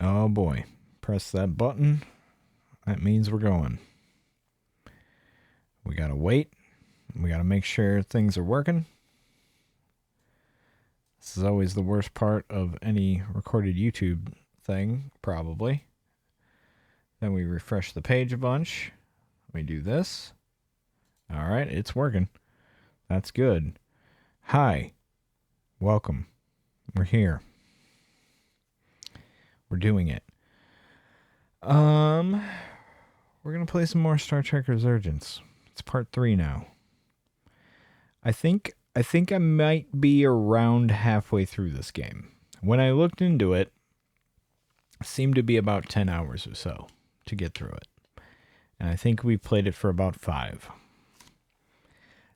Oh boy. Press that button. That means we're going. We gotta wait. We gotta make sure things are working. This is always the worst part of any recorded YouTube thing, probably. Then we refresh the page a bunch. We do this. Alright, it's working. That's good. Hi. Welcome. We're here. We're doing it. We're gonna play some more Star Trek Resurgence. It's part 3 now. I think I might be around halfway through this game. When I looked into it, it seemed to be about 10 hours or so to get through it. And I think we played it for about 5.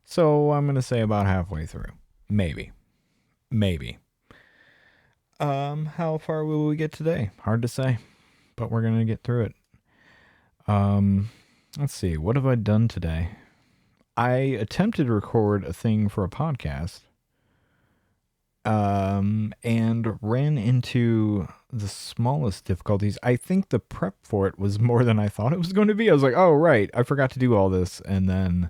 So I'm going to say about halfway through. Maybe. How far will we get today? Hard to say, but we're going to get through it. Let's see. What have I done today? I attempted to record a thing for a podcast, and ran into the smallest difficulties. I think the prep for it was more than I thought it was going to be. I was like, oh, right, I forgot to do all this, and then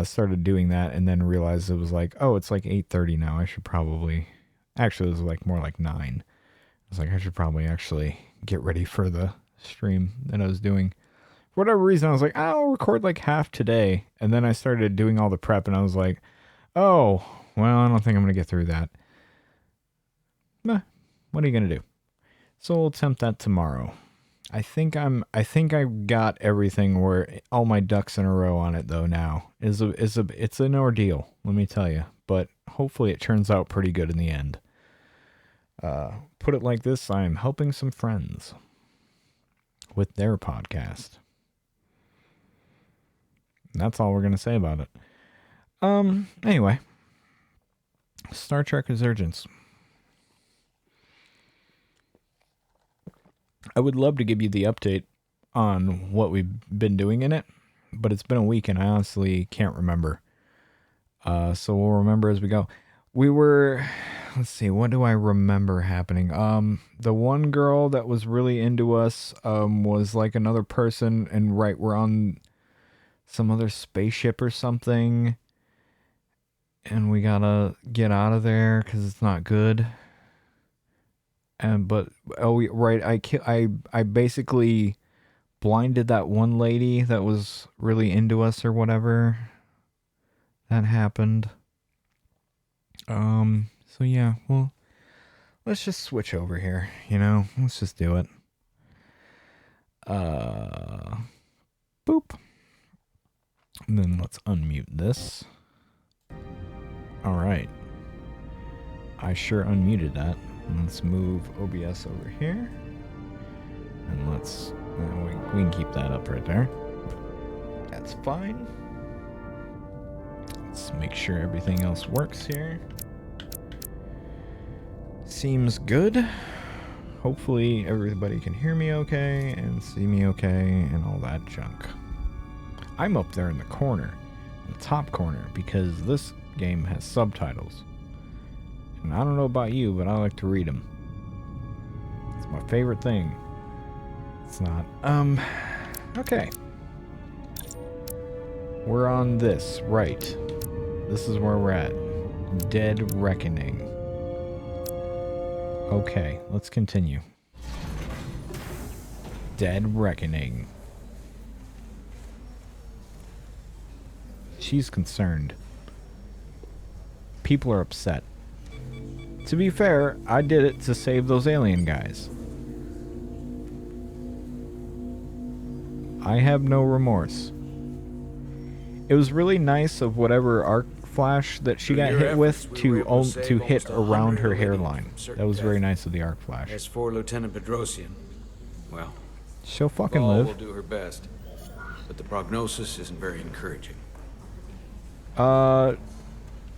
started doing that, and then realized it was like, oh, it's like 8:30 now. I should probably... Actually, it was like more like 9. I was like, I should probably actually get ready for the stream that I was doing. For whatever reason, I was like, I'll record like half today. And then I started doing all the prep, and I was like, oh, well, I don't think I'm going to get through that. Meh, what are you going to do? So we'll attempt that tomorrow. I think I got everything where all my ducks in a row on it though now. It's an ordeal, let me tell you. But hopefully it turns out pretty good in the end. Put it like this, I am helping some friends with their podcast. That's all we're going to say about it. Anyway. Star Trek Resurgence. I would love to give you the update on what we've been doing in it, but it's been a week and I honestly can't remember. So we'll remember as we go. We were... Let's see, what do I remember happening? The one girl that was really into us was like another person, and we're on some other spaceship or something, and we gotta get out of there because it's not good. I basically blinded that one lady that was really into us or whatever. That happened. So yeah, well, let's just switch over here, let's just do it. Boop. And then let's unmute this. Alright. I sure unmuted that. Let's move OBS over here. And we can keep that up right there. That's fine. Let's make sure everything else works here. Seems good. Hopefully everybody can hear me okay and see me okay and all that junk. I'm up there in the corner, in the top corner, because this game has subtitles. And I don't know about you, but I like to read them. It's my favorite thing. It's not. Okay. We're on this, right. This is where we're at. Dead Reckoning. Okay, let's continue. Dead Reckoning. She's concerned. People are upset. To be fair, I did it to save those alien guys. I have no remorse. It was really nice of whatever arc flash that she got hit with to hit around her hairline. That was very nice of the arc flash. As for Lieutenant Bedrosian, well, she'll fucking Val live. will do her best, but the prognosis isn't very encouraging.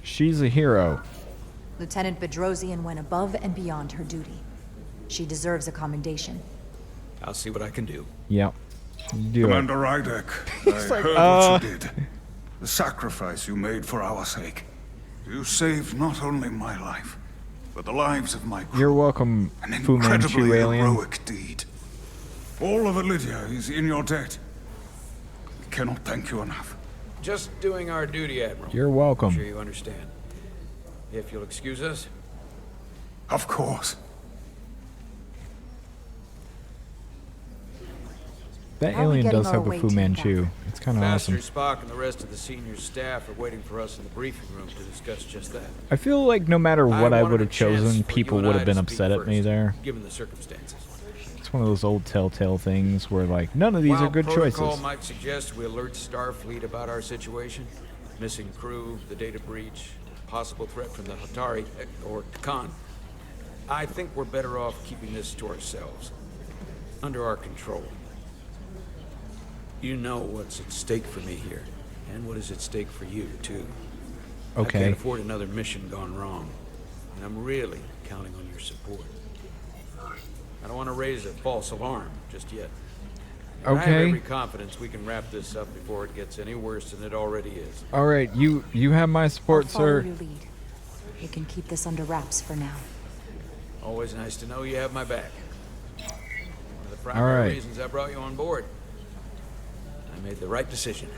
She's a hero. Lieutenant Bedrosian went above and beyond her duty. She deserves a commendation. I'll see what I can do. Yep. Do Commander Rydek, I heard what you did. The sacrifice you made for our sake. You saved not only my life, but the lives of my crew. You're welcome, An Fu Manchu incredibly alien. heroic deed. All of Lydia is in your debt. We cannot thank you enough. Just doing our duty, Admiral. You're welcome. I'm sure you understand. If you'll excuse us. Of course. That How are we alien getting does our have the way Fu to Manchu. that? It's kind of Master awesome. Spock and the rest of the senior staff are waiting for us in the briefing room to discuss just that. I feel like no matter what I wanted would a have chance chosen, for people you and would I have to been speak upset at me first, there. given the circumstances. It's one of those old telltale things where, like, none of these While are good protocol choices. might suggest we alert Starfleet about our situation, missing crew, the data breach, possible threat from the Hatari or Khan, I think we're better off keeping this to ourselves, under our control. You know what's at stake for me here, and what is at stake for you, too. I Okay. can't afford another mission gone wrong, and I'm really counting on your support. I don't want to raise a false alarm just yet. And I have Okay. every confidence we can wrap this up before it gets any worse than it already is. All right, you have my I'll support, follow sir. your lead. We can keep this under wraps for now. Always nice to know you have my back. One of the All primary right. reasons I brought you on board. I made the right decision.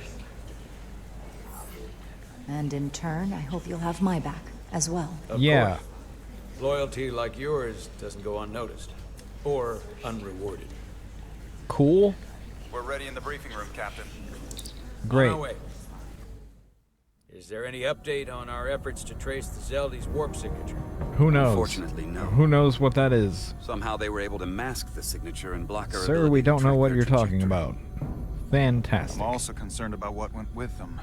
And in turn, I hope you'll have my back as well. Of Yeah. course. Loyalty like yours doesn't go unnoticed. Or unrewarded. Cool. We're ready in the briefing room, Captain. Great. On our way. Is there any update on our efforts to trace the Zeldy's warp signature? Who knows? Unfortunately, no. Who knows what that is? Somehow they were able to mask the signature and block our Sir, ability we to don't know track what their you're talking trajectory. about. Fantastic. I'm also concerned about what went with them.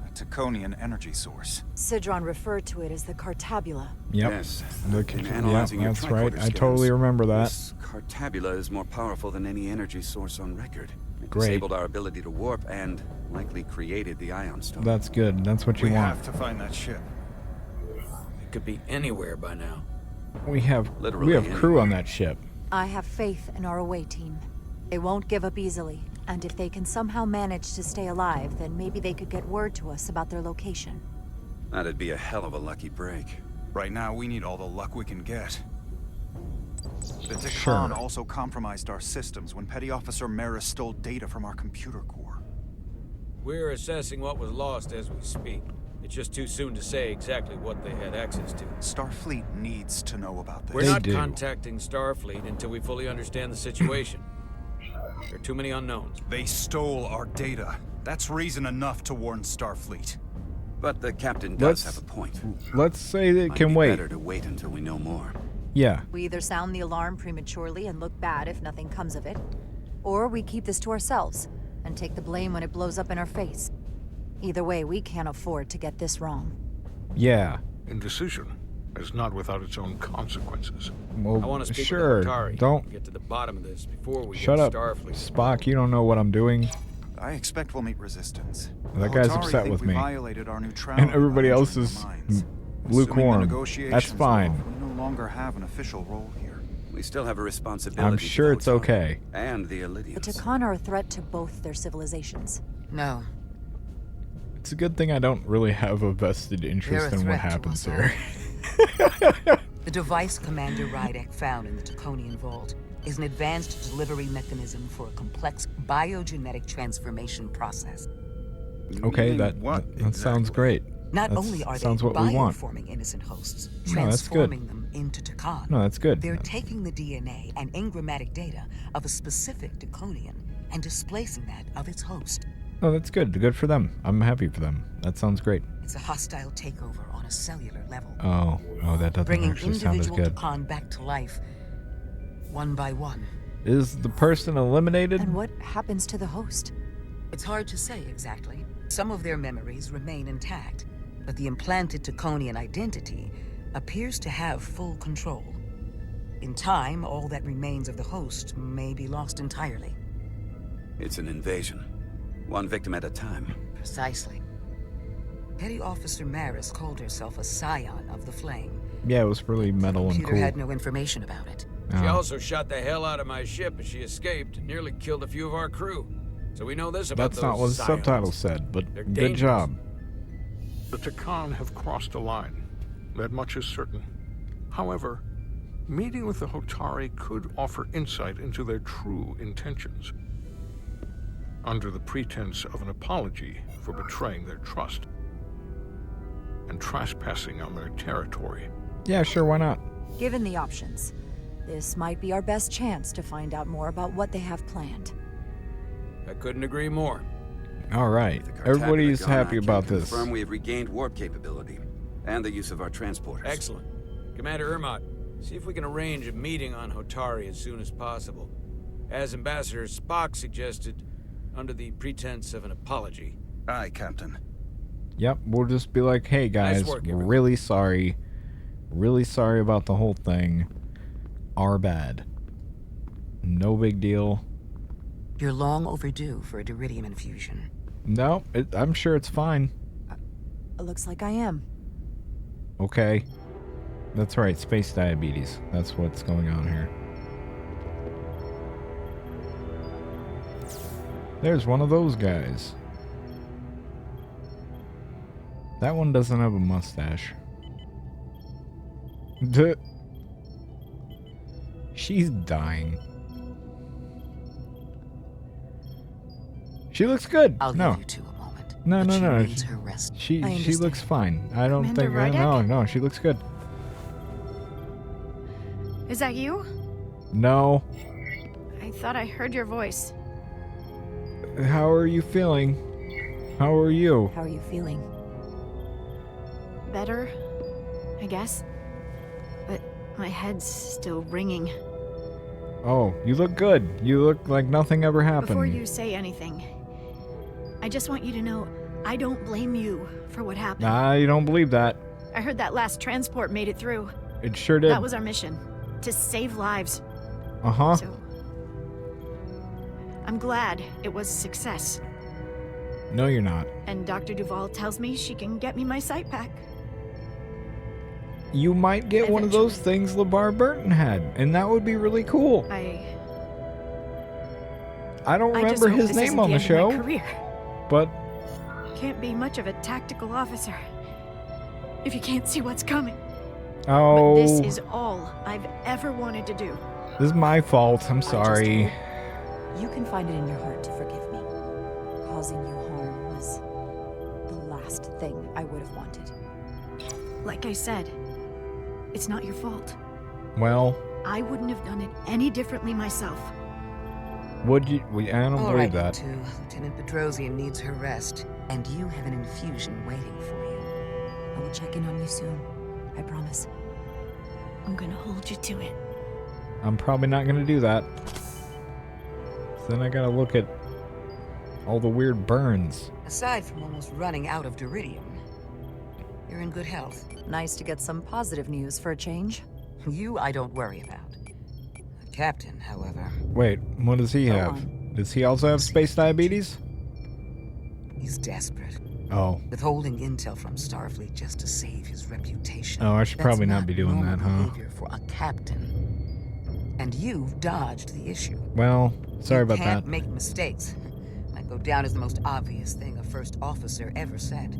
A Taconian energy source. Sidron referred to it as the Cartabula. Yep. Yes. The In yeah, analyzing your that's right. tricorder I scans, totally remember that. This Cartabula is more powerful than any energy source on record. It Great. disabled our ability to warp and likely created the ion storm. That's good. That's what you We want. have to find that ship. It could be anywhere by now. We have Literally crew on anywhere. that ship. I have faith in our away team. They won't give up easily, and if they can somehow manage to stay alive, then maybe they could get word to us about their location. That'd be a hell of a lucky break. Right now, we need all the luck we can get. The Takan Sure. also compromised our systems when Petty Officer Maris stole data from our computer core. We're assessing what was lost as we speak. It's just too soon to say exactly what they had access to. Starfleet needs to know about this. We're They not do. contacting Starfleet until we fully understand the situation. There are too many unknowns. They stole our data. That's reason enough to warn Starfleet. But the captain does Let's- have a point. Let's say that it Might can be wait. better to wait until we know more. Yeah. We either sound the alarm prematurely and look bad if nothing comes of it, or we keep this to ourselves and take the blame when it blows up in our face. Either way, we can't afford to get this wrong. Yeah. Indecision is not without its own consequences. Well, I want to speak sure. with the Hatari. Don't Get to the bottom of this before we shut get up, Starfleet. Spock. You don't know what I'm doing. I expect we'll meet resistance. That The guy's Hatari upset think with we me. violated our neutrality And everybody by else entering is the mines. lukewarm. Assuming the That's negotiations fine. are off, we no longer have an official role here. We still have a responsibility. I'm to sure the it's Hatari okay. And the The Illydians. Takan are a threat to both their civilizations. No, It's a good thing I don't really have a vested interest They're a in what threat to happens us all. here. the device Commander Rydek found in the Taconian Vault is an advanced delivery mechanism for a complex biogenetic transformation process. Okay, Meaning that what that sounds exactly? great. Not That's- only are they sounds what we want. bioforming innocent hosts, No, that's good. transforming them into Takan. No, that's good. They're taking the DNA and engrammatic data of a specific Taconian and displacing that of its host. No, that's good. Good for them. I'm happy for them. That sounds great. It's a hostile takeover on a cellular level, Oh, that doesn't bringing actually sound as individual good. Takan back to life, one by one. Is the person eliminated? And what happens to the host? It's hard to say exactly. Some of their memories remain intact, but the implanted Taconian identity appears to have full control. In time, all that remains of the host may be lost entirely. It's an invasion. One victim at a time. Precisely. Petty Officer Maris called herself a scion of the flame. Yeah, it was really metal and Computer cool. had no information about it. She Oh. also shot the hell out of my ship as she escaped and nearly killed a few of our crew. So we know this about That's not what the those subtitle scions. said, but They're good dangerous. job. The Takan have crossed a line. That much is certain. However, meeting with the Hotari could offer insight into their true intentions, under the pretense of an apology for betraying their trust and trespassing on their territory. Yeah, sure, why not? Given the options, this might be our best chance to find out more about what they have planned. I couldn't agree more. All right, The Cartacular everybody's Ghana happy can about this. confirm we have regained warp capability and the use of our transporters. Excellent. Commander Ermot, see if we can arrange a meeting on Hotari as soon as possible. As Ambassador Spock suggested, under the pretense of an apology. Aye, Captain. Yep, we'll just be like, hey guys, Nice work, everyone. really sorry about the whole thing. Our bad. No big deal. You're long overdue for a Duridium infusion. No, I'm sure it's fine. It looks like I am. Okay. That's right, space diabetes. That's what's going on here. There's one of those guys. That one doesn't have a mustache. Duh. She's dying. She looks good. I'll No. give you two a moment. No, but no, she no. needs her rest. She I looks understand. fine. I don't Commander think Rydeck? no, she looks good. Is that you? No. I thought I heard your voice. How are you feeling? How are you? How are you feeling? Better, I guess. But my head's still ringing. Oh, you look good. You look like nothing ever happened. Before you say anything, I just want you to know I don't blame you for what happened. Nah, you don't believe that. I heard that last transport made it through. It sure did. That was our mission, to save lives. Uh-huh. So I'm glad it was a success. No, you're not. And Dr. Duvall tells me she can get me my sight back. You might get one of those Eventually. things LeVar Burton had, and that would be really cool. I don't just remember hope his this name isn't on the the end of my show, career. but Can't be much of a tactical officer if you can't see what's coming. oh, But this is all I've ever wanted to do. this is my fault. I'm I just sorry. hope you can find it in your heart to forgive me. Causing you harm was the last thing I would have wanted. Like I said, it's not your fault. Well, I wouldn't have done it any differently myself. would you? I don't All believe right, that. you two. Lieutenant Bedrosian needs her rest, and you have an infusion waiting for you. I will check in on you soon. I promise. I'm gonna hold you to it. I'm probably not gonna do that. Then I gotta look at all the weird burns. Aside from almost running out of Duridium, you're in good health. Nice to get some positive news for a change. You, I don't worry about. The captain, however, Wait, what does he Go have? on. Does he also have space diabetes? he's desperate. Oh. Withholding intel from Starfleet just to save his reputation. Oh, I should That's probably not be doing normal that, huh? behavior for a captain. And you've dodged the issue. Well, sorry You about can't that. make mistakes. Might go down as the most obvious thing a first officer ever said.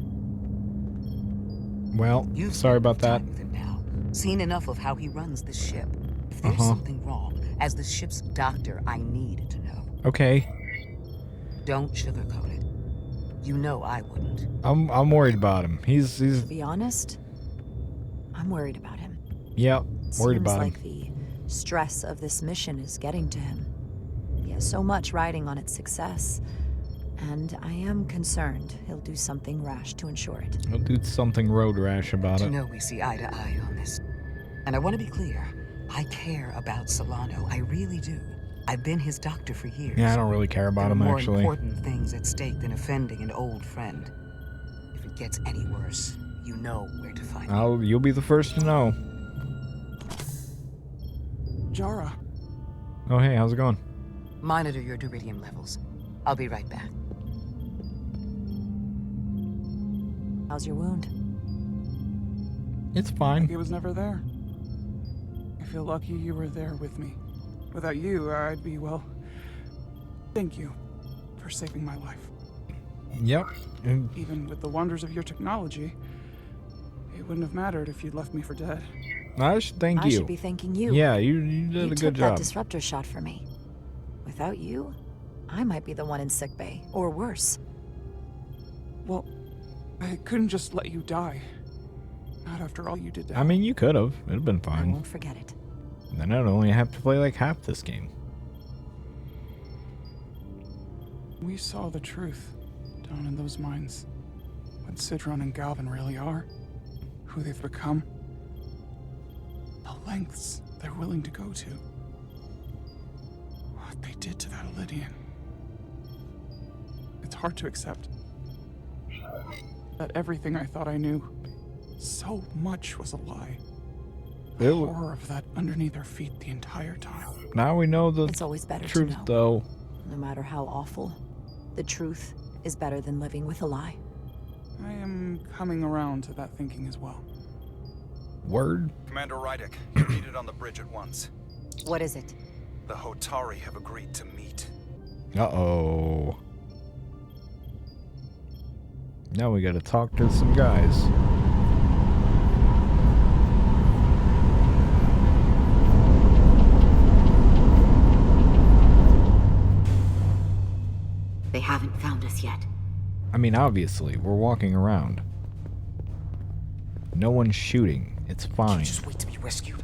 Well, You've sorry about spent that. time with him now. Seen enough of how he runs the ship. If there's Uh-huh. something wrong, as the ship's doctor, I need to know. Okay, Don't sugarcoat it. You know I wouldn't. I'm worried about him. He's To be honest, I'm worried about him. yeah, worried Seems about like him. the stress of this mission is getting to him. He has so much riding on its success, and I am concerned he'll do something rash to ensure it. He'll do something road rash about You it. know we see eye to eye on this. And I want to be clear. I care about Solano. I really do. I've been his doctor for years. Yeah, I don't really care about There are him more actually. important things at stake than offending an old friend. If it gets any worse, you know where to find me. You'll be the first to know. Jara, Oh hey, how's it going? Monitor your Duridium levels. I'll be right back. How's your wound? It's fine. it was never there. I feel lucky you were there with me. Without you, I'd be, well... Thank you for saving my life. Yep. And Even with the wonders of your technology, it wouldn't have mattered if you'd left me for dead. Thank I you. should be thanking you. Yeah, you did You a took good that job. disruptor shot for me. Without you, I might be the one in sickbay, or worse. Well, I couldn't just let you die. Not after all you did to I mean, you could have. It'd been I fine. won't forget it. And then I'd only have to play like half this game. We saw the truth down in those mines. What Sidron and Galvin really are. Who they've become. The lengths they're willing to go to. What they did to that Lydian. It's hard to accept. That everything I thought I knew, so much was a lie. The horror of that underneath our feet the entire time. Now we know the It's always better truth, to know. though. No matter how awful, the truth is better than living with a lie. I am coming around to that thinking as well. Word? Commander Rydick, you're needed on the bridge at once. What is it? The Hotari have agreed to meet. Uh-oh. Now we gotta talk to some guys. They haven't found us yet. I mean, obviously, we're walking around. No one's shooting. It's fine. Just wait to be rescued.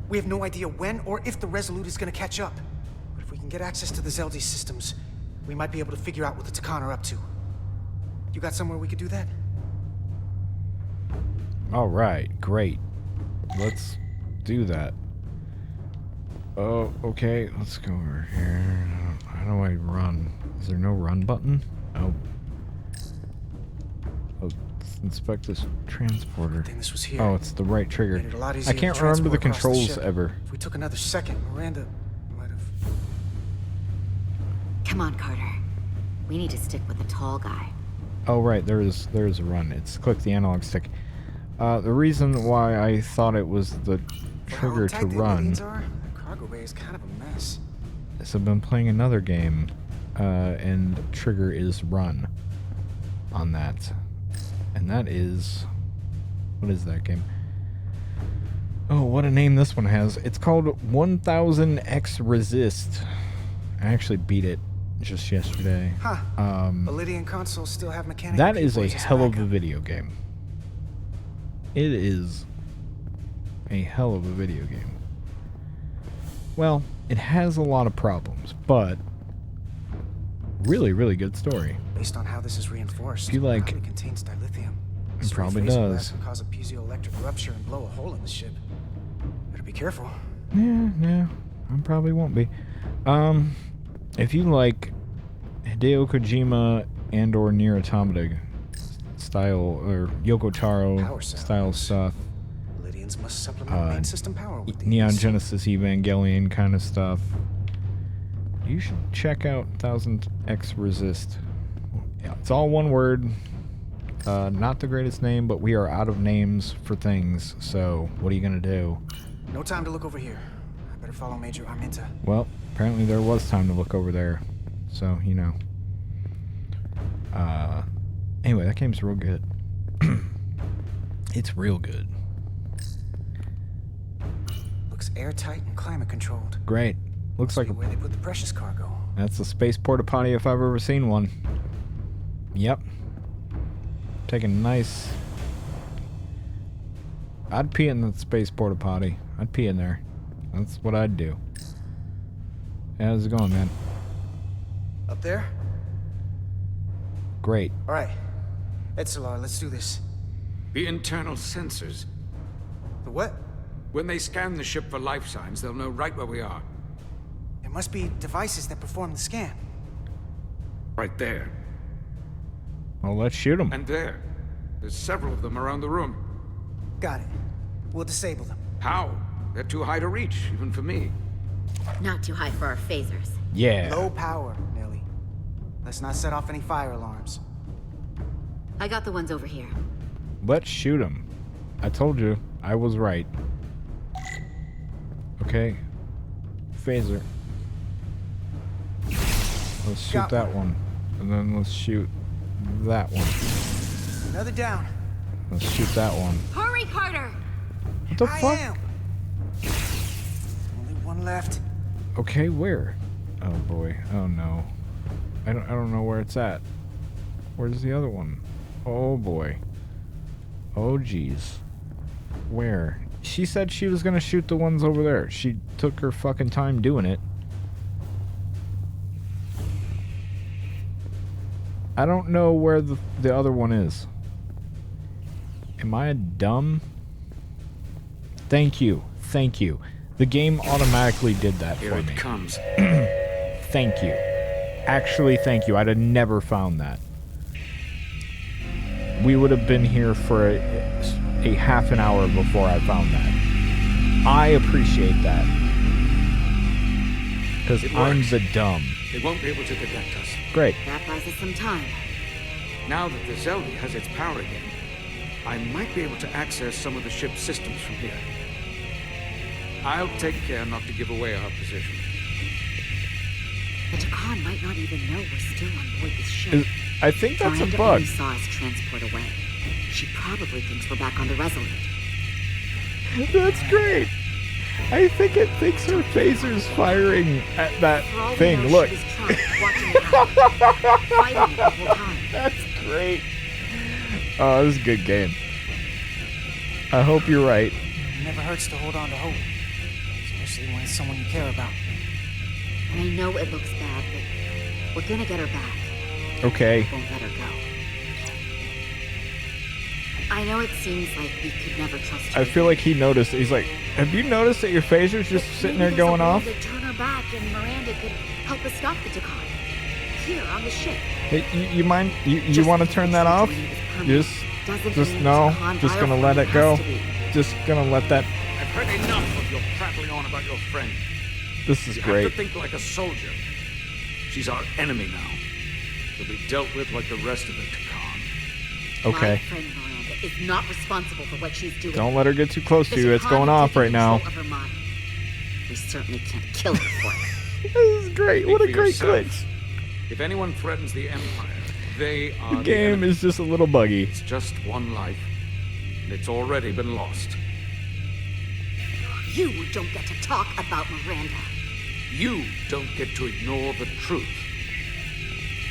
We have no idea when or if the Resolute is gonna catch up. But if we can get access to the Zeldi systems, we might be able to figure out what the Takan are up to. You got somewhere we could do that? Alright, great. Let's do that. Oh, okay, let's go over here. How do I run? Is there no run button? Oh. Oh, let's inspect this transporter. Good thing this was here. Oh, it's the right trigger. Made it a lot I easier to can't remember the transport across the controls ship. ever. If we took another second, Miranda might have... Come on, Carter. We need to stick with the tall guy. Oh, right, there's a run. It's click the analog stick. The reason why I thought it was the trigger to run The cargo bay is kind of a mess. is I've been playing another game, and trigger is run on that. And that is... What is that game? Oh, what a name this one has. It's called 1000X Resist. I actually beat it just yesterday. Huh. The Lydian consoles still have mechanical That is a keyboards as hell of a backup. video game. It is a hell of a video game. Well, it has a lot of problems, but really, really good story. Based on how this is reinforced, If you like- it probably contains dilithium. It probably This does. can cause a piezoelectric rupture and blow a hole in the ship. Better be careful. Yeah, I probably won't be. If you like Hideo Kojima and or Nier Automata style, or Yoko Taro Power style stuff, Lydians must supplement main system power with these. Neon Genesis Evangelion kind of stuff, you should check out 1000X Resist. Yeah, it's all one word. Not the greatest name, but we are out of names for things, so what are you gonna do? No time to look over here. I better follow Major Arminta. Well, apparently there was time to look over there, so, you know. Anyway, that game's real good. It's real good. Looks airtight and climate controlled. Great. Looks like Where they put the precious cargo. that's a space porta potty if I've ever seen one. Yep. Taking a nice... I'd pee in the space porta potty. I'd pee in there. That's what I'd do. Hey, how's it going, man? Up there? Great. All right. Etzelar, let's do this. The internal sensors. The what? When they scan the ship for life signs, they'll know right where we are. There must be devices that perform the scan. Right there. Well, let's shoot them. And there. There's several of them around the room. Got it. We'll disable them. How? They're too high to reach, even for me. Not too high for our phasers. Yeah. Low power, Nelly. Let's not set off any fire alarms. I got the ones over here. Let's shoot them. I told you. I was right. Okay. Phaser. Let's shoot Got that one. And then let's shoot that one. Another down. Let's shoot that one. Hurry, Carter! What the I fuck? am. Only one left. Okay, where? Oh boy. Oh no. I don't know where it's at. Where's the other one? Oh boy. Oh jeez. Where? She said she was gonna shoot the ones over there. She took her fucking time doing it. I don't know where the other one is. Am I dumb? Thank you. Thank you. The game automatically did that Here for it me. comes. Thank you. Actually, thank you. I'd have never found that. We would have been here for a half an hour before I found that. I appreciate that. Because I'm the dumb. They won't be able to detect us. Great. That buys us some time. Now that the Zeldi has its power again, I might be able to access some of the ship's systems from here. I'll take care not to give away our position. The Takan might not even know we're still on board this ship. I think that's Miranda a bug. only saw us transport away. She probably thinks we're back on the Resolute. That's great. I think it thinks her phaser's firing at that thing. Look. That's great. Oh, this is a good game. I hope you're right. It never hurts to hold on to hope. Especially when it's someone you care about. And I know it looks bad, but we're gonna get her back. Okay. Won't let her go. I know it seems like we could never trust her. I feel like he noticed. He's like, have you noticed that your phaser's just sitting there going off? To turn her back and Miranda could help us stop the Takan. Here on the ship. Hey, you mind? You want to turn that off? Just no. Just gonna let it go. Just gonna let that. I've heard enough of your prattling on about your friend. This is you great. have to think like a soldier. She's our enemy now. She'll be dealt with like the rest of the Takan. Okay. My friend Miranda is not responsible for what she's doing. Don't let her get too close to you. It's going off right now. We certainly can't kill her for it. This is great. What a great glitch. If anyone threatens the Empire, they are the game enemy. is just a little buggy. It's just one life, and it's already been lost. You don't get to talk about Miranda. You don't get to ignore the truth.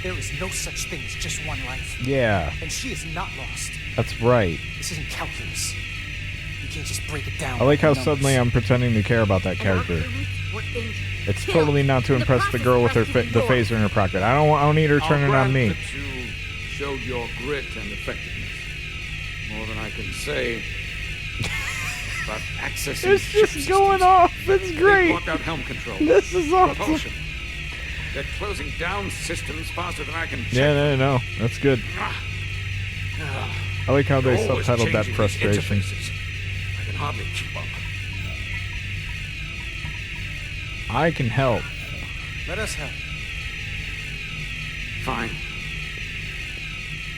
There is no such thing as just one life. Yeah. And she is not lost. That's right. This isn't calculus. You can't just break it down. I like how numbers. suddenly I'm pretending to care about that character. It's totally not to impress the girl with her the phaser in her pocket. I don't need her turning on me. That you showed your grit and effectiveness. More than I can say. About accessing It's just going off. It's great. They blocked out helm control. This is awesome. Propulsion. They're closing down systems faster than I can check. Yeah, no. That's good. I like how they Always subtitled that changing these frustration. interfaces. I can hardly keep up. I can help. Let us help. Fine.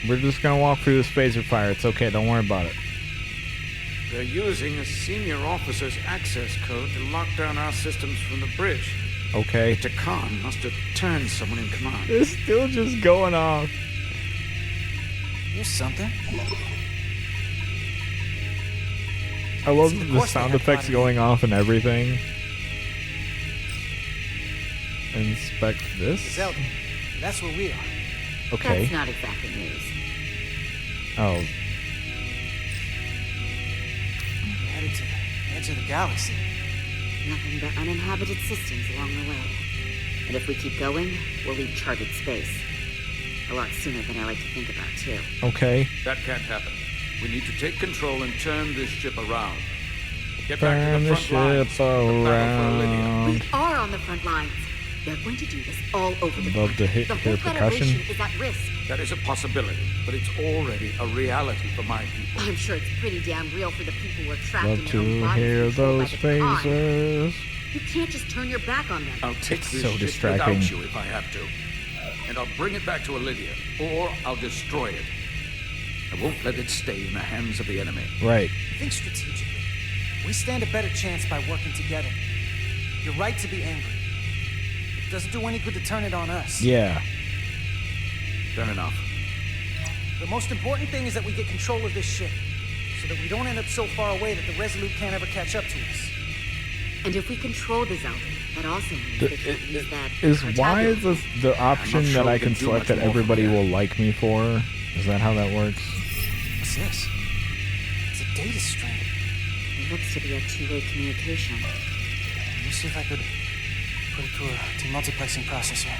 We're just gonna walk through this phaser fire. It's okay. Don't worry about it. They're using a senior officer's access code to lock down our systems from the bridge. Okay. The Takan must have turned someone in command. It's still just going off. Here's something. I love the sound effects going off and everything. Inspect this. Zelda. That's where we are. Okay. That's not exactly news. Oh. We're headed to the edge of the galaxy. Nothing but uninhabited systems along the way. And if we keep going, we'll leave charted space. A lot sooner than I like to think about, too. Okay. That can't happen. We need to take control and turn this ship around. Get back Turn to the the front ship lines. around. We are on the front lines. They're going to do this all over the Love to country. hear The whole percussion. Federation is at risk. That is a possibility, but it's already a reality for my people. I'm sure it's pretty damn real for the people who are trapped Love in their own to bodies hear controlled by those the Takan. phasers. You can't just turn your back on them. I'll take It's this so ship distracting. without you if I have to. And I'll bring it back to Lydia, or I'll destroy it. I won't let it stay in the hands of the enemy. Right. Think strategically. We stand a better chance by working together. You're right to be angry. It doesn't do any good to turn it on us. Yeah. Fair enough. The most important thing is that we get control of this ship. so that we don't end up so far away that the Resolute can't ever catch up to us. And if we control the Zelda, that also means they can't use that. Is why is this the option that I can select that everybody will like me for? Is that how that works? What's this? It's a data stream. It looks to be a two-way communication. Let me see if I could put it through a demultiplexing processor.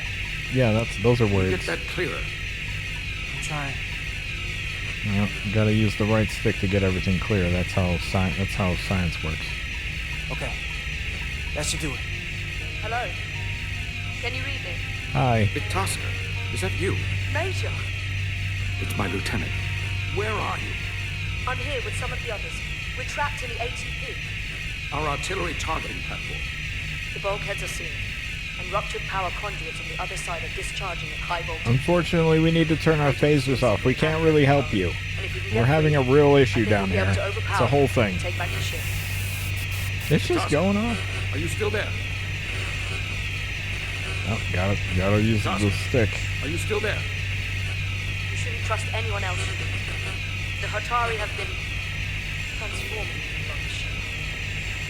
Yeah, those are words. Get that clearer. I'm trying. Well, you gotta use the right stick to get everything clear. That's how science works. Okay. That should do it. Hello? Can you read me? Hi. Itasca, is that you? Major! It's my lieutenant. Where are you? I'm here with some of the others. We're trapped in the ATP. Our artillery targeting platform. The bulkheads are sealed, and ruptured power conduits on the other side are discharging at high voltage. Unfortunately, we need to turn our phasers off. We can't really help you. We're having a real issue down here. It's a whole thing. Take back the ship. It's just going off. Are you still there? Oh, gotta use the stick. Are you still there? You shouldn't trust anyone else you meet. The Hatari have been transforming on the ship.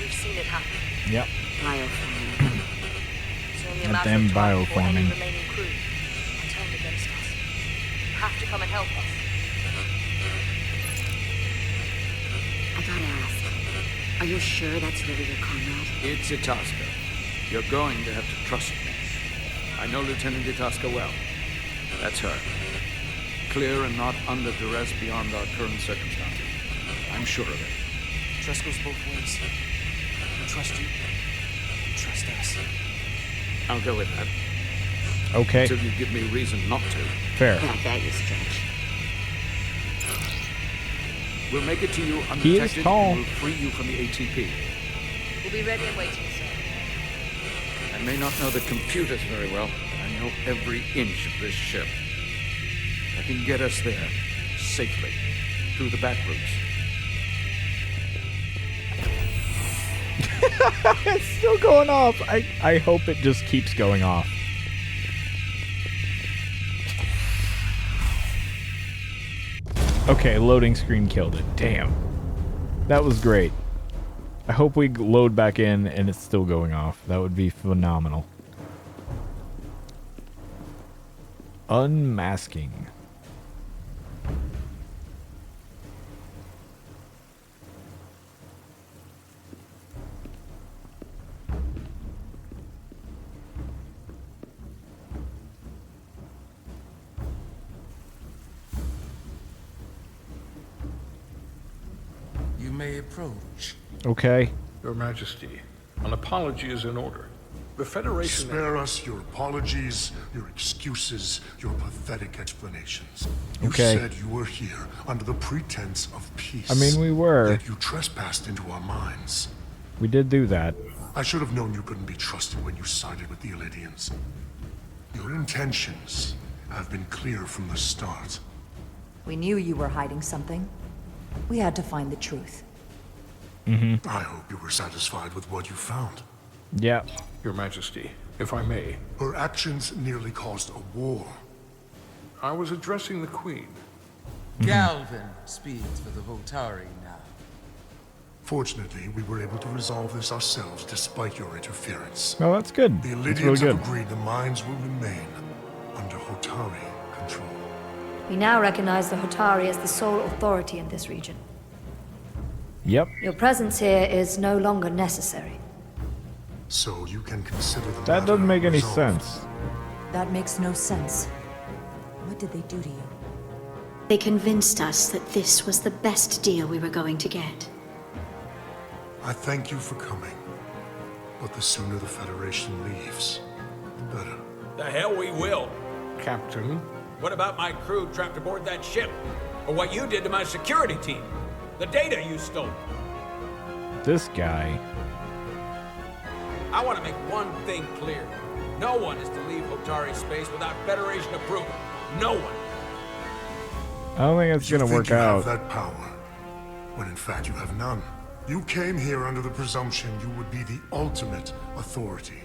We've seen it happen. Yep. Bioforming. It's only a That matter damn of time before any bioforming. remaining crew are turned against us. You have to come and help us. I gotta ask, are you sure that's really your comrade? It's Itasca. You're going to have to trust me. I know Lieutenant Itasca well. That's her. Clear and not under duress beyond our current circumstances. I'm sure of it. Trust goes both ways. We trust you. You trust us. I'll go with that. Okay. Until you give me reason not to. Fair. That you stretch. We'll make it to you undetected. He is tall. And we'll free you from the ATP. We'll be ready and waiting, sir. I may not know the computers very well, but I know every inch of this ship. I can get us there safely through the back routes. It's still going off. I hope it just keeps going off. Okay, loading screen killed it. Damn. That was great. I hope we load back in and it's still going off. That would be phenomenal. Unmasking. You may approach. Okay. Your Majesty, an apology is in order. The Federation... Spare us your apologies, your excuses, your pathetic explanations. You Okay. said you were here under the pretense of peace. I mean, we were. Yet you trespassed into our minds. We did do that. I should have known you couldn't be trusted when you sided with the Elydians. Your intentions have been clear from the start. We knew you were hiding something. We had to find the truth. Mm-hmm. I hope you were satisfied with what you found. Yeah. Your Majesty, if I may. Her actions nearly caused a war. I was addressing the Queen. Galvin speaks for the Hotari now. Fortunately, we were able to resolve this ourselves despite your interference. Oh, that's good. The That's Elydians really good. have agreed the mines will remain under Hotari control. We now recognize the Hotari as the sole authority in this region. Yep. Your presence here is no longer necessary. So you can consider the That doesn't make any resolved. sense. That makes no sense. What did they do to you? They convinced us that this was the best deal we were going to get. I thank you for coming. But the sooner the Federation leaves, the better. The hell we will. Captain? What about my crew trapped aboard that ship? Or what you did to my security team? The data you stole? This guy. I want to make one thing clear. No one is to leave Hotari space without Federation approval. No one. I don't think it's You gonna think work you out. have that power, when in fact you have none. You came here under the presumption you would be the ultimate authority.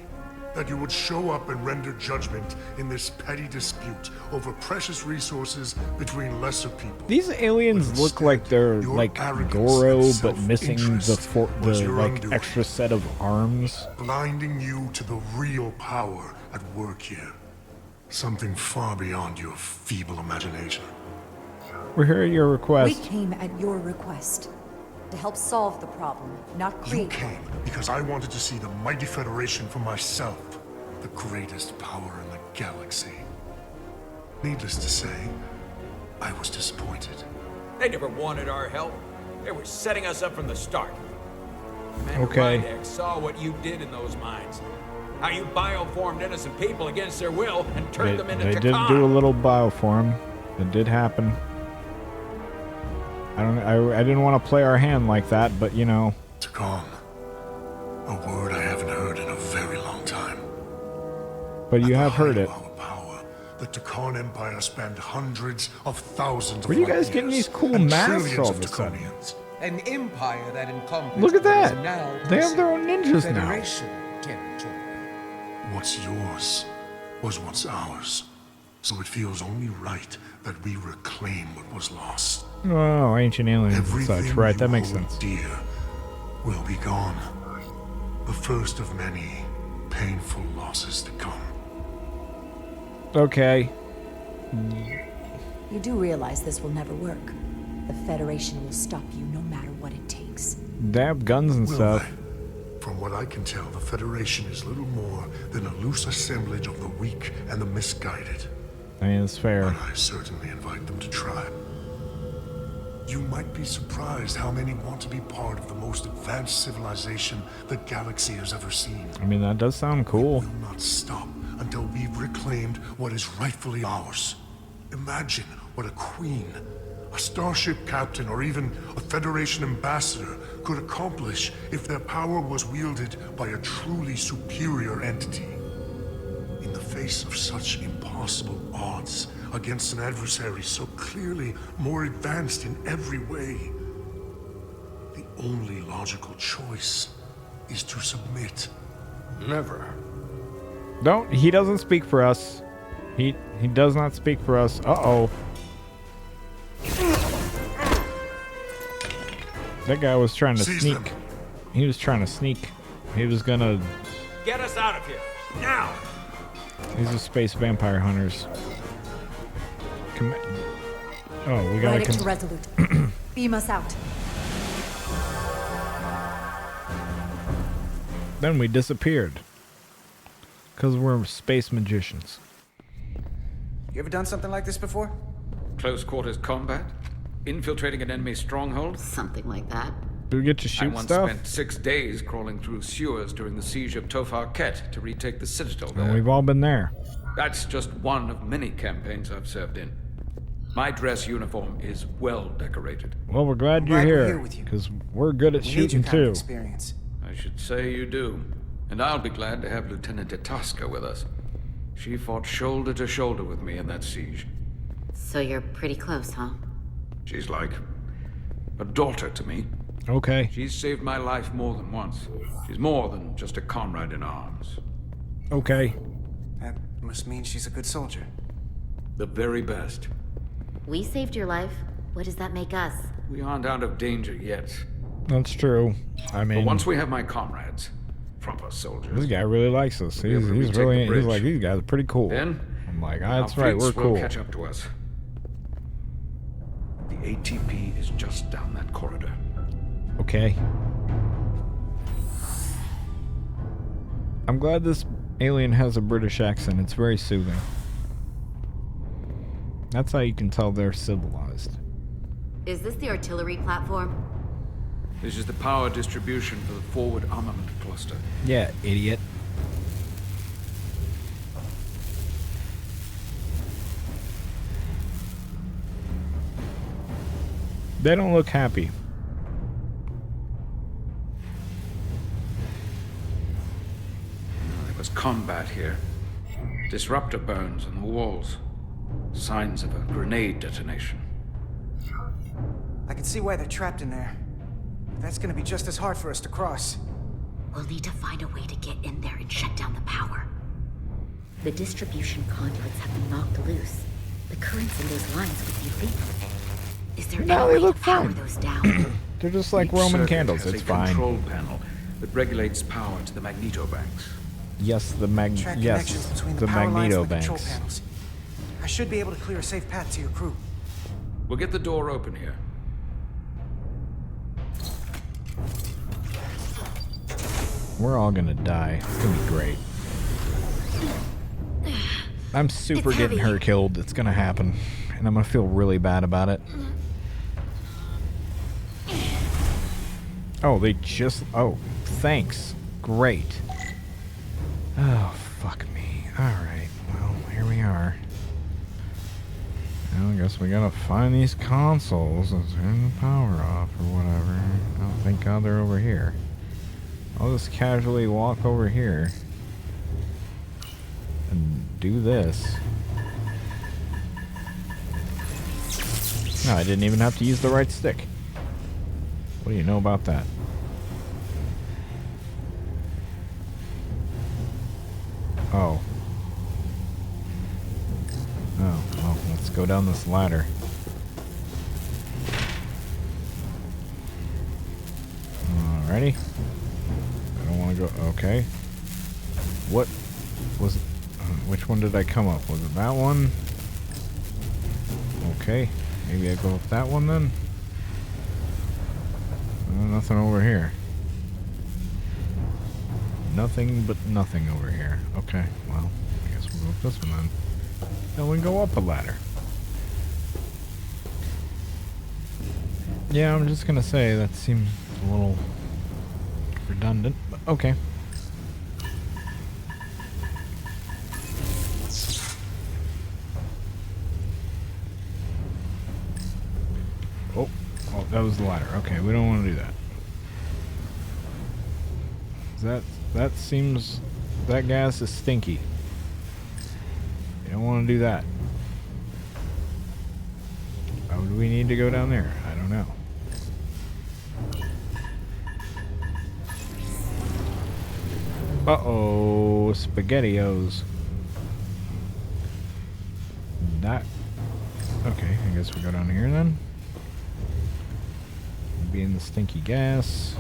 that you would show up and render judgment in this petty dispute over precious resources between lesser people. These aliens look like they're like Goro, but missing the like extra set of arms. Blinding you to the real power at work here. Something far beyond your feeble imagination. We're here at your request. We came at your request. To help solve the problem, not create. You came because I wanted to see the mighty Federation for myself. The greatest power in the galaxy. Needless to say, I was disappointed. They never wanted our help. They were setting us up from the start. Commander Okay. Rydek saw what you did in those mines. How you bioformed innocent people against their will and turned them into They Takan. did do a little bioform. It did happen. I didn't want to play our hand like that, but you know. Takan. A word I haven't heard in a very long time. But you have heard it. The Takan Empire spanned hundreds of thousands of Where are you light guys getting years these cool and masks trillions all of of a sudden? Takonians. An empire that encompassed Look at what is that. now They have their own ninjas now. Federation territory. What's yours was what's ours. So it feels only right that we reclaim what was lost. Oh, ancient aliens and Everything such. Right, you that makes hold sense. dear will be gone. The first of many painful losses to come. Okay. You do realize this will never work. The Federation will stop you no matter what it takes. They have guns and Will stuff. they? From what I can tell, the Federation is little more than a loose assemblage of the weak and the misguided. I mean, it's fair. But I certainly invite them to try. You might be surprised how many want to be part of the most advanced civilization the galaxy has ever seen. I mean, that does sound cool. We will not stop until we've reclaimed what is rightfully ours. Imagine what a queen, a starship captain, or even a Federation ambassador could accomplish if their power was wielded by a truly superior entity. In the face of such impossible odds against an adversary so clearly more advanced in every way, the only logical choice is to submit. Never. He doesn't speak for us. He does not speak for us. Uh-oh. That guy was trying to Seize sneak. them. He was trying to sneak. He was gonna... Get us out of here, now! These are space vampire hunters. Oh, we gotta... Ride it to Resolute. Beam us out. Then we disappeared. Because we're space magicians. You ever done something like this before? Close quarters combat? Infiltrating an enemy stronghold? Something like that. Do we get to I shoot once stuff? spent 6 days crawling through sewers during the siege of Tofar Ket to retake the citadel there. And we've all been there. That's just one of many campaigns I've served in. My dress uniform is well decorated. Well, we're glad you're here. Because we're good at We need shooting your kind of too. experience. I should say you do. And I'll be glad to have Lieutenant Itasca with us. She fought shoulder to shoulder with me in that siege. So you're pretty close, huh? She's like a daughter to me. Okay. She's saved my life more than once. She's more than just a comrade in arms. Okay. That must mean she's a good soldier. The very best. We saved your life. What does that make us? We aren't out of danger yet. That's true. I mean... But once we have my comrades, proper soldiers... This guy really likes us. We'll be able to He's retake the really... He's bridge. like, these guys are pretty cool. Then... I'm like, our that's right, we're fleets will cool. catch up to us. The ATP is just down that corridor. Okay. I'm glad this alien has a British accent. It's very soothing. That's how you can tell they're civilized. Is this the artillery platform? This is the power distribution for the forward armament cluster. Yeah, idiot. They don't look happy. There was combat here. Disruptor burns on the walls. Signs of a grenade detonation. I can see why they're trapped in there. That's gonna be just as hard for us to cross. We'll need to find a way to get in there and shut down the power. The distribution conduits have been knocked loose. The currents in those lines would be fatal. Is there No, any they way look to power fine. those down? They're just like Each Roman circuit candles. has It's a fine. control panel that regulates power to the magnetobanks. Yes, the Track connections yes, between the power lines magneto and the control banks. panels. I should be able to clear a safe path to your crew. We'll get the door open here. We're all gonna die. It's gonna be great. I'm super getting her killed. It's gonna happen, and I'm gonna feel really bad about it. Oh, they just... Oh, thanks. Great. Oh, fuck me. Alright, well, here we are. Well, I guess we gotta find these consoles and turn the power off or whatever. Oh, thank God they're over here. I'll just casually walk over here and do this. No, I didn't even have to use the right stick. What do you know about that? Oh. Oh, well, let's go down this ladder. Alrighty. I don't want to go... Okay. What was... which one did I come up? Was it that one? Okay. Maybe I go with that one then? Nothing over here. Nothing but nothing over here. Okay, well, I guess we'll go with this one then. Then we go up a ladder. Yeah, I'm just gonna say that seems a little redundant, but okay. Oh, that was the ladder. Okay, we don't want to do that. That seems... that gas is stinky. You don't want to do that. Why would we need to go down there? I don't know. Uh-oh, SpaghettiOs. That... Okay, I guess we go down here then. Be in the stinky gas.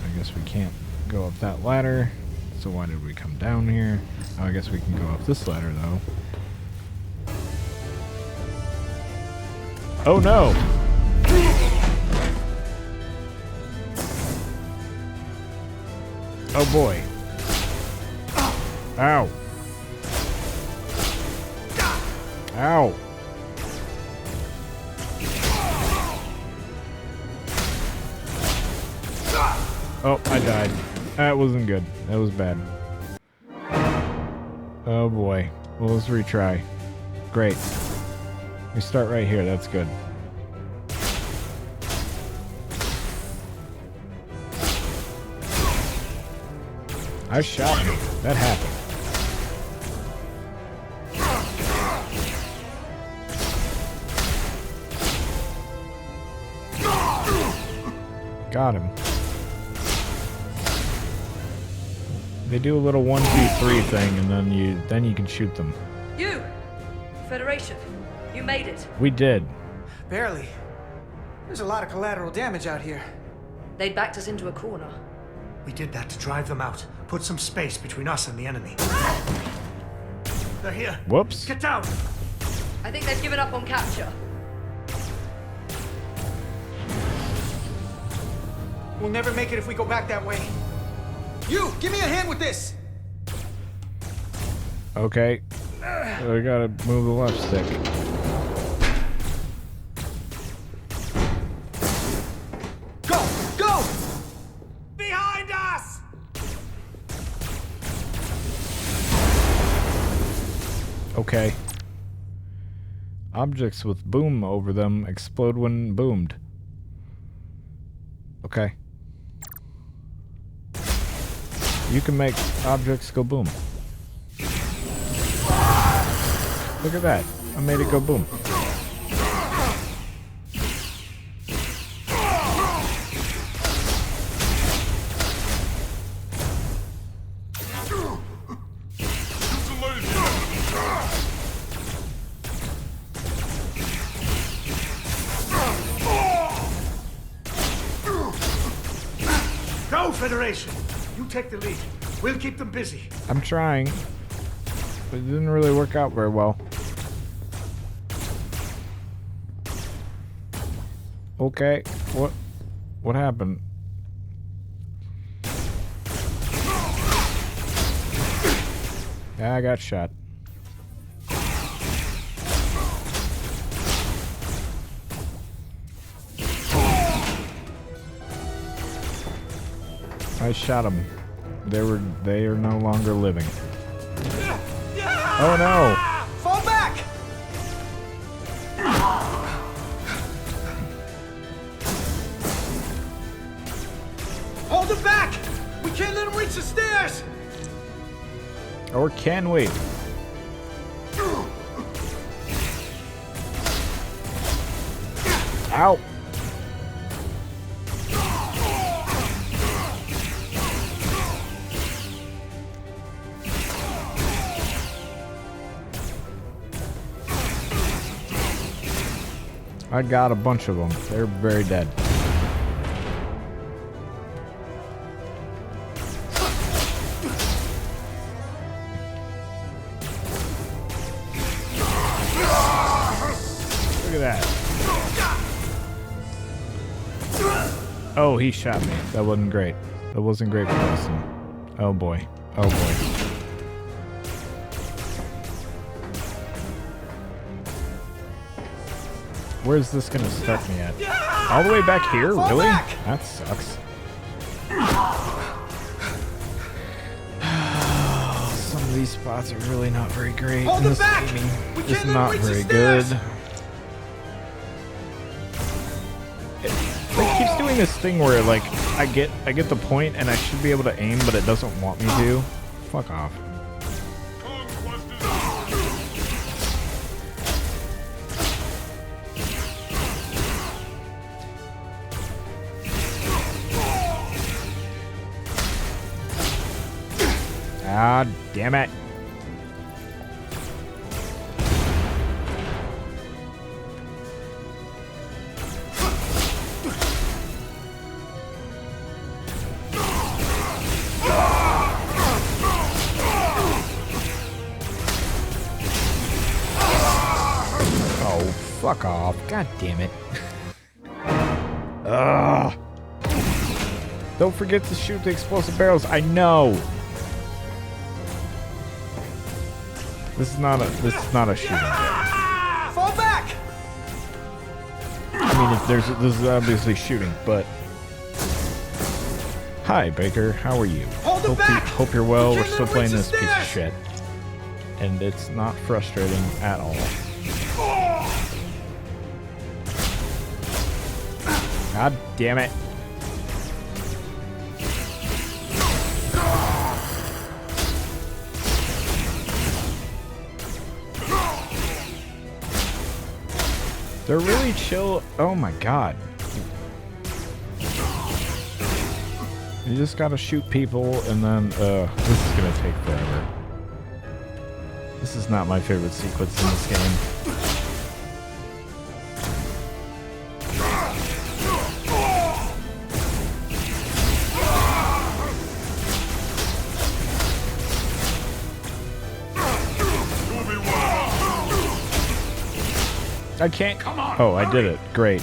I guess we can't go up that ladder. So why did we come down here? Oh, I guess we can go up this ladder though. Oh no! Oh boy. Ow. Ow. Oh, I died. That wasn't good. That was bad. Oh boy. Well, let's retry. Great. We start right here. That's good. I shot him. That happened. Got him. They do a little 1, 2, 3 thing, and then you can shoot them. You! Federation, you made it. We did. Barely. There's a lot of collateral damage out here. They'd backed us into a corner. We did that to drive them out. Put some space between us and the enemy. They're here. Whoops. Get down! I think they've given up on capture. We'll never make it if we go back that way. You, give me a hand with this! Okay. I gotta move the left stick. Go! Go! Behind us! Okay. Objects with boom over them explode when boomed. Okay. You can make objects go boom. Look at that. I made it go boom. Federation. You take the lead. We'll keep them busy. I'm trying. But it didn't really work out very well. Okay. What happened? Yeah, I got shot. I shot them. They are no longer living. Oh no! Fall back! Hold him back! We can't let him reach the stairs! Or can we? Ow! I got a bunch of them. They're very dead. Look at that. Oh, he shot me. That wasn't great. That wasn't great for Wilson. Oh boy. Oh boy. Where's this gonna start me at? All the way back here? Really? That sucks. Some of these spots are really not very great. And this aiming is not very good. It keeps doing this thing where like I get the point and I should be able to aim, but it doesn't want me to. Fuck off. Ah, damn it. Oh, fuck off. God damn it. Ugh. Don't forget to shoot the explosive barrels. I know. This is not a shooting game. Fall back! I mean, this is obviously shooting, but hi, Baker. How are you? Hope you're well. We're still playing this piece of shit, and it's not frustrating at all. God damn it! They're really chill. Oh my god. You just gotta shoot people and then, this is gonna take forever. This is not my favorite sequence in this game. I can't. Come on. Oh, I did it. Great.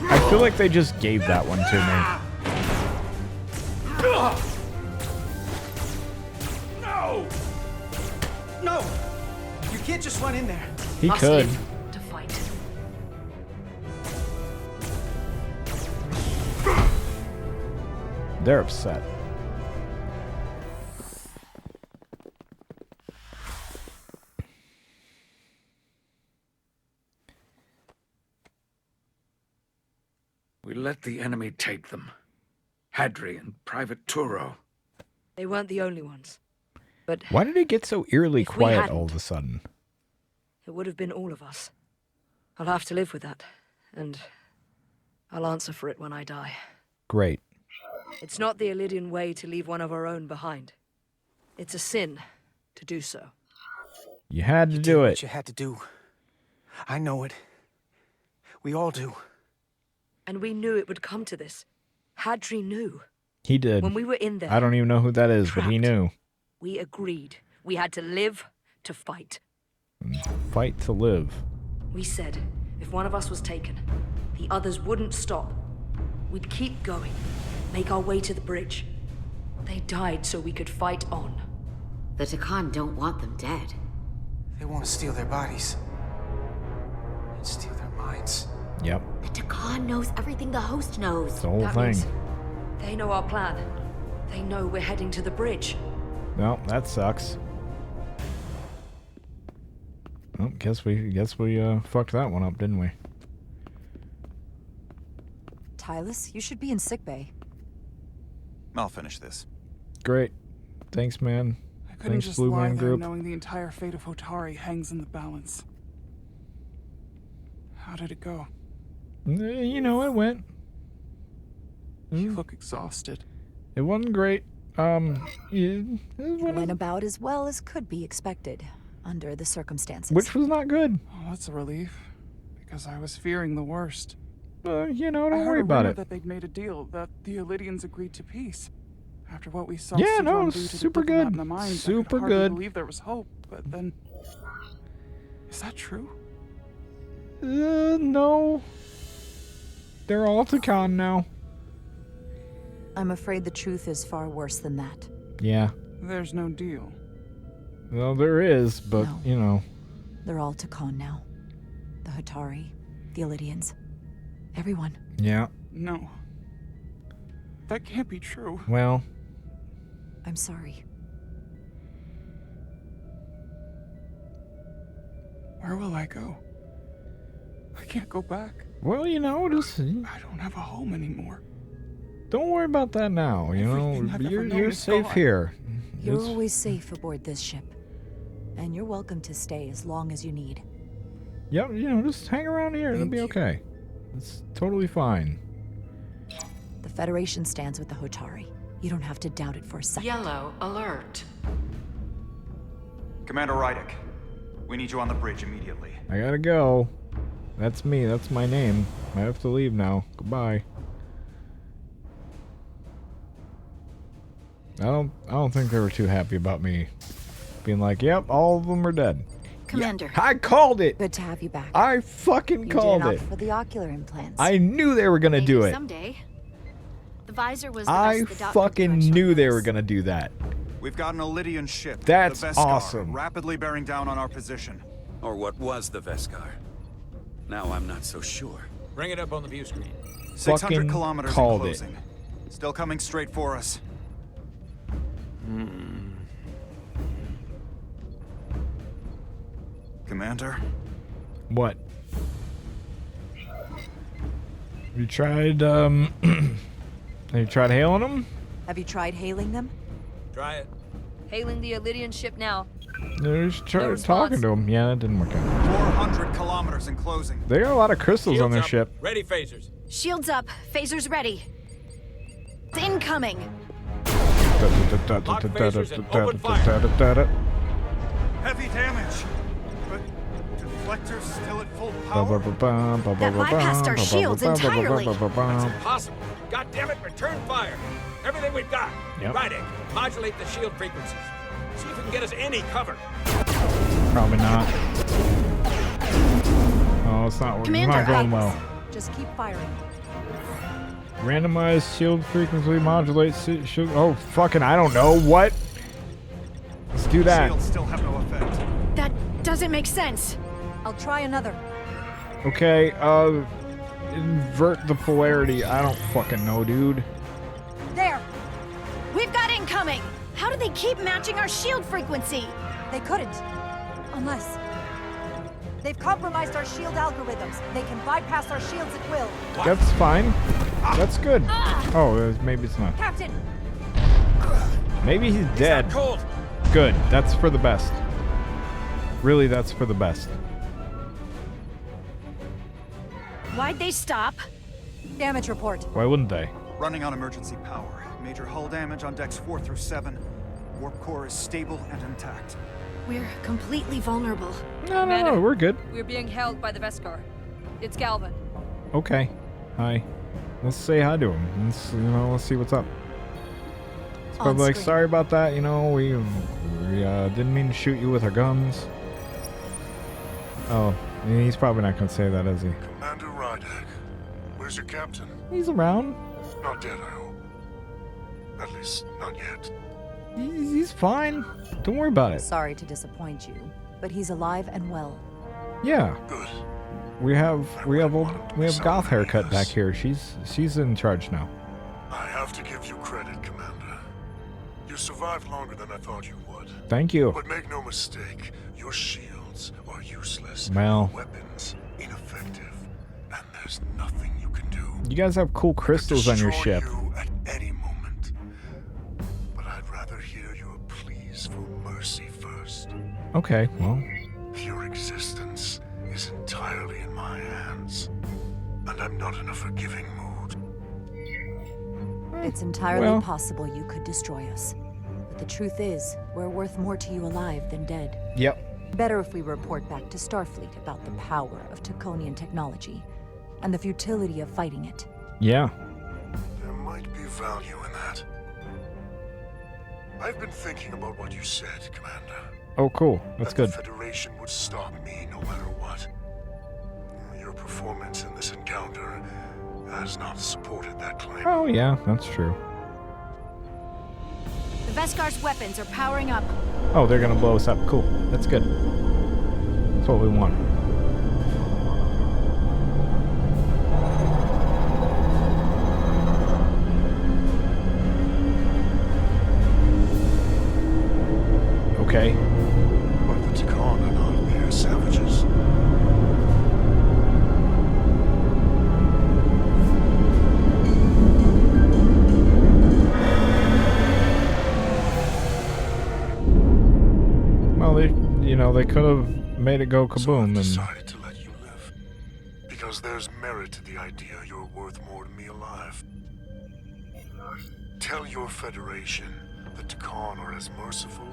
I feel like they just gave that one to me. No! No! You can't just run in there. He could. To fight. They're upset. We let the enemy take them. Hadri and Private Turo. They weren't the only ones. But why did it get so eerily quiet all of a sudden? It would have been all of us. I'll have to live with that. And I'll answer for it when I die. Great. It's not the Illidian way to leave one of our own behind. It's a sin to do so. You had to do it. What you had to do. I know it. We all do. And we knew it would come to this. Hadri knew. He did. When we were in there, I don't even know who that is, but he knew. we agreed we had to live to fight. Fight to live. We said if one of us was taken, the others wouldn't stop. We'd keep going, make our way to the bridge. They died so we could fight on. The Takan don't want them dead. They want to steal their bodies. And steal their minds. Yep. The Takan knows everything the host knows. It's the whole That thing. means they know our plan. They know we're heading to the bridge. Well, that sucks. Well, guess we fucked that one up, didn't we? Tylus, you should be in sickbay. I'll finish this. Great. Thanks, man. I couldn't Thanks, just Blue lie Man there Group. knowing the entire fate of Hotari hangs in the balance. How did it go? You know, it went. You look exhausted. It wasn't great. It Went about as well as could be expected, under the circumstances. which was not good. Oh, that's a relief. Because I was fearing the worst. You know, I don't heard worry a about rumor it. that they'd made a deal, that the Elydians agreed to peace. After what we saw Yeah, no, Sidron do to the super diplomat good. in the mines, I Super could hardly good. believe there was hope, but then... Is that true? No. They're all Takan now. I'm afraid the truth is far worse than that. Yeah. There's no deal. Well, there is, but, No. you know. They're all Takan now. The Hatari, the Elydians, everyone. Yeah. No. That can't be true. Well. I'm sorry. Where will I go? I can't go back. Well, you know, just I don't have a home anymore. don't worry about that now. You Everything know, I've ever known you're is safe gone. here. You're It's- always safe aboard this ship. And you're welcome to stay as long as you need. Yep, you know, just hang around here. It'll Thank be you. okay. It's totally fine. The Federation stands with the Hotari. You don't have to doubt it for a second. Yellow alert. Commander Rydick, we need you on the bridge immediately. I gotta go. That's me. That's my name. I have to leave now. Goodbye. I don't think they were too happy about me being like, "Yep, all of them are dead." Commander. I called it. Good to have you back. I fucking You called did it. enough for the ocular implants. I knew they were gonna do it. Someday. The visor was the I best the doctor fucking knew they were gonna do that. We've got an Elydian ship, That's the Veskar, awesome. rapidly bearing down on our position. Or what was the Veskar? Now I'm not so sure. Bring it up on the view screen. 600 Fucking kilometers in called it. closing. Still coming straight for us. Commander? What? You tried have you tried hailing them? Have you tried hailing them? Try it. Hailing the Elydian ship now. Just tried response. talking to them. Yeah, that didn't work out. 400 kilometers in closing. They got a lot of crystals on Shields their up. ship. Ready phasers. Shields up. Phasers ready. It's incoming. Lock phasers and open fire. Heavy damage. But deflectors still at full power. That bypassed our shields entirely. That's impossible. God damn it, return fire. Everything we've got. Yep. Rydick, modulate the shield frequencies. See if you can get us any cover. Probably not. Oh, it's not working. It's not going well. Just keep firing. Randomized shield frequency modulate shield. Oh, fucking, I don't know. What? Let's do that. Shields still have no effect. That doesn't make sense. I'll try another. Okay, invert the polarity. I don't fucking know, dude. There! We've got incoming. How do they keep matching our shield frequency? They couldn't. Unless... They've compromised our shield algorithms. They can bypass our shields at will. That's fine. That's good. Oh, maybe it's not. Captain! Maybe he's dead. Cold. Good. That's for the best. Really, that's for the best. Why'd they stop? Damage report. Why wouldn't they? Running on emergency power. Major hull damage on decks 4 through 7. Warp core is stable and intact. We're completely vulnerable. No, we're good. We're being held by the Veskar. It's Galvin. Okay. Hi. Let's say hi to him. Let's see what's up. I'm like, screen. sorry about that. You know, we didn't mean to shoot you with our guns. Oh, he's probably not gonna say that, is he? Commander Rydek, where's your captain? He's around. Not dead, I hope. At least, not yet. He's fine. Don't worry about it. Sorry to disappoint you, but he's alive and well. Yeah. Good. We have Goth haircut back here. She's in charge now. I have to give you credit, Commander. You survived longer than I thought you would. Thank you. But make no mistake, your shields are useless. Well. Your weapons ineffective, and there's nothing you can do. You guys have cool crystals on your ship. You at any moment. But I'd rather hear your pleas for mercy first. Okay, well. Your existence is entirely in my hands, and I'm not in a forgiving mood. It's entirely Well. possible you could destroy us. But the truth is, we're worth more to you alive than dead. Yep. Better if we report back to Starfleet about the power of Taconian technology and the futility of fighting it. Yeah. There might be value in that. I've been thinking about what you said, Commander. Oh, cool. That's good. The Federation would stop me no matter what. Your performance in this encounter has not supported that claim. Oh, yeah, that's true. The Veskar's weapons are powering up. Oh, they're gonna blow us up. Cool. That's good. That's what we want. Okay. But the Takan are not mere savages. Well, they could have made it go kaboom and. Decided to let you live. Because there's merit to the idea you're worth more to me alive. Tell your Federation the Takan are as merciful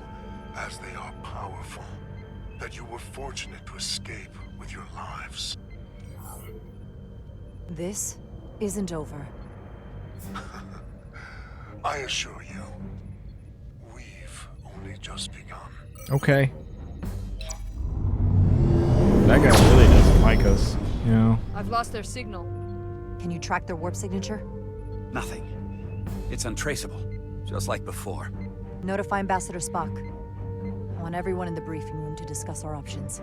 as they are powerful. That you were fortunate to escape with your lives. This isn't over. I assure you, we've only just begun. Okay. That guy really doesn't like us, you know. I've lost their signal. Can you track their warp signature? Nothing. It's untraceable, just like before. Notify Ambassador Spock. I want everyone in the briefing room to discuss our options.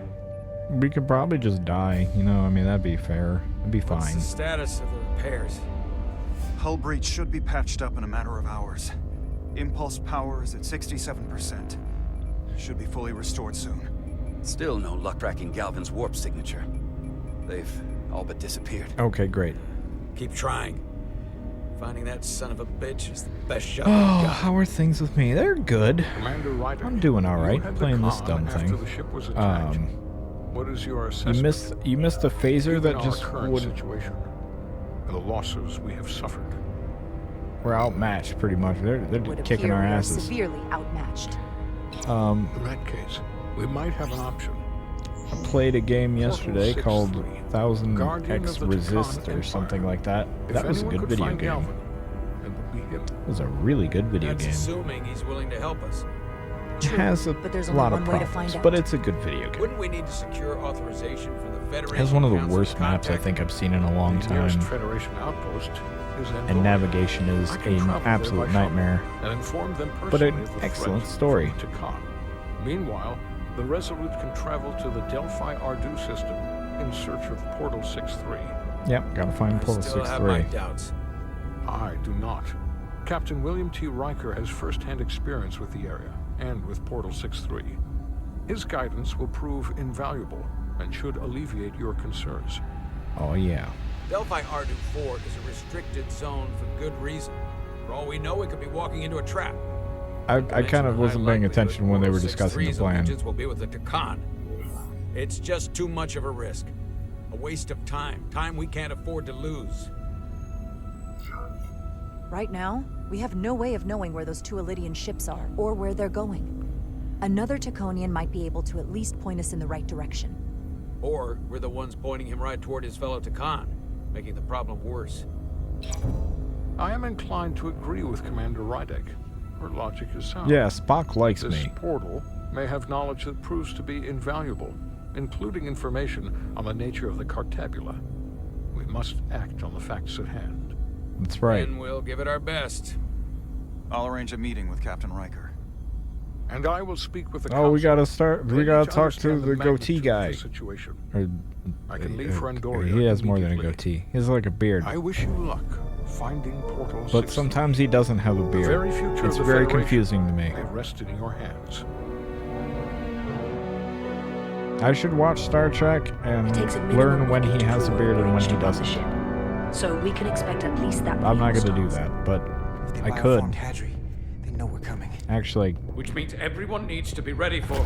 We could probably just die, you know. I mean, that'd be fair. It'd be What's fine. the status of the repairs? Hull breach should be patched up in a matter of hours. Impulse power is at 67%. Should be fully restored soon. Still no luck tracking Galvin's warp signature. They've all but disappeared. Okay, great. Keep trying. Finding that son of a bitch is the best shot Oh, we've got. how are things with me? They're good. Commander Ryder, I'm doing all right. you had the Playing this con dumb after thing. the ship was attacked. What is your assessment? You missed a phaser Given that our just current wouldn't. situation, and the losses we have suffered. We're outmatched pretty much. They're Would kicking appear our we are asses. severely outmatched. In that case, we might have an option. I played a game yesterday called Guardian 1000X of the Resist Takan or Empire. something like that. If That was a anyone good could video find game. Galvin, it would be him. It was a really good video That's game. assuming he's willing to help us. It has a but there's only lot of one way to problems, find but out. it's a good video game. Wouldn't we need to secure authorization from the Federation? It has one of the Council worst to maps I contact think I've seen in a long The nearest time. Federation outpost is And Andorra. navigation is I can an travel there absolute by shuttle nightmare. And inform them But personally an of the excellent threat story. from Takan. Meanwhile, the Resolute can travel to the Delphi Ardu system in search of Portal 6-3. Yep, gotta find Portal Still have my 6-3. doubts. I do not. Captain William T. Riker has first-hand experience with the area and with Portal 6-3. His guidance will prove invaluable and should alleviate your concerns. Oh yeah. Delphi Ardu 4 is a restricted zone for good reason. For all we know, we could be walking into a trap. I kind of wasn't paying attention when they were discussing the plan. Allegiance will be with the Takan. It's just too much of a risk. A waste of time. Time we can't afford to lose. Right now, we have no way of knowing where those two Elydian ships are, or where they're going. Another Taconian might be able to at least point us in the right direction. Or we're the ones pointing him right toward his fellow Takan, making the problem worse. I am inclined to agree with Commander Rydek. her logic is sound. Yeah, Spock likes This me. portal may have knowledge that proves to be invaluable, including information on the nature of the Cartabula. We must act on the facts at hand. That's right. And we'll give it our best. I'll arrange a meeting with Captain Riker. And I will speak with the Oh, we council. gotta start. They We need gotta talk to understand the goatee magnitude of guy. the situation. Or, I can leave for Andoria he has more than a immediately. goatee. He has like a beard. I wish you luck finding Portal But 16. sometimes he doesn't have a The beard. very future It's of the very Federation confusing to me. may rest in your hands. I should watch Star Trek and It takes a minimum learn of when he 8 has a crew beard and when range he to run the doesn't. ship. So we can expect at least that. I'm not many gonna do stars. that, but If they I could. bioformed Hadri, they know we're coming. Actually, Which means everyone needs to be ready for...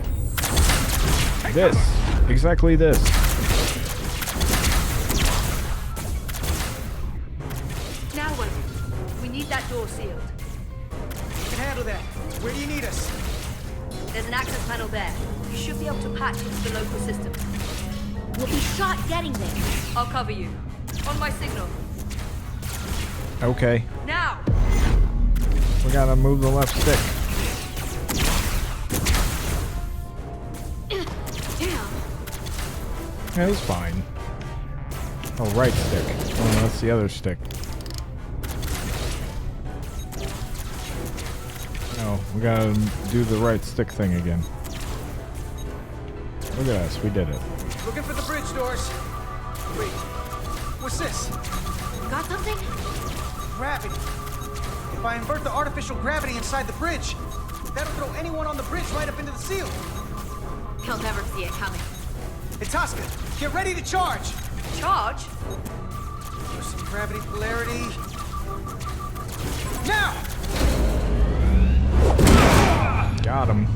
this. Exactly this. Now what? We need that door sealed. We can handle that. Where do you need us? There's an access panel there. You should be able to patch into the local system. We'll be shot getting there. I'll cover you. On my signal. Okay. Now! We gotta move the left stick. Yeah, it was fine. Oh, right stick. Oh, that's the other stick. No, we gotta do the right stick thing again. Look at us, we did it. Looking for the bridge doors. Wait, what's this? Got something? Gravity. If I invert the artificial gravity inside the bridge, that'll throw anyone on the bridge right up into the seal. He'll never see it coming. Itasca, get ready to charge. Charge? Use some gravity polarity. Now! Got him.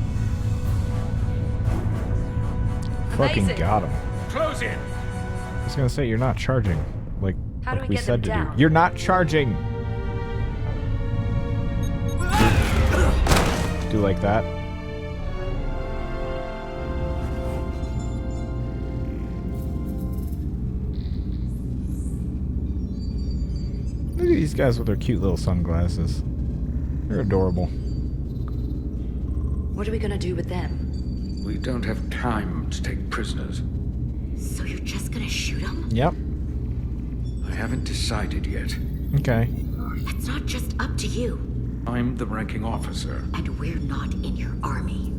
Fucking Amazing. got him. Close in! I was gonna say, you're not charging. Like, How do like we we get said them to do. down? You're not charging! Do like that. Look at these guys with their cute little sunglasses. They're adorable. What are we gonna do with them? We don't have time to take prisoners. So you're just gonna shoot him? Yep. I haven't decided yet. Okay. That's not just up to you. I'm the ranking officer. And we're not in your army.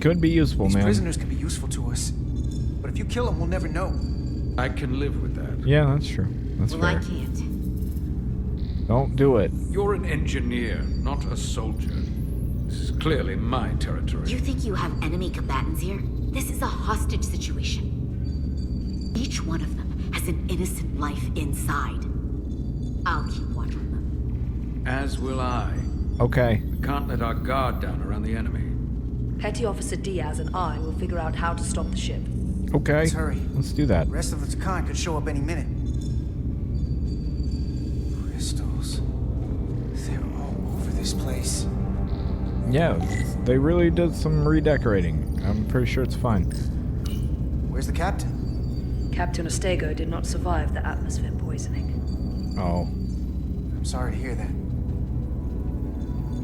Could be useful, These man. prisoners can be useful to us. But if you kill them, we'll never know. I can live with that. Yeah, that's true. That's Well, I fair. can't. Don't do it. You're an engineer, not a soldier. This is clearly my territory. You think you have enemy combatants here? This is a hostage situation. Each one of them has an innocent life inside. I'll keep watch on them. As will I. Okay. We can't let our guard down around the enemy. Petty Officer Diaz and I will figure out how to stop the ship. Okay. Let's hurry. Let's do that. The rest of the Takan could show up any minute. Crystals. They're all over this place. Yeah, they really did some redecorating. I'm pretty sure it's fine. Where's the captain? Captain Ostego did not survive the atmosphere poisoning. Oh. I'm sorry to hear that.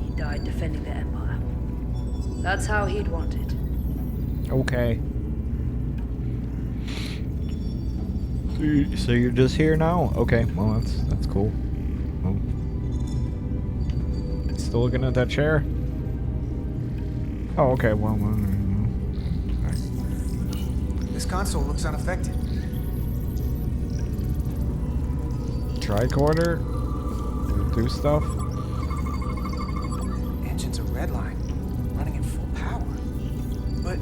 He died defending the Empire. That's how he'd want it. Okay. So you're just here now? Okay, well that's cool. Well, still looking at that chair? Oh, okay, well, This console looks unaffected. tricorder? Do stuff? Engine's a red line, running at full power. But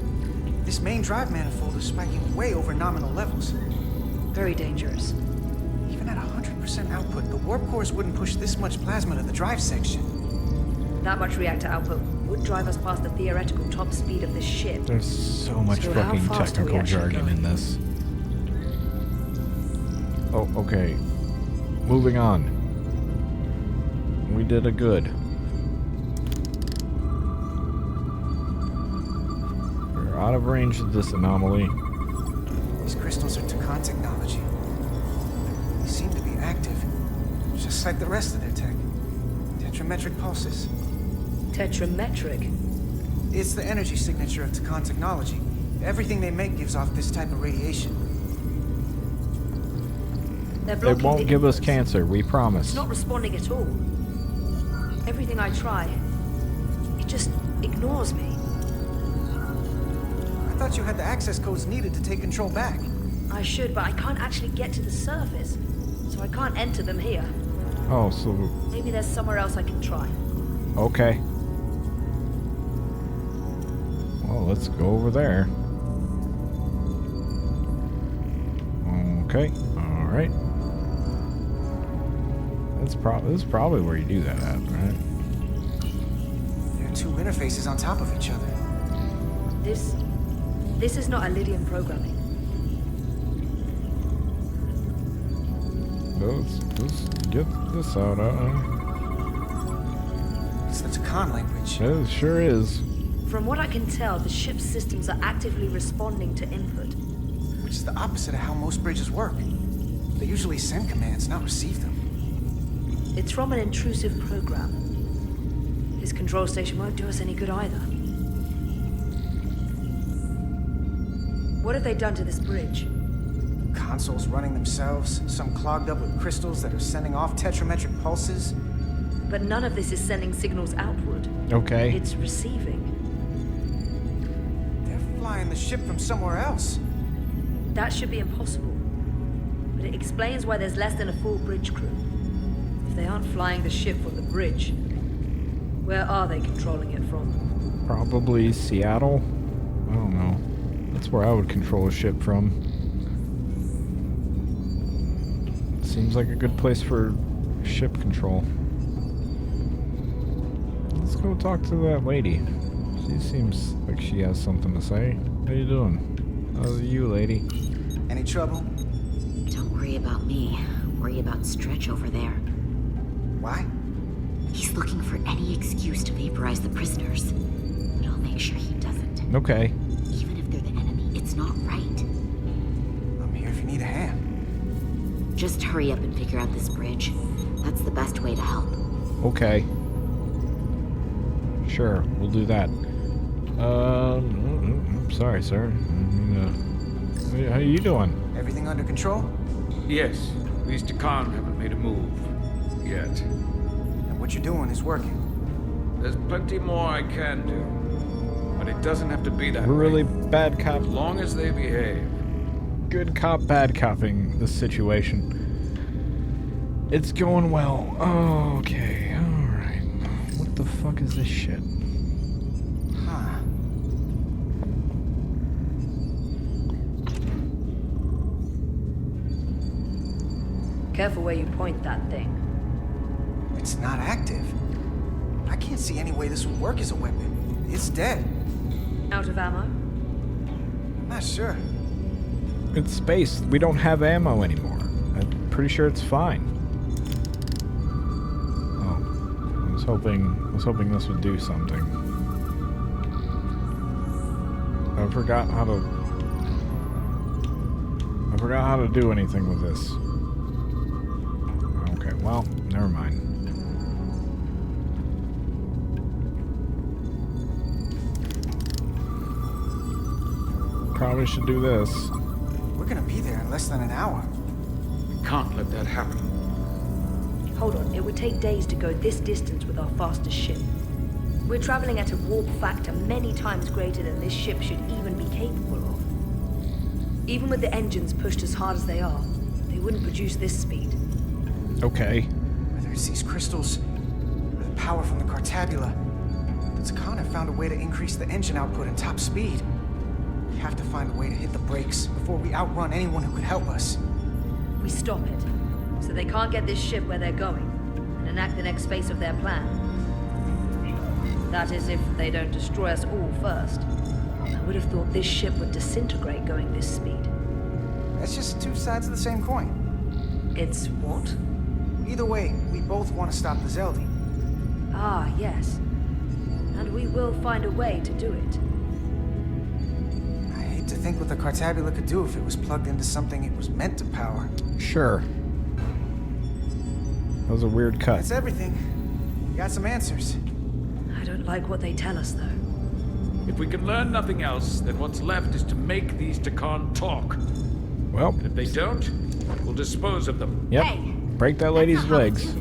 this main drive manifold is spiking way over nominal levels. Very dangerous. Even at 100% output, the warp cores wouldn't push this much plasma to the drive section. That much reactor output would drive us past the theoretical top speed of this ship. There's so much So how fucking fast are we technical actually jargon going? in this. Oh, okay. Moving on. We did a good. We're out of range of this anomaly. These crystals are Takan technology. They seem to be active, just like the rest of their tech. Tetrametric pulses. Tetrametric? It's the energy signature of Takan technology. Everything they make gives off this type of radiation. They're It blocking won't the give us inputs. cancer, we promise. It's not responding at all. Everything I try, it just ignores me. I thought you had the access codes needed to take control back. I should, but I can't actually get to the surface, so I can't enter them here. Oh, so... Maybe there's somewhere else I can try. Okay. Well, let's go over there. Okay. Alright. This is probably where you do that at, right? There are two interfaces on top of each other. This is not Lydian programming. Let's get this out. It's the Takan language. It sure is. From what I can tell, the ship's systems are actively responding to input. Which is the opposite of how most bridges work. They usually send commands, not receive them. It's from an intrusive program. This control station won't do us any good either. What have they done to this bridge? Consoles running themselves, some clogged up with crystals that are sending off tetrametric pulses. But none of this is sending signals outward. Okay. It's receiving. They're flying the ship from somewhere else. That should be impossible. But it explains why there's less than a full bridge crew. If they aren't flying the ship from the bridge, where are they controlling it from? Probably Seattle. I don't know. That's where I would control a ship from. Seems like a good place for ship control. Let's go talk to that lady. She seems like she has something to say. How you doing? How's you, lady? Any trouble? Don't worry about me. Worry about Stretch over there. Why? He's looking for any excuse to vaporize the prisoners. But I'll make sure he doesn't. Okay. Even if they're the enemy, it's not right. I'm here if you need a hand. Just hurry up and figure out this bridge. That's the best way to help. Okay. Sure, we'll do that. I'm sorry, sir. How you doing? Everything under control? Yes. These Takan haven't made a move. Yet. And what you're doing is working. There's plenty more I can do. But it doesn't have to be that We're really way. bad cop. As long as they behave. Good cop, bad copping this situation. It's going well. Okay, alright. What the fuck is this shit? Huh. Careful where you point that thing. It's not active. I can't see any way this would work as a weapon. It's dead. Out of ammo? I'm not sure. It's space. We don't have ammo anymore. I'm pretty sure it's fine. Oh, I was hoping this would do something. I forgot how to do anything with this. Okay, well, never mind. Probably should do this. We're gonna be there in less than an hour. We can't let that happen. Hold on, it would take days to go this distance with our fastest ship. We're traveling at a warp factor many times greater than this ship should even be capable of. Even with the engines pushed as hard as they are, they wouldn't produce this speed. Okay. Whether it's these crystals, or the power from the Cartabula, the Takan have found a way to increase the engine output and top speed. We have to find a way to hit the brakes before we outrun anyone who could help us. We stop it, so they can't get this ship where they're going, and enact the next phase of their plan. That is, if they don't destroy us all first. I would have thought this ship would disintegrate going this speed. That's just two sides of the same coin. It's what? Either way, we both want to stop the Zeldi. Ah, yes. And we will find a way to do it. I hate to think what the Cartabula could do if it was plugged into something it was meant to power. Sure. That was a weird cut. That's everything. We got some answers. I don't don't like what they tell us, though. If we can learn nothing else, then what's left is to make these Takan talk. Well, And if they don't, we'll dispose of them. Yep. Break that lady's legs.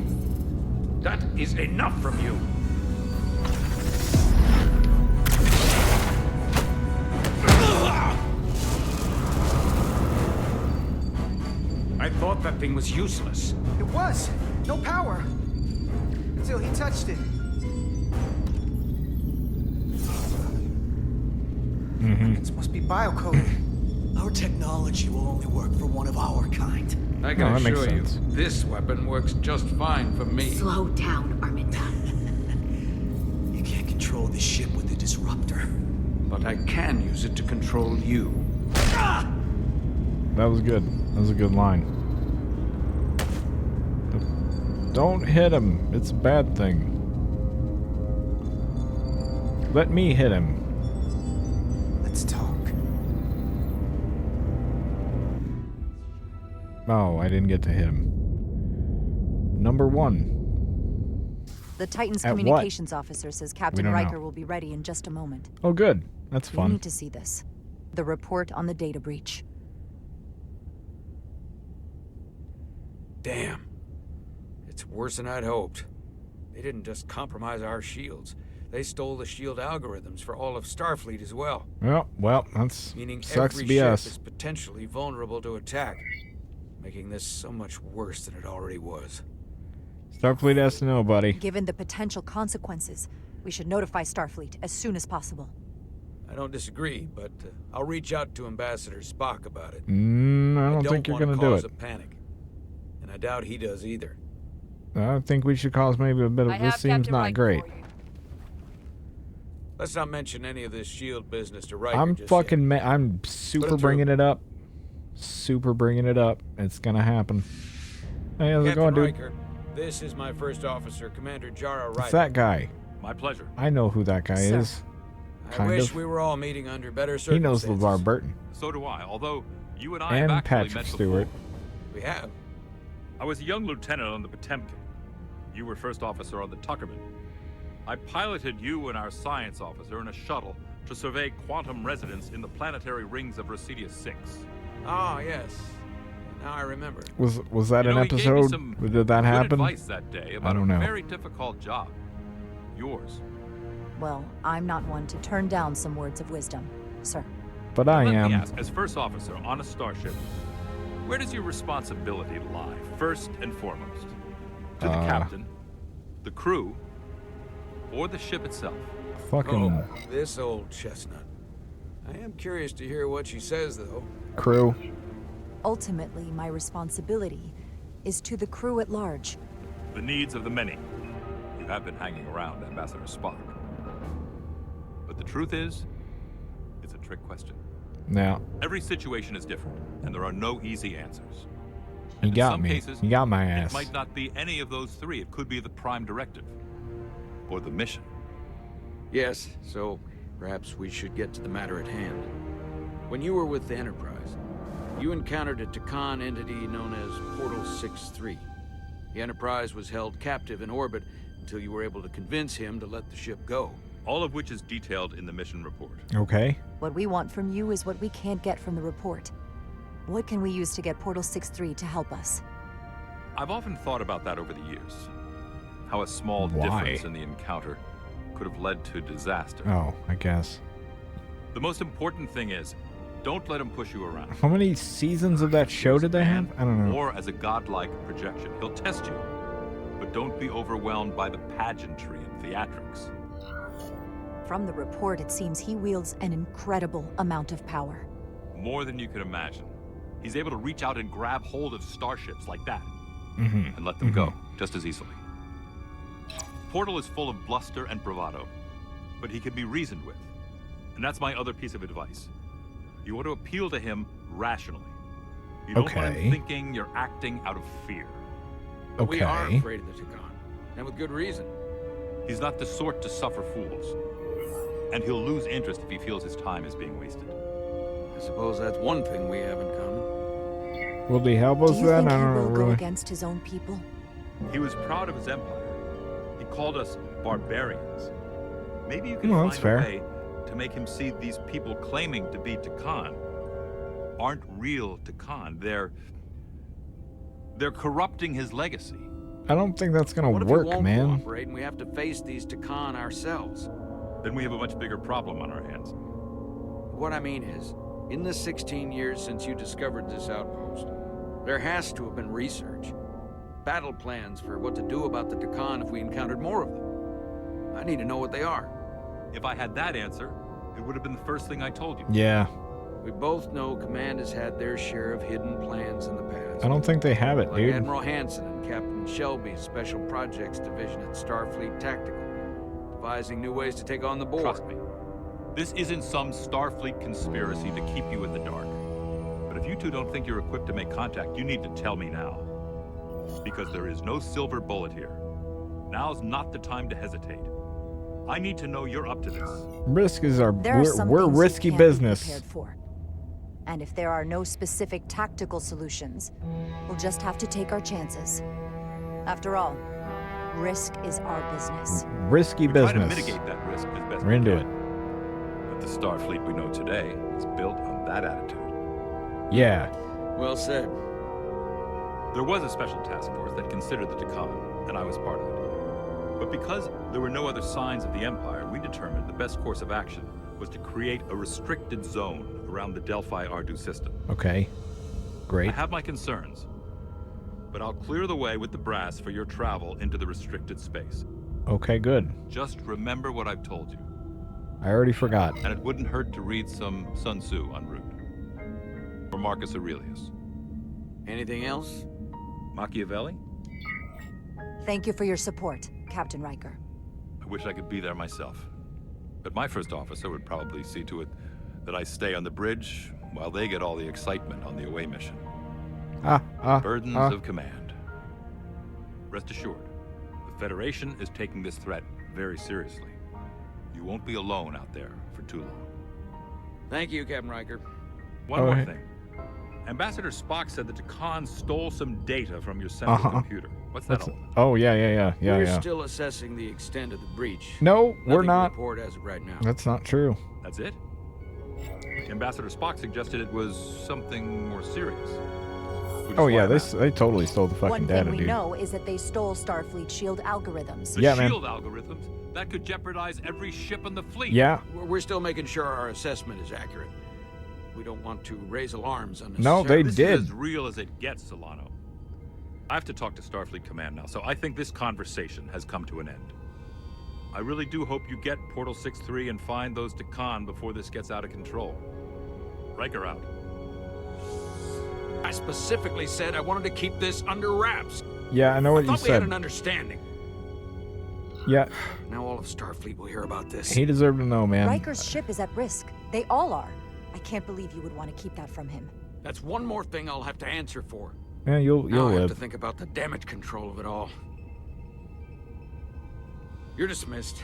That is enough from you. I thought that thing was useless. It was. No power. Until he touched it. It must be biocoded. Our technology will only work for one of our kind. I can assure you, this weapon works just fine for me. Slow down, Arminta. You can't control the ship with the disruptor. But I can use it to control you. That was good. That was a good line. Don't hit him. It's a bad thing. Let me hit him. Let's talk. Oh, I didn't get to hit him. Number 1. The Titan's At communications officer says Captain don't Riker know. will be ready in just a moment. Oh, good. That's We fun. need to see this. The report on the data breach. Damn. It's worse than I'd hoped. They didn't just compromise our shields. They stole the shield algorithms for all of Starfleet as well. Well, that's Meaning sucks every to be ship us. is potentially vulnerable to attack, making this so much worse than it already was. Starfleet has to know, buddy. Given the potential consequences, we should notify Starfleet as soon as possible. I don't disagree, but I'll reach out to Ambassador Spock about it. I don't think you're gonna do cause it. a panic, and I doubt he does either. I think we should cause maybe a bit of this seems not great. Let's not mention any of this shield business to Riker. I'm just fucking yet. I'm Put super him bringing it up. Super bringing it up. It's gonna happen. Hey, how's it Captain going, dude? Riker, this is my first officer, Commander Jara Riker. It's that guy. My pleasure. I know who that guy Sir, is. I Kind wish of. we were all meeting under better He knows circumstances. LeVar Burton. So do I, although you and I have And actually Patrick met Stewart. before. We have. I was a young lieutenant on the Potemkin. You were first officer on the Tuckerman. I piloted you and our science officer in a shuttle to survey quantum resonance in the planetary rings of Residius 6. Ah, yes. Now I remember. Was that You an know, he gave me episode? some Did that good happen? advice that day about I don't a know. very difficult job. Yours. Well, I'm not one to turn down some words of wisdom, sir. But I Let am. me ask, as first officer on a starship, where does your responsibility lie, first and foremost? To the captain, the crew, or the ship itself? Fucking Oh, this old chestnut. I am curious to hear what she says, though. crew. Ultimately, my responsibility is to the crew at large. The needs of the many. You have been hanging around Ambassador Spock. But the truth is, it's a trick question. Now, Every situation is different, and there are no easy answers. you In got some me. cases, You got my it ass. might not be any of those three. It could be the prime directive. Or the mission. Yes, so perhaps we should get to the matter at hand. When you were with the Enterprise, you encountered a Takan entity known as Portal 6-3. The Enterprise was held captive in orbit until you were able to convince him to let the ship go. All of which is detailed in the mission report. Okay. What we want from you is what we can't get from the report. What can we use to get Portal 6-3 to help us? I've often thought about that over the years. How a small Why? difference in the encounter could have led to disaster. Oh, I guess. The most important thing is, don't let him push you around. How many seasons of that show did they have? I don't know. Or as a godlike projection. He'll test you. But don't be overwhelmed by the pageantry and theatrics. From the report, it seems he wields an incredible amount of power. More than you could imagine. He's able to reach out and grab hold of starships like that. Mhm. And let them go just as easily. Portal is full of bluster and bravado, but he can be reasoned with. And that's my other piece of advice. You want to appeal to him rationally. You don't want Okay. him thinking you're acting out of fear. But we are Okay. afraid of the Takan, and with good reason. He's not the sort to suffer fools. And he'll lose interest if he feels his time is being wasted. I suppose that's one thing we have in common. Will he help Do us you then? think I he don't know will go really. against his own people? He was proud of his empire. He called us barbarians. Maybe you can Well, find that's a fair. way to make him see these people claiming to be Takan aren't real Takan. They're corrupting his legacy. I don't think that's gonna What if work, we won't man. cooperate and we have to face these Takan ourselves? Then we have a much bigger problem on our hands. What I mean is, in the 16 years since you discovered this outpost, there has to have been research. Battle plans for what to do about the Takan if we encountered more of them. I need to know what they are. If I had that answer, it would have been the first thing I told you. Yeah. We both know Command has had their share of hidden plans in the past. I don't think they have it, Like dude. Admiral Hansen and Captain Shelby's Special Projects Division at Starfleet Tactical, devising new ways to take on the board. Trust me, this isn't some Starfleet conspiracy to keep you in the dark. But if you two don't think you're equipped to make contact, you need to tell me now. Because there is no silver bullet here. Now's not the time to hesitate. I need to know you're up to this. Risk is our There are some we're things you risky can't be business. prepared for. And if there are no specific tactical solutions, we'll just have to take our chances. After all, risk is our business. Risky We business. try to mitigate that risk as best We're we into can. it. But the Starfleet we know today is built on that attitude. Yeah. Well said. There was a special task force that considered the Takan, and I was part of it. But because there were no other signs of the Empire, we determined the best course of action was to create a restricted zone around the Delphi-Ardu system. Okay. Great. I have my concerns, but I'll clear the way with the brass for your travel into the restricted space. Okay, good. Just remember what I've told you. I already forgot. And it wouldn't hurt to read some Sun Tzu en route. Or Marcus Aurelius. Anything else? Machiavelli? Thank you for your support, Captain Riker. I wish I could be there myself. But my first officer would probably see to it that I stay on the bridge while they get all the excitement on the away mission. Burdens of command. Rest assured, the Federation is taking this threat very seriously. You won't be alone out there for too long. Thank you, Captain Riker. One more thing. Ambassador Spock said that Takan stole some data from your central computer. What's that all about? Oh, yeah. We're still assessing the extent of the breach. No, we're Nothing to not. report as of right now. That's not true. That's it? Ambassador Spock suggested it was something more serious. Oh yeah, they totally stole the fucking One data, thing we dude. know is that they stole Starfleet shield algorithms. The Yeah, man. shield algorithms? That could jeopardize every ship in the fleet. Yeah. We're still making sure our assessment is accurate. We don't want to raise alarms unnecessarily. No, they This did. is as real as it gets, Solano. I have to talk to Starfleet Command now, so I think this conversation has come to an end. I really do hope you get Portal 6-3 and find those Takan before this gets out of control. Riker out. I specifically said I wanted to keep this under wraps. Yeah, I know what I you thought we had said. an understanding. Yeah, Now all of Starfleet will hear about this. he deserved to know, man. Riker's ship is at risk. They all are. I can't believe you would want to keep that from him. That's one more thing I'll have to answer for. Yeah, you'll Now I have to live. think about the damage control of it all. You're dismissed.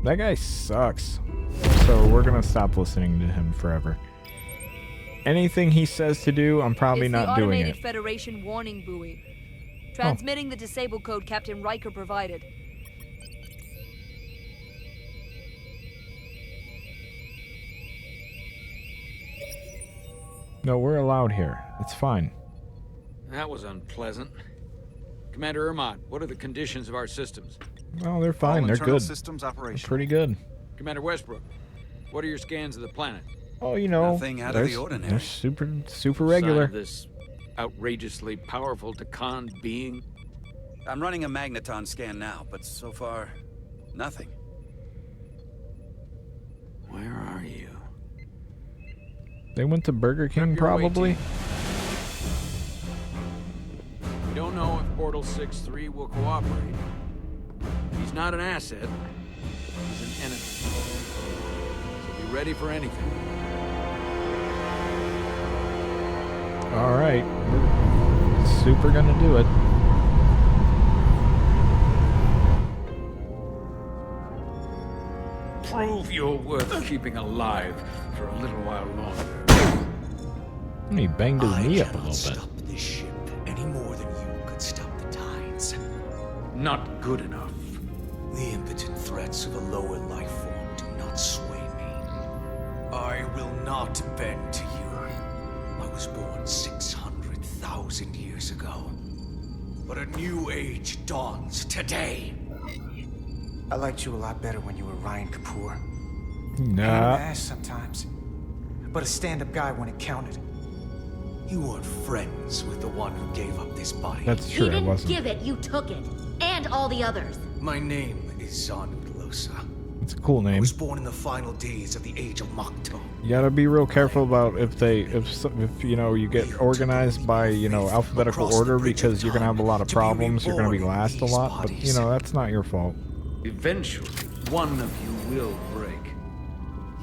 That guy sucks. So we're gonna stop listening to him forever. Anything he says to do, I'm probably It's not the doing automated it. Federation warning buoy. Transmitting the disable code Captain Riker provided. No, we're allowed here. It's fine. That was unpleasant. Commander Ermont, what are the conditions of our systems? Well, they're fine. All They're internal good. systems They're operational. pretty good. Commander Westbrook, what are your scans of the planet? Oh, you know, Nothing out of the they're- ordinary. They're super Sign regular. of this outrageously powerful Takan being? I'm running a magneton scan now, but so far, nothing. Where are you? They went to Burger King, Up your way, probably. team. We don't know if Portal 6-3 will cooperate. He's not an asset. He's an enemy. So be ready for anything. All right, we're super gonna do it. Prove you're worth keeping alive for a little while longer. He banged his knee up a little bit. Stop this ship any more than you could stop the tides. Not good enough. The threats of a lower life form do not sway me. I will not bend to you. I was born 600,000 years ago. But a new age dawns today. I liked you a lot better when you were Ryan Kapoor. Nah. Pain in the ass sometimes, but a stand-up guy when it counted. You weren't friends with the one who gave up this body. That's true, He didn't I wasn't. give it, you took it. And all the others. My name is Zanud Losa. It's a cool I name. was born in the final days of the Age of Makto. You gotta be real careful about if you know you get organized by alphabetical order, because you're gonna have a lot of problems. You're gonna be last a lot, but that's not your fault. Eventually, one of you will break.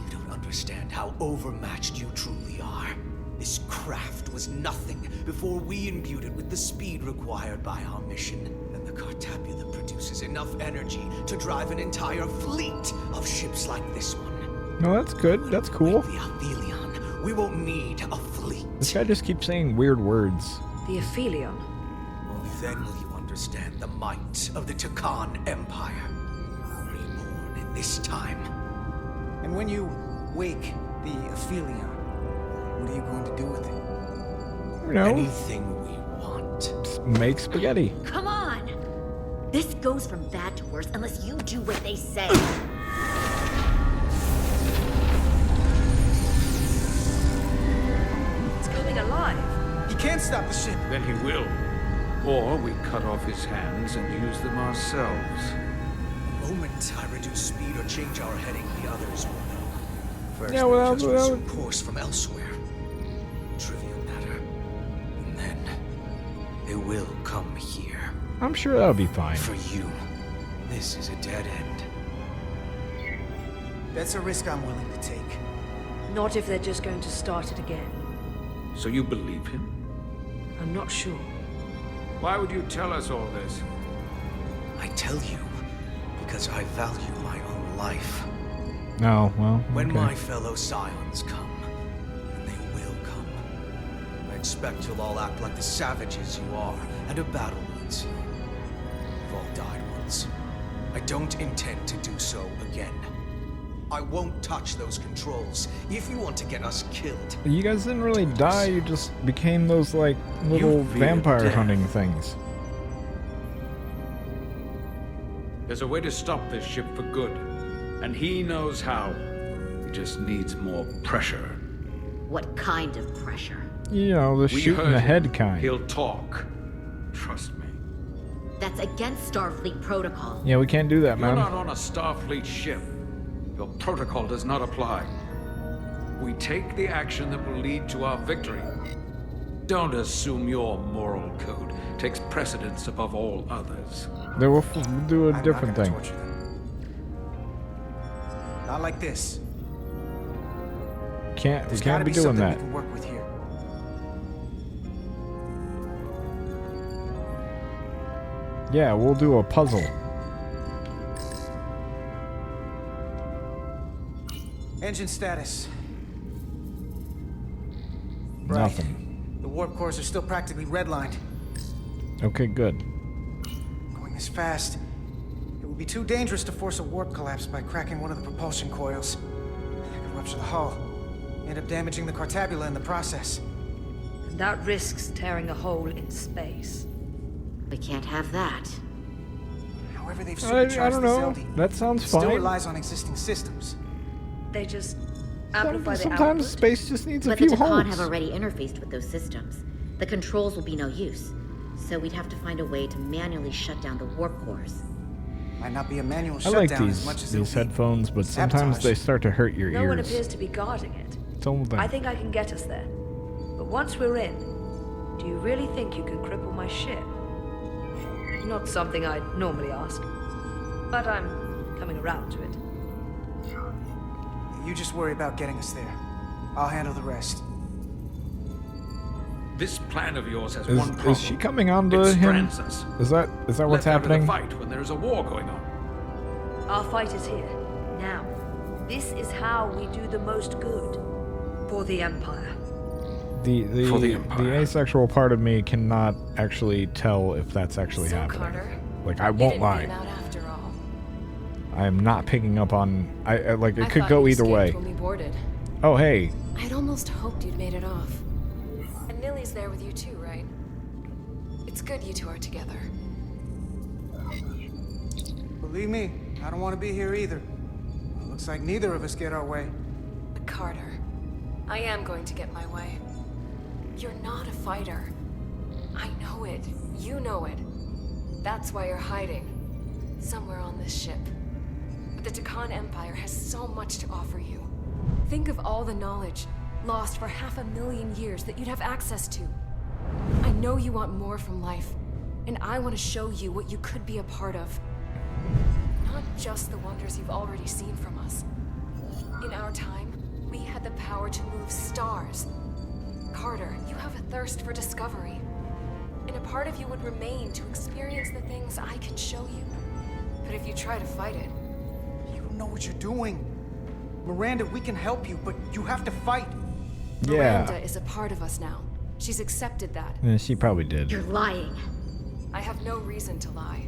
You don't understand how overmatched you truly are. This craft was nothing before we imbued it with the speed required by our mission. And the Cartabula produces enough energy to drive an entire fleet of ships like this one. No, that's good. That's cool. The Aphelion, we won't need a fleet. This guy just keeps saying weird words. The Aphelion. Only then will you understand the might of the Takan Empire. Reborn in this time. And when you wake the Aphelion, what are you going to do with it? You know, anything we want. Make spaghetti. Come on! This goes from bad to worse unless you do what they say. It's coming alive. He can't stop the ship. Then he will. Or we cut off his hands and use them ourselves. The moment I reduce speed or change our heading, the others will know. First, Yeah, they'll well, just well- resume course from elsewhere. Trivial matter. And then they will come here. I'm sure that'll be fine. For you, this is a dead end. That's a risk I'm willing to take. Not if they're just going to start it again. So you believe him? I'm not sure. Why would you tell us all this? I tell you because I value my own life. No, well, When okay. my fellow Scions come, and they will come, I expect you'll all act like the savages you are, and a battle will ensue. You've all died once. I don't intend to do so again. I won't touch those controls if you want to get us killed. You guys didn't really die, you just became those, like, little You fear vampire death. hunting things. There's a way to stop this ship for good. And he knows how. He just needs more pressure. What kind of pressure? You know, the We shoot in heard the him. head kind. He'll talk. Trust me. That's against Starfleet protocol. Yeah, we can't do that, You're man. not on a Starfleet ship. Your protocol does not apply. We take the action that will lead to our victory. Don't assume your moral code takes precedence above all others. They will do a I'm different not thing. gonna torture them. Not like this. We There's can't gotta be be doing something that. we can work with here. Yeah, we'll do a puzzle. Engine status. Nothing. The warp cores are still practically redlined. Okay, good. Going this fast, it would be too dangerous to force a warp collapse by cracking one of the propulsion coils. It could rupture the hull, end up damaging the Cartabula in the process. And that risks tearing a hole in space. We can't have that. However, they've I supercharged don't the know. Zeldi. That sounds It still fine. relies on existing systems. They just amplify the Sometimes output. space just needs a But the few Takan holes. have already interfaced with those systems. The controls will be no use. So we'd have to find a way to manually shut down the warp cores. Might not be a manual I like shutdown as much as these it'll be headphones, but sometimes sabotage. they start to hurt your No one ears. appears to be guarding it. It's all the I think I can get us there. But once we're in, do you really think you can cripple my ship? Not something I'd normally ask. But I'm coming around to it. You just worry about getting us there. I'll handle the rest. This plan of yours has one problem. Is she coming on to It him? strands us. Is that what's Left out of the happening? fight when there is a war going on. Our fight is here, now. This is how we do the most good. For the Empire. The For the Empire. asexual part of me cannot actually tell if that's actually So, happening. Carter, Like, I you won't didn't lie. beam out after all. I am not picking up on. Like it I could thought go you either way. escaped when we boarded. Oh hey. I'd almost hoped you'd made it off. And Nilly's there with you too, right? It's good you two are together. Believe me, I don't want to be here either. Well, looks like neither of us get our way. But Carter, I am going to get my way. You're not a fighter. I know it. You know it. That's why you're hiding. Somewhere on this ship. But the Takan Empire has so much to offer you. Think of all the knowledge lost for 500,000 years that you'd have access to. I know you want more from life, and I want to show you what you could be a part of. Not just the wonders you've already seen from us. In our time, we had the power to move stars. Carter, you have a thirst for discovery. And a part of you would remain to experience the things I can show you. But if you try to fight it... You don't know what you're doing. Miranda, we can help you, but you have to fight. Yeah. Miranda is a part of us now. She's accepted that. Yeah, she probably did. You're lying. I have no reason to lie.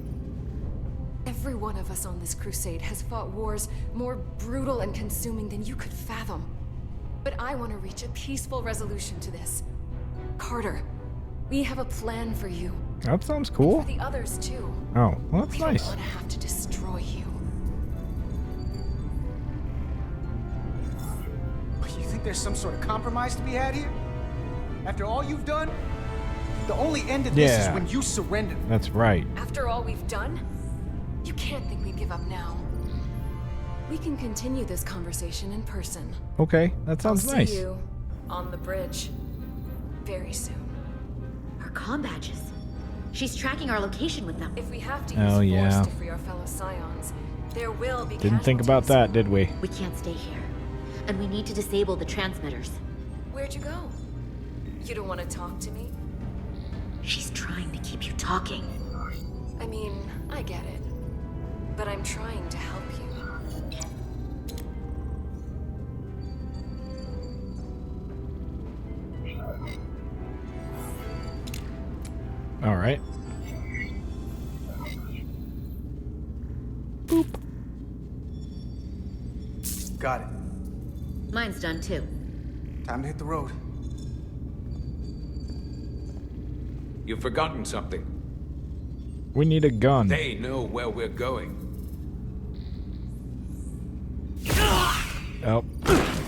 Every one of us on this crusade has fought wars more brutal and consuming than you could fathom. But I want to reach a peaceful resolution to this. Carter, we have a plan for you. That sounds cool. For the others too. Oh, well, that's We nice. don't want to have to destroy you. You think there's some sort of compromise to be had here? After all you've done? The only end of this is when you surrender. That's right. After all we've done, you can't think we'd give up now. We can continue this conversation in person. Okay, that sounds I'll nice. see you on the bridge very soon. Our comm badges. She's tracking our location with them. If we have to Oh, use yeah. force to free our fellow Scions, there will be Didn't think about that, did we? We can't stay here. And we need to disable the transmitters. Where'd you go? You don't want to talk to me? She's trying to keep you talking. I mean, I get it. But I'm trying to help you. All right. Got it. Mine's done too. Time to hit the road. You've forgotten something. We need a gun. They know where we're going. Oh,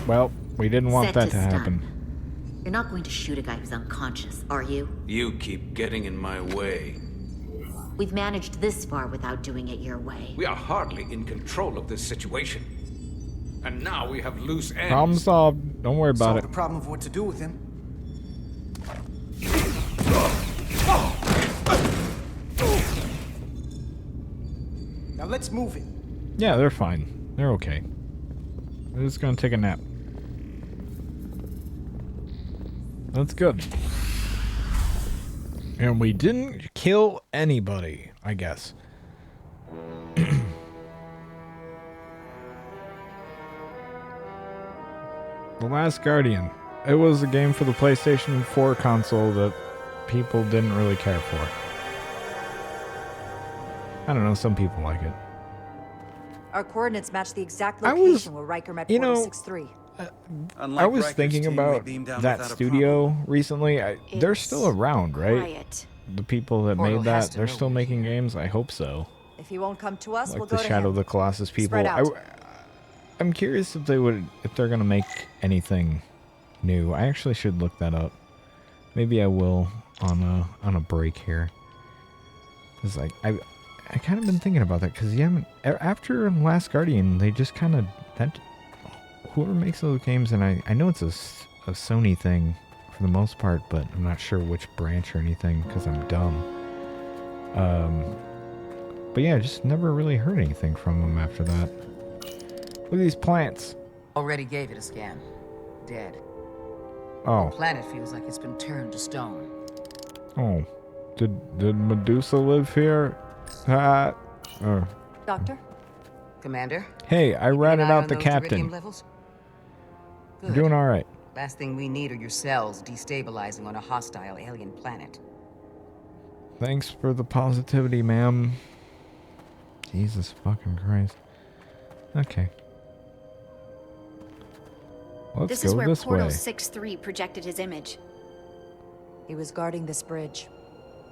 well, we didn't want Set that to to stun. happen. You're not going to shoot a guy who's unconscious, are you? You keep getting in my way. We've managed this far without doing it your way. We are hardly in control of this situation. And now we have loose ends. Problem solved. Don't worry about Solve it. the problem of what to do with him. Now let's move it. Yeah, they're fine. They're okay. They're just gonna take a nap. That's good. And we didn't kill anybody, I guess. The Last Guardian. It was a game for the PlayStation 4 console that people didn't really care for. I don't know, some people like it. Our coordinates match the exact I was- location where Riker met you know, 463. I was thinking about that studio recently. They're still around, right? Quiet. The people that Portal made has that, to they're know still making games? I hope so. If he won't come to us, Like we'll the go to Shadow him. of the Colossus people. Spread out. I'm curious if they're gonna make anything new. I actually should look that up. Maybe I will on a break here. Cause I kind of been thinking about that because after Last Guardian, they just kind of whoever makes those games, and I know it's a Sony thing for the most part, but I'm not sure which branch or anything because I'm dumb. But yeah, I just never really heard anything from them after that. Look at these plants. Already gave it a scan. Dead. Oh. The planet feels like it's been turned to stone. Oh. Did Medusa live here? Doctor? Commander? Hey, I ratted Eye out on the those captain. iridium levels? We're doing all right. Last thing we need are your cells destabilizing on a hostile alien planet. Thanks for the positivity, ma'am. Jesus fucking Christ. Okay. Let's This go is where this Portal way. 6-3 projected his image. He was guarding this bridge.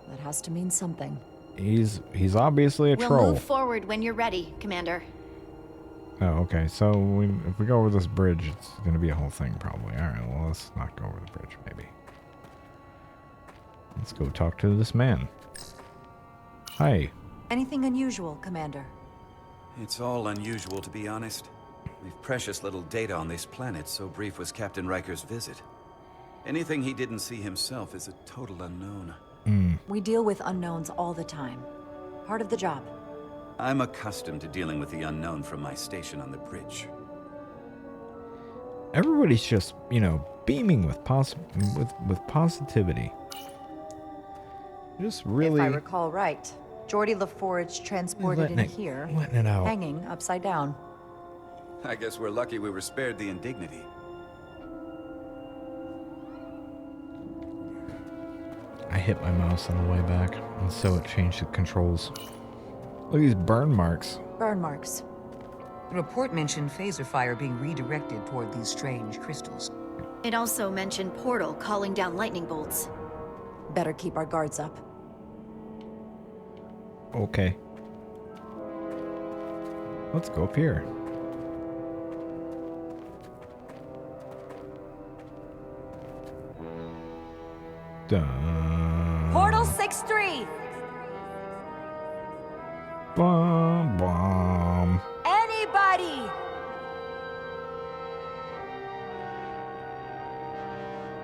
That has to mean something. He's obviously a We'll troll. move forward when you're ready, Commander. Oh, okay. So if we go over this bridge, it's going to be a whole thing, probably. All right. Well, let's not go over the bridge, maybe. Let's go talk to this man. Hi. Anything unusual, Commander? It's all unusual, to be honest. We've precious little data on this planet, so brief was Captain Riker's visit. Anything he didn't see himself is a total unknown. We deal with unknowns all the time. Part of the job. I'm accustomed to dealing with the unknown from my station on the bridge. Everybody's just, you know, beaming with positivity. Just really. If I recall right, Geordi LaForge transported in here, letting it out. hanging upside down. I guess we're lucky we were spared the indignity. I hit my mouse on the way back, and so it changed the controls. Look at these burn marks. Burn marks. The report mentioned phaser fire being redirected toward these strange crystals. It also mentioned Portal calling down lightning bolts. Better keep our guards up. Okay. Let's go up here. Dun. Portal 6-3! Bomb, bomb. Anybody!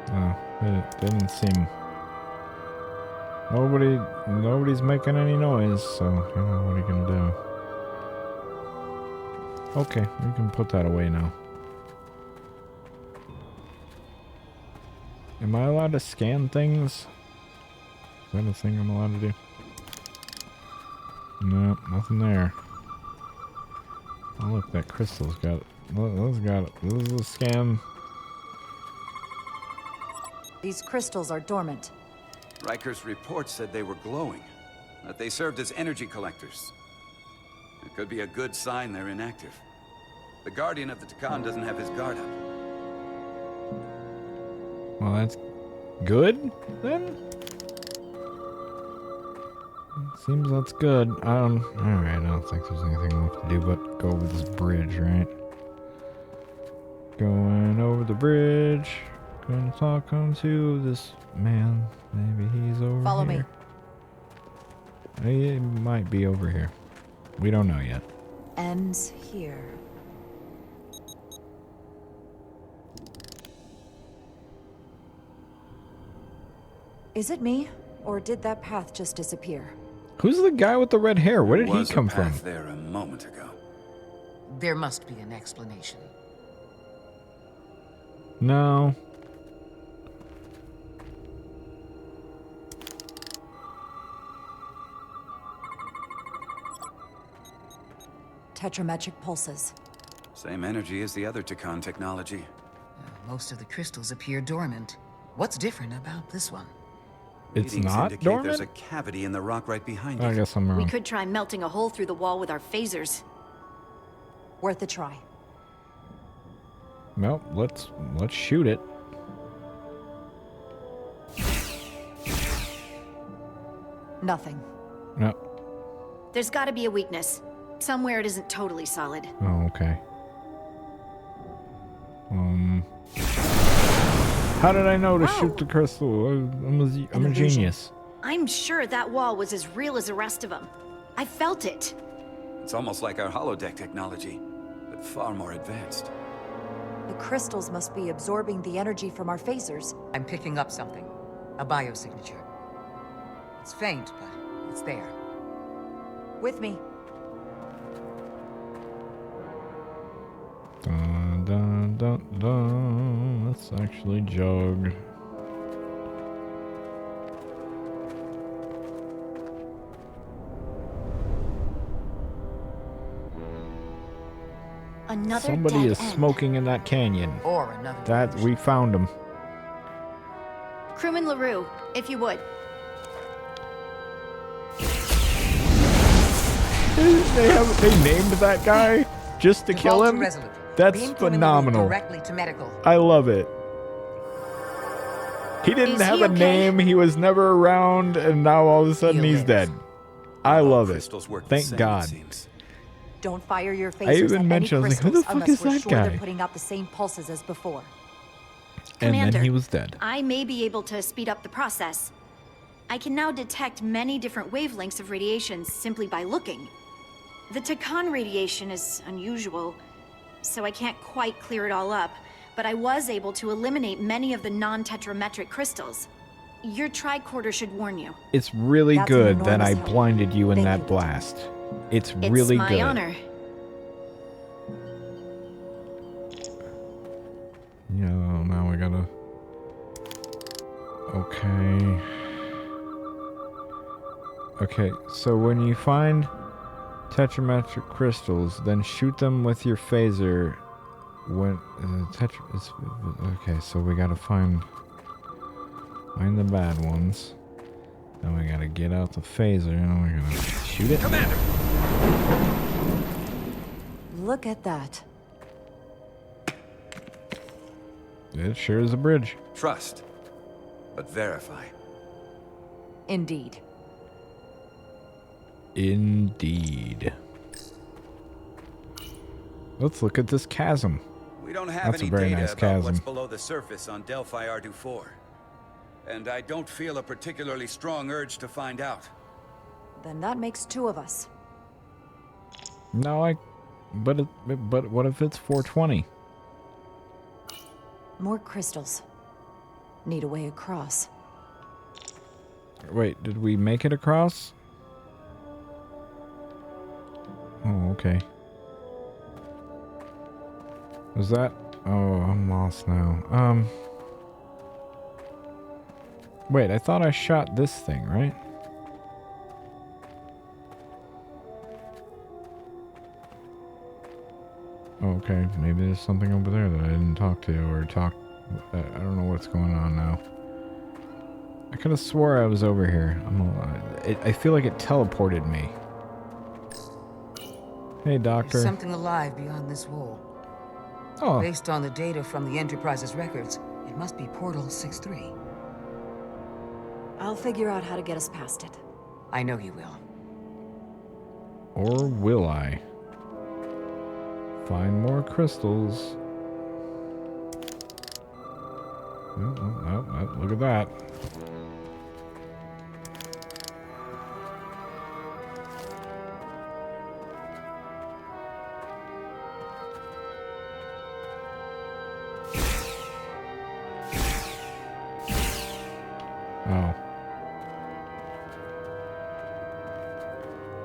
Oh, it didn't seem. Nobody's making any noise, so you know what are you gonna do? Okay, we can put that away now. Am I allowed to scan things? Is that a thing I'm allowed to do? No, nothing there. Oh look, that crystal's got it. Those got it. This is a scan. These crystals are dormant. Riker's report said they were glowing, that they served as energy collectors. It could be a good sign they're inactive. The Guardian of the Takan doesn't have his guard up. Well, that's good, then? Seems that's good. Alright, I don't think there's anything left to do but go over this bridge, right? Going over the bridge. Gonna talk to this man. Maybe he's over Follow here. He might be over here. We don't know yet. Ends here. Is it me, or did that path just disappear? Who's the guy with the red hair? Where did he come There was a from? path there a moment ago. There must be an explanation. No. Tetrametric pulses. Same energy as the other Takan technology. Most of the crystals appear dormant. What's different about this one? It's Readings not indicate dormant? There's a cavity in the rock right behind I it. guess I'm We wrong. could try melting a hole through the wall with our phasers. Worth a try. Well, let's shoot it. Nothing. No. There's gotta be a weakness. Somewhere it isn't totally solid. Oh, okay. How did I know to shoot the crystal? I'm a genius. I'm sure that wall was as real as the rest of them. I felt it. It's almost like our holodeck technology, but far more advanced. The crystals must be absorbing the energy from our phasers. I'm picking up something. A biosignature. It's faint, but it's there. With me. Dun, dun, dun, dun. Let's actually jog. Another Somebody dead is end. smoking in that canyon. Or another. That we found him. Crewman LaRue, if you would. They named that guy? just to kill him? That's phenomenal. Directly to medical. I love it. He didn't Is have he a okay? name, he was never around, and now all of a sudden he's dead. I love it. Thank God. Don't fire your phasers I even at any mentioned, I was like, who crystals the fuck unless is we're that sure guy? they're putting out the same pulses as before. And Commander, then he was dead. I may be able to speed up the process. I can now detect many different wavelengths of radiation simply by looking. The Takan radiation is unusual, so I can't quite clear it all up, but I was able to eliminate many of the non-tetrametric crystals. Your tricorder should warn you. It's really That's an good that enormous I help. blinded you in that blast. It's really my good. honor. Yeah, now we gotta... Okay. Okay, so when you find tetrametric crystals, then shoot them with your phaser when... okay, so we gotta find the bad ones. Then we gotta get out the phaser and we're gonna shoot it. Commander! Look at that. It sure is a bridge. Trust, but verify. Indeed. Indeed. Let's look at this chasm. We don't have That's any a very data nice about what's chasm. below the surface on Delphi Ardu-4. And I don't feel a particularly strong urge to find out. Then that makes two of us. No, but what if it's 420? More crystals. Need a way across. Wait, did we make it across? Oh, okay. Was that? Oh, I'm lost now. Wait, I thought I shot this thing, right? Oh, okay, maybe there's something over there that I didn't talk to or talk. I don't know what's going on now. I could have swore I was over here. I feel like it teleported me. Hey, Doctor. There's something alive beyond this wall. Oh. Based on the data from the Enterprise's records, it must be Portal 6-3. I'll figure out how to get us past it. I know you will. Or will I? Find more crystals. Oh, look at that. Oh.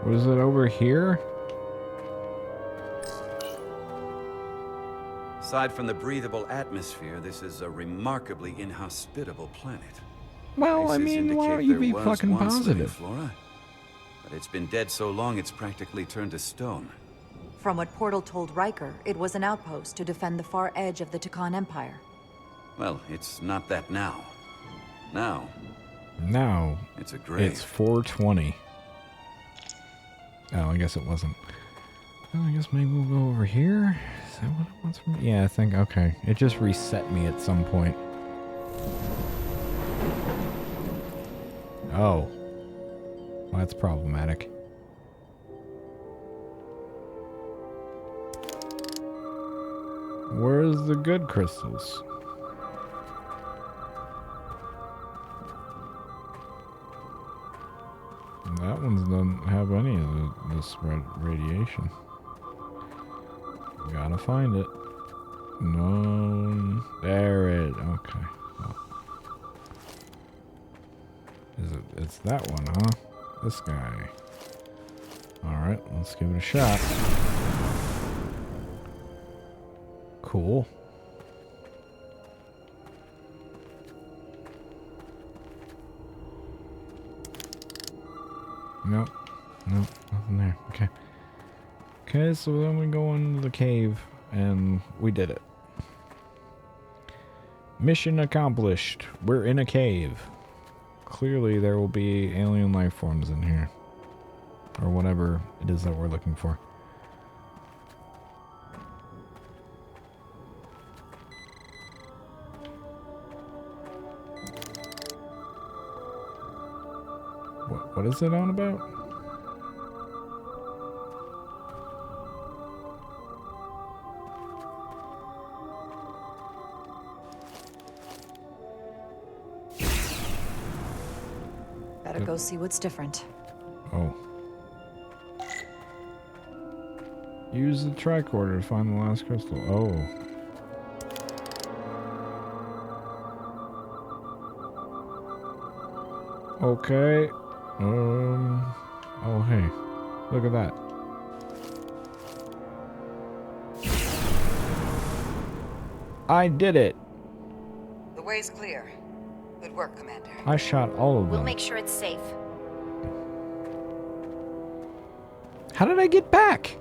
Was it over here? Aside from the breathable atmosphere, this is a remarkably inhospitable planet. Well, I Traces mean, why don't indicate you there be was fucking once living positive? flora, but it's been dead so long it's practically turned to stone. From what Portal told Riker, it was an outpost to defend the far edge of the Takan Empire. Well, it's not that now. Now, it's a grave. It's 420. Oh, I guess it wasn't. Well, I guess maybe we'll go over here. Is that what it wants from me? Yeah, I think, okay. It just reset me at some point. Oh. Well, that's problematic. Where's the good crystals? That one doesn't have any of this radiation. Gotta find it. No, there it. Okay. Well. Is it? It's that one, huh? This guy. All right, let's give it a shot. Cool. Nope. Nope. Nothing there. Okay. Okay, so then we go into the cave, and we did it. Mission accomplished. We're in a cave. Clearly there will be alien life forms in here. Or whatever it is that we're looking for. What is it on about? Better go see what's different. Oh. Use the tricorder to find the last crystal. Oh. Okay. Oh, hey. Look at that. I did it. The way's clear. Good work, Commander. I shot all of them. We'll make sure it's safe. How did I get back?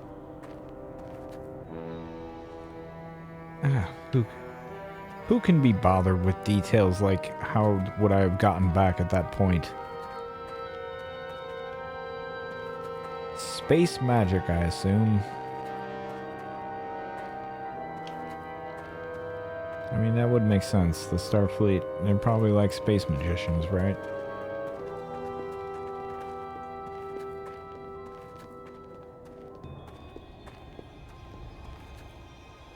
Who can be bothered with details like how would I have gotten back at that point? Space magic, I assume. I mean, that would make sense. The Starfleet, they're probably like space magicians, right?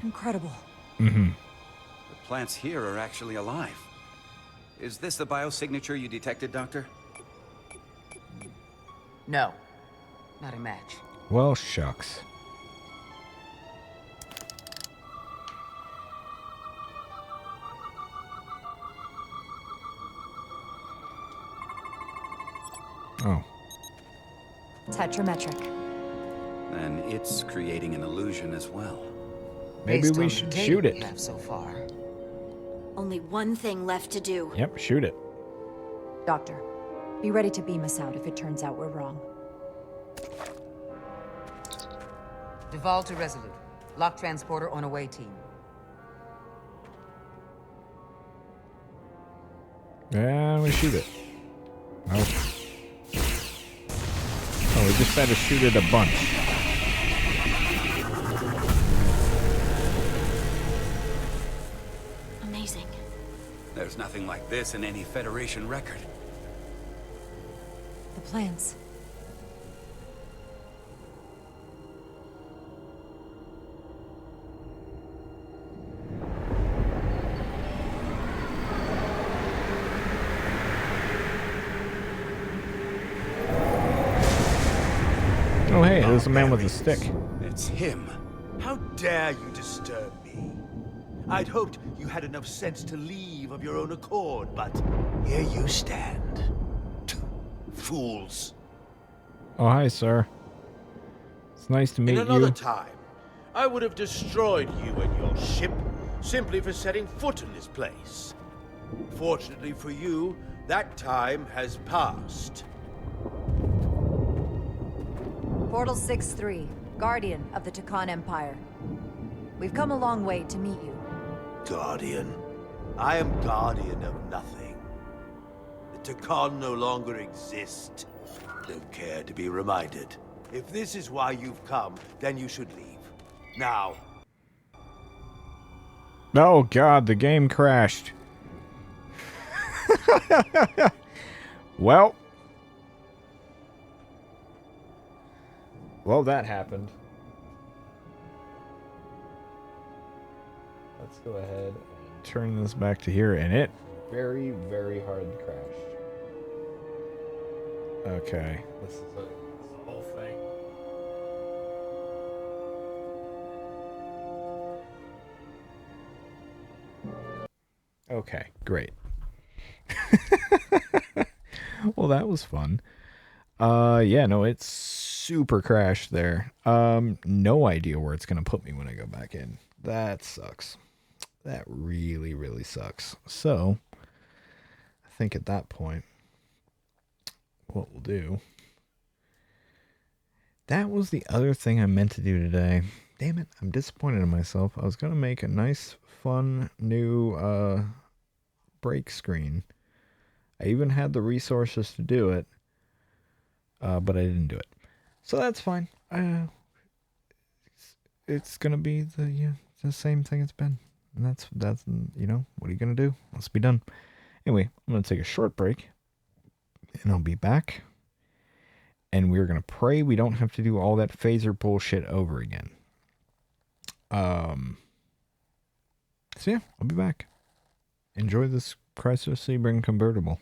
Incredible. Mm-hmm. The plants here are actually alive. Is this the biosignature you detected, Doctor? No. Not a match. Well, shucks. Oh. Tetrametric. Then it's creating an illusion as well. Maybe Based we on should the data shoot we it. have so far. Only one thing left to do. Yep, shoot it. Doctor, be ready to beam us out if it turns out we're wrong. Duval to Resolute. Lock transporter on away team. Yeah, we shoot it. Nope. Oh, we just had to shoot it a bunch. Amazing. There's nothing like this in any Federation record. The plans. Oh, hey, there's a man with a stick. It's him. How dare you disturb me? I'd hoped you had enough sense to leave of your own accord, but here you stand. Fools. Oh, hi, sir. It's nice to meet In another you. time, I would have destroyed you and your ship simply for setting foot in this place. Fortunately for you, that time has passed. Portal 6-3, Guardian of the Takan Empire. We've come a long way to meet you. Guardian? I am guardian of nothing. The Takan no longer exist. Don't care to be reminded. If this is why you've come, then you should leave. Now. Oh, God, the game crashed. Well, that happened. Let's go ahead and turn this back to here, and it very, very hard crashed. Okay. This is the whole thing. Okay, great. Well, that was fun. Yeah, no, it's super crashed there. No idea where it's gonna put me when I go back in. That sucks. That really, really sucks. So, I think at that point, what we'll do... That was the other thing I meant to do today. Damn it, I'm disappointed in myself. I was gonna make a nice, fun, new, break screen. I even had the resources to do it, but I didn't do it. So that's fine. It's gonna be the same thing it's been. And that's what are you gonna do? Let's be done. Anyway, I'm gonna take a short break, and I'll be back And we're going to pray we don't have to do all that phaser bullshit over again. So yeah, I'll be back. Enjoy this Chrysler Sebring convertible.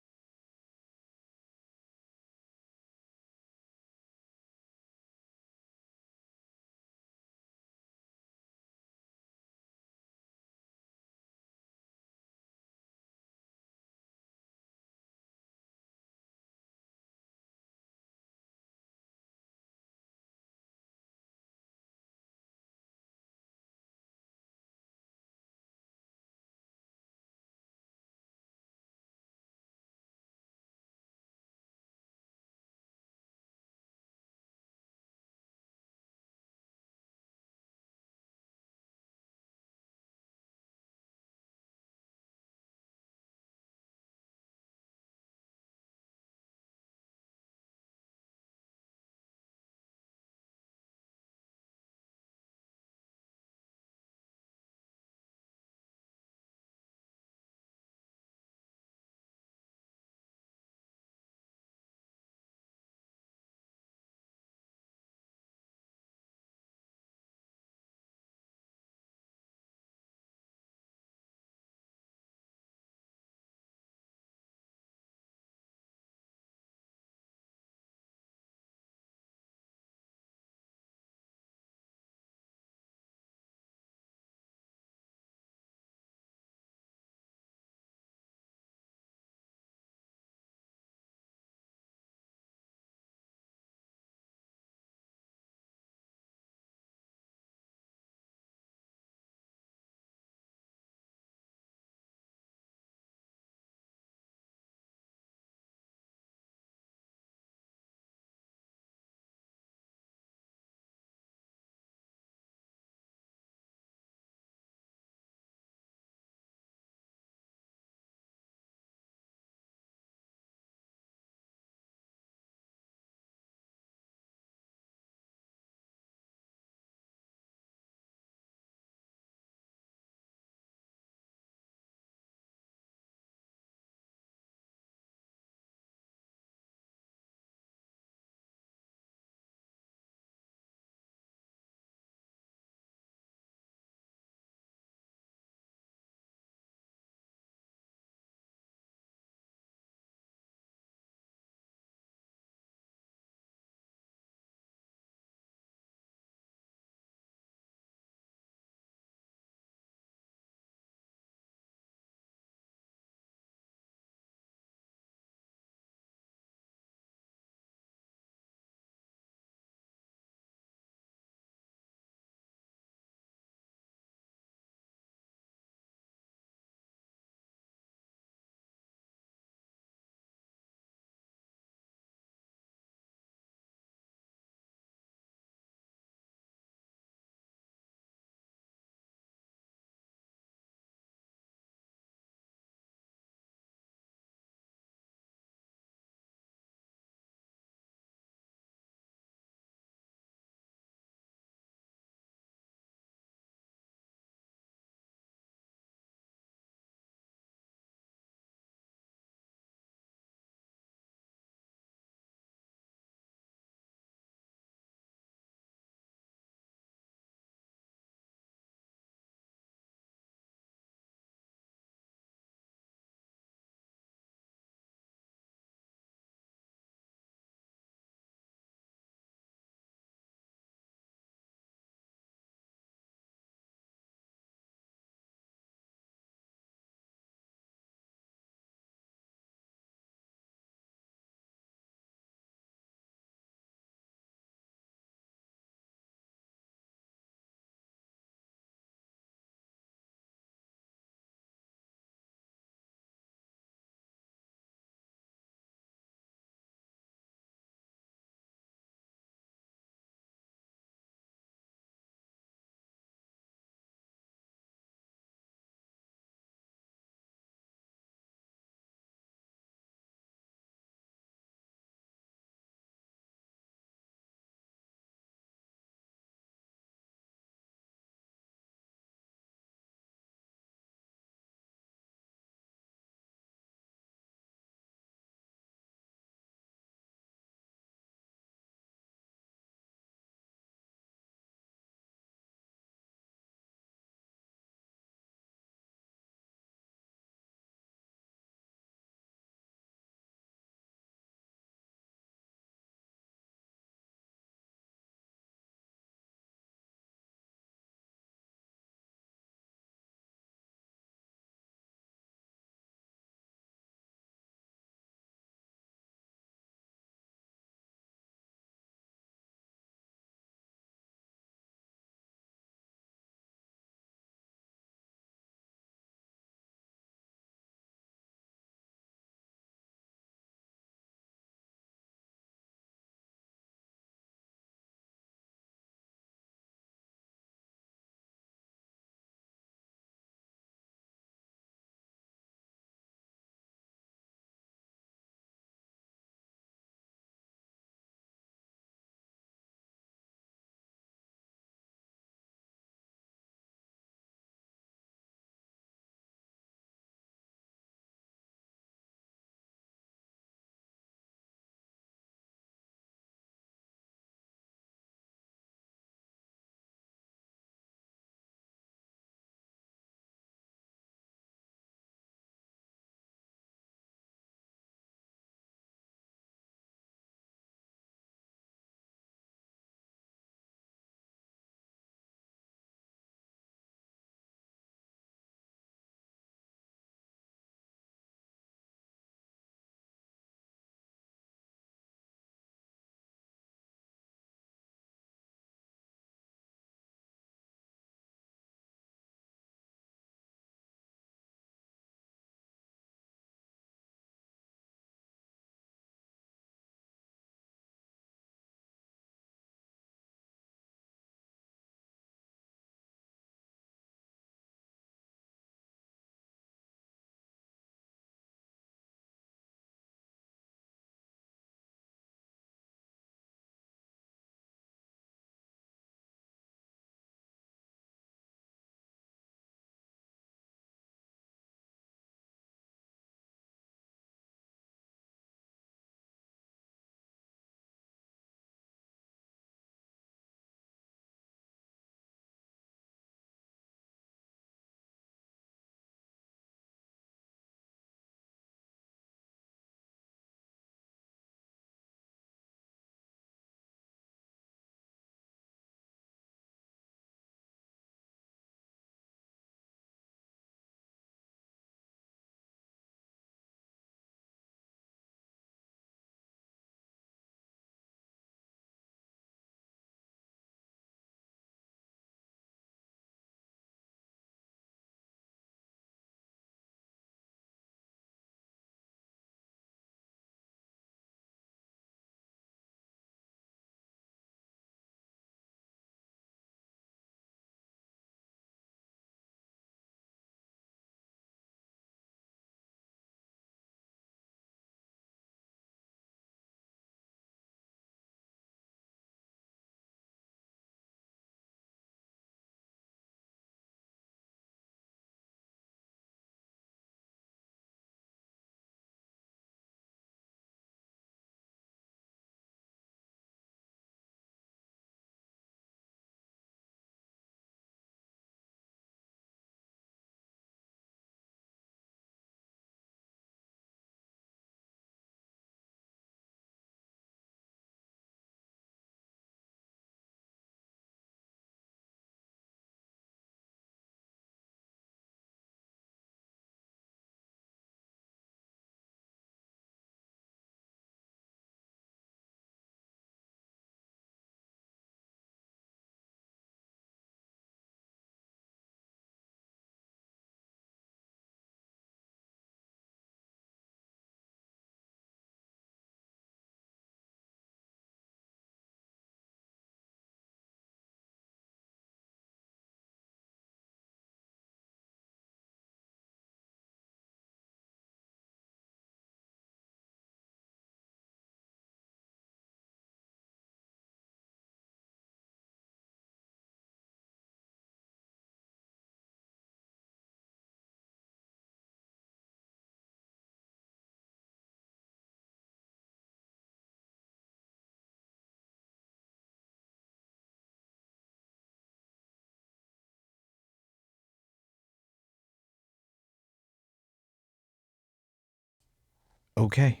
Okay.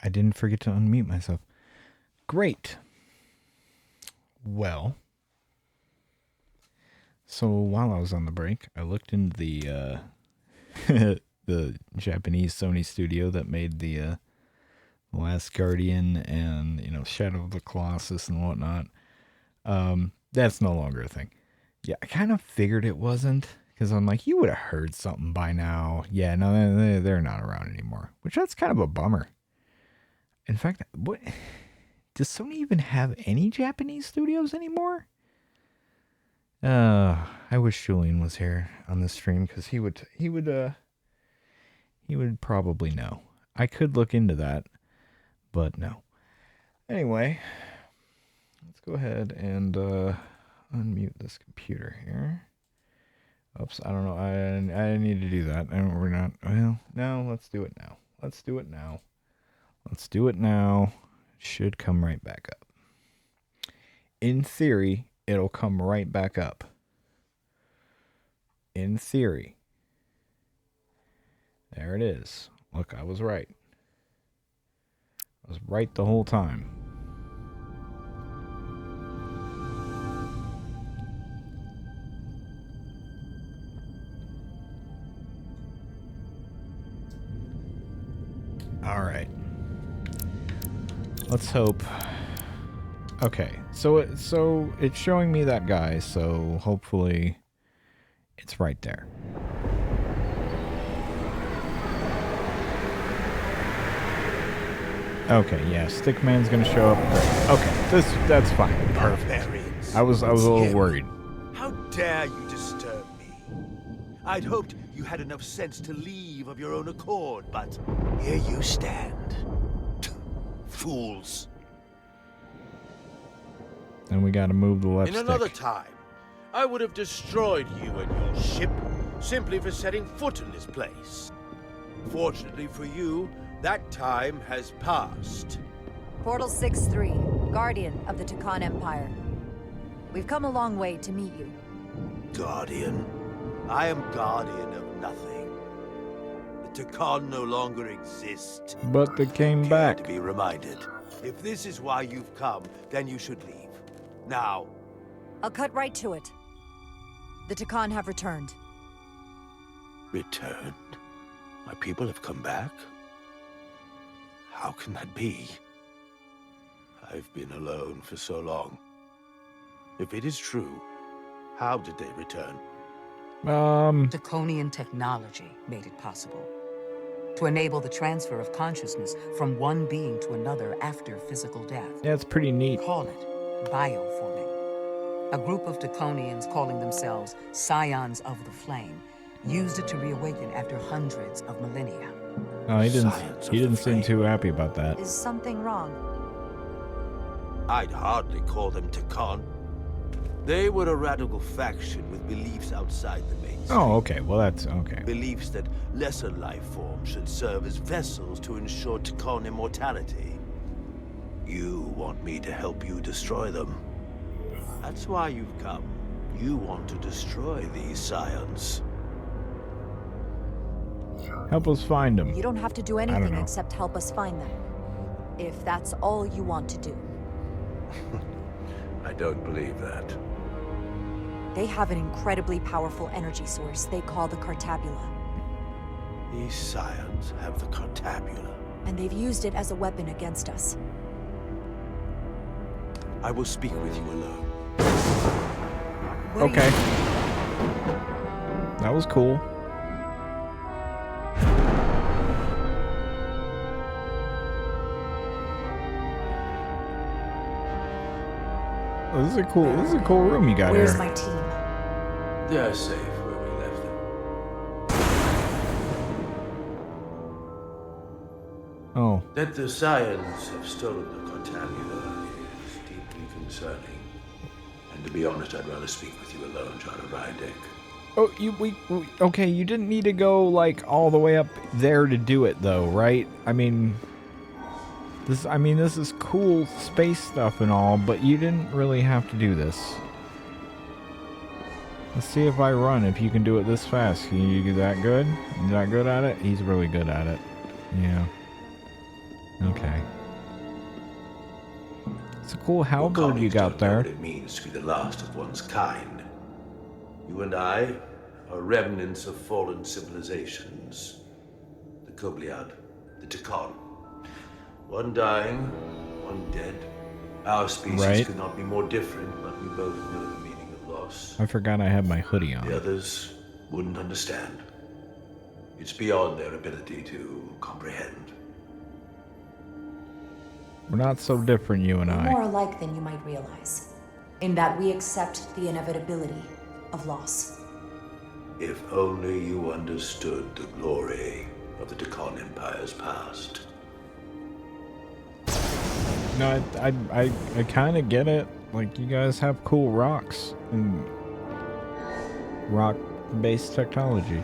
I didn't forget to unmute myself. Great. Well, so while I was on the break, I looked into the the Japanese Sony studio that made the Last Guardian and, you know, Shadow of the Colossus and whatnot. That's no longer a thing. Yeah, I kind of figured it wasn't, because I'm like, you would have heard something by now. Yeah, no, they're not around anymore, which that's kind of a bummer. In fact, what does Sony even have any Japanese studios anymore? I wish Julian was here on the stream, because he would probably know. I could look into that, but no. Anyway, let's go ahead and unmute this computer here. Oops, I don't know. I need to do that. We're not. Well, no, let's do it now. Let's do it now. Let's do it now. It should come right back up. In theory, it'll come right back up. In theory. There it is. Look, I was right. I was right the whole time. All right. Let's hope. Okay, so it's showing me that guy, so hopefully it's right there. Okay, yeah, Stickman's gonna show up. Great. Okay, that's fine. Perfect. I was a little worried. How dare you disturb me? I'd hoped you had enough sense to leave of your own accord, but here you stand. Fools. And we gotta move the left In stick. another time, I would have destroyed you and your ship simply for setting foot in this place. Fortunately for you, that time has passed. Portal 6-3, Guardian of the Takan Empire. We've come a long way to meet you. Guardian? I am Guardian of nothing. The Takan no longer exist. But they came back. To be reminded. If this is why you've come, then you should leave. Now. I'll cut right to it. The Takan have returned. Returned? My people have come back? How can that be? I've been alone for so long. If it is true, how did they return? Draconian technology made it possible. To enable the transfer of consciousness from one being to another after physical death. Yeah, it's pretty neat. Call it bioforming. A group of Draconians calling themselves Scions of the Flame used it to reawaken after hundreds of millennia. Oh, he didn't seem too happy about that. Is something wrong? I'd hardly call them Takan. They were a radical faction with beliefs outside the mainstream. Oh, okay. Well, that's okay. Beliefs that lesser life forms should serve as vessels to ensure Takan immortality. You want me to help you destroy them. That's why you've come. You want to destroy these scions. Help us find them. You don't have to do anything except help us find them. If that's all you want to do. I don't believe that. They have an incredibly powerful energy source they call the Cartabula. These scions have the Cartabula. And they've used it as a weapon against us. I will speak with you alone. Okay. That was cool. Oh, this is a cool room you got here. Where's my team? They are safe where we left them. Oh. That the scions have stolen the Cartabula is deeply concerning. And to be honest, I'd rather speak with you alone, John Rydick. Oh, okay, you didn't need to go, like, all the way up there to do it, though, right? I mean, this is cool space stuff and all, but you didn't really have to do this. Let's see if I run, if you can do it this fast. Can you do that good? You that good at it? He's really good at it. Yeah. Okay. It's a cool halberd you got there. What it means to be the last of one's kind. You and I are remnants of fallen civilizations. The Kobliad, the Tikhon. One dying, one dead. Our species could not be more different, but we both know the meaning of loss. I forgot I had my hoodie on. The others wouldn't understand. It's beyond their ability to comprehend. We're not so different, you and We're I. more alike than you might realize, in that we accept the inevitability of loss. If only you understood the glory of the Tikhon Empire's past. No, I kind of get it. Like, you guys have cool rocks and rock-based technology.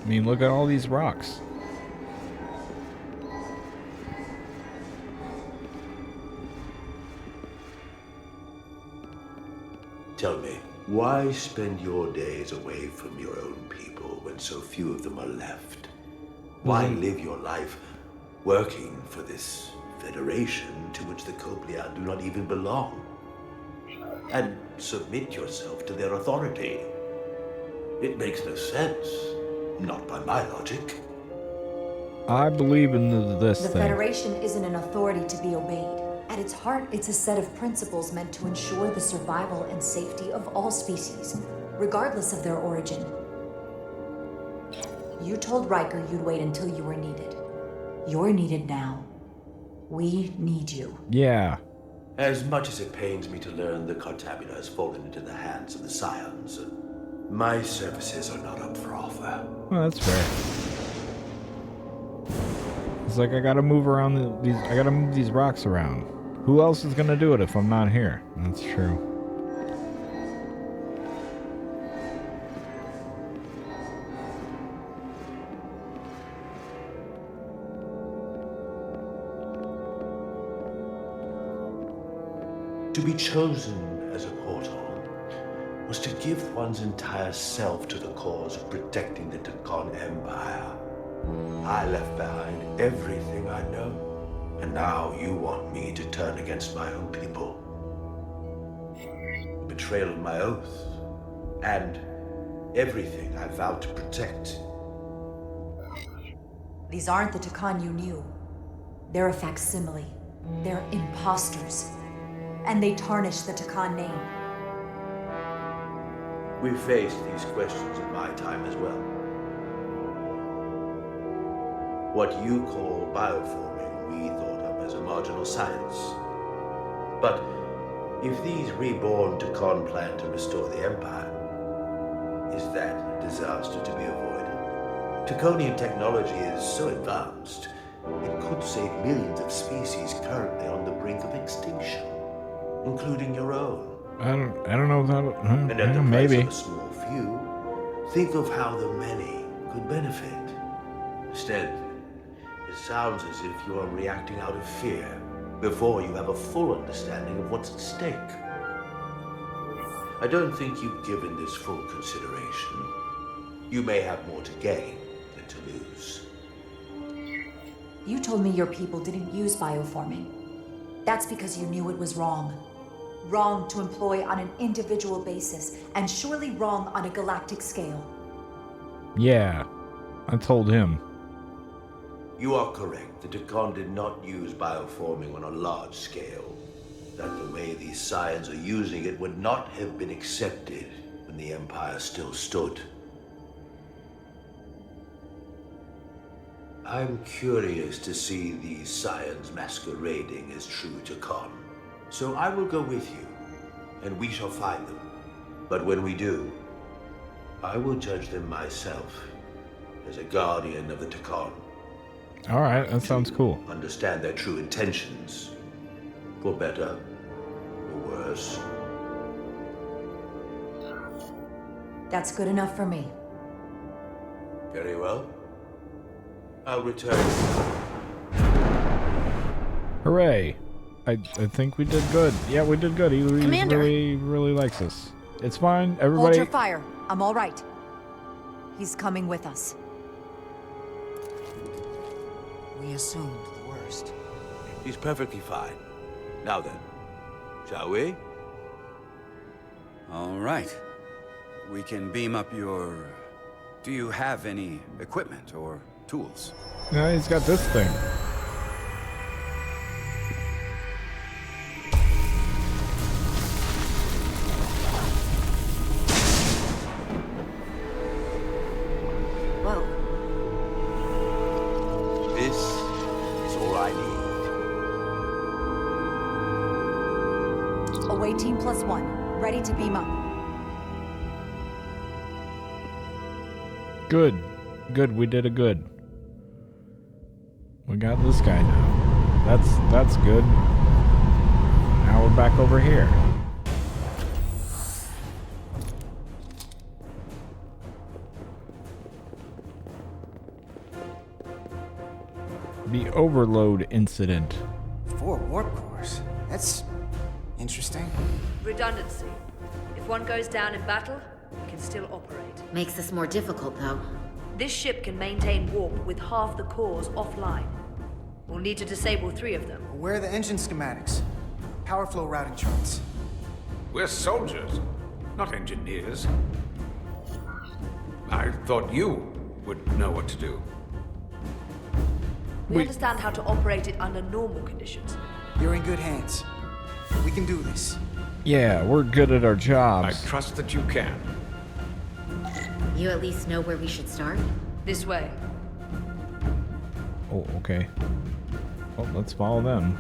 I mean, look at all these rocks. Tell me, why spend your days away from your own people when so few of them are left? Why live your life working for this federation to which the Kobliad do not even belong? And submit yourself to their authority? It makes no sense. Not by my logic. I believe in this The thing. Federation isn't an authority to be obeyed. At its heart, it's a set of principles meant to ensure the survival and safety of all species, regardless of their origin. You told Riker you'd wait until you were needed. You're needed now. We need you. Yeah. As much as it pains me to learn the Cartabula has fallen into the hands of the Scions, my services are not up for offer. Well, that's fair. It's like I gotta move around I gotta move these rocks around. Who else is gonna do it if I'm not here? That's true. To be chosen as a portal was to give one's entire self to the cause of protecting the Tikhon Empire. I left behind everything I know. And now you want me to turn against my own people. Betrayal of my oath. And everything I vowed to protect. These aren't the Tikhon you knew. They're a facsimile. They're imposters. And they tarnish the Tikhon name. We've faced these questions in my time as well. What you call bioforming, we thought of as a marginal science. But if these reborn Tikhon plan to restore the Empire, is that a disaster to be avoided? Tikhonian technology is so advanced, it could save millions of species currently on the brink of extinction, including your own. I don't know if that. And at the maybe. price of a small few, think of how the many could benefit. Instead, it sounds as if you are reacting out of fear before you have a full understanding of what's at stake. I don't think you've given this full consideration. You may have more to gain than to lose. You told me your people didn't use bioforming. That's because you knew it was wrong. Wrong to employ on an individual basis, and surely wrong on a galactic scale. Yeah, I told him. You are correct. The Tikhon did not use bioforming on a large scale. That the way these Scions are using it would not have been accepted when the Empire still stood. I'm curious to see these Scions masquerading as true Tikhon. So I will go with you, and we shall find them. But when we do, I will judge them myself as a guardian of the Tikhon. Alright, that sounds cool. Understand their true intentions. For better, or worse. That's good enough for me. Very well. I'll return. Hooray! I think we did good. Yeah, we did good. He Commander. really likes us. It's fine. Hold Everybody. your fire. I'm all right. He's coming with us. We assumed the worst. He's perfectly fine. Now then, shall we? All right. We can beam up your... Do you have any equipment or tools? No, he's got this thing. Whoa. This is all I need. Away team +1. Ready to beam up. Good. Good, we did a good. We got this guy now. That's good. Now we're back over here. The overload incident. 4 warp cores. That's interesting. Redundancy. If one goes down in battle, we can still operate. Makes this more difficult, though. This ship can maintain warp with half the cores offline. We'll need to disable 3 of them. Where are the engine schematics? Power flow routing charts. We're soldiers, not engineers. I thought you would know what to do. We understand how to operate it under normal conditions. You're in good hands. We can do this. Yeah, we're good at our jobs. I trust that you can. You at least know where we should start? This way. Oh, okay. Well, let's follow them.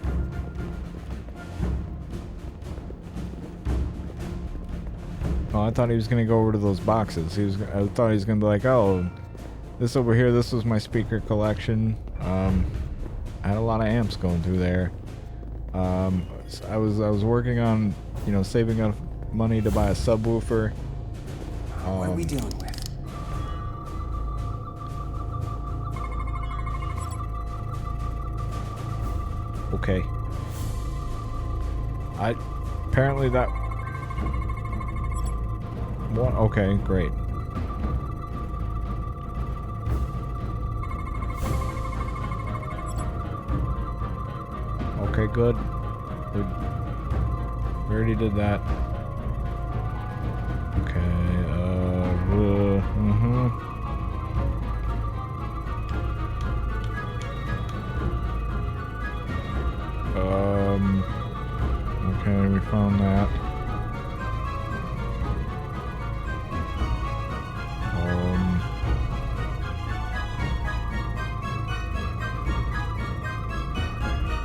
Oh, I thought he was gonna go over to those boxes. I thought he was gonna be like, oh, this over here, this was my speaker collection. I had a lot of amps going through there. I was working on, saving enough money to buy a subwoofer. What are we dealing with? Okay. Apparently that one. Okay, great. Okay, good. We already did that. Okay, okay, we found that.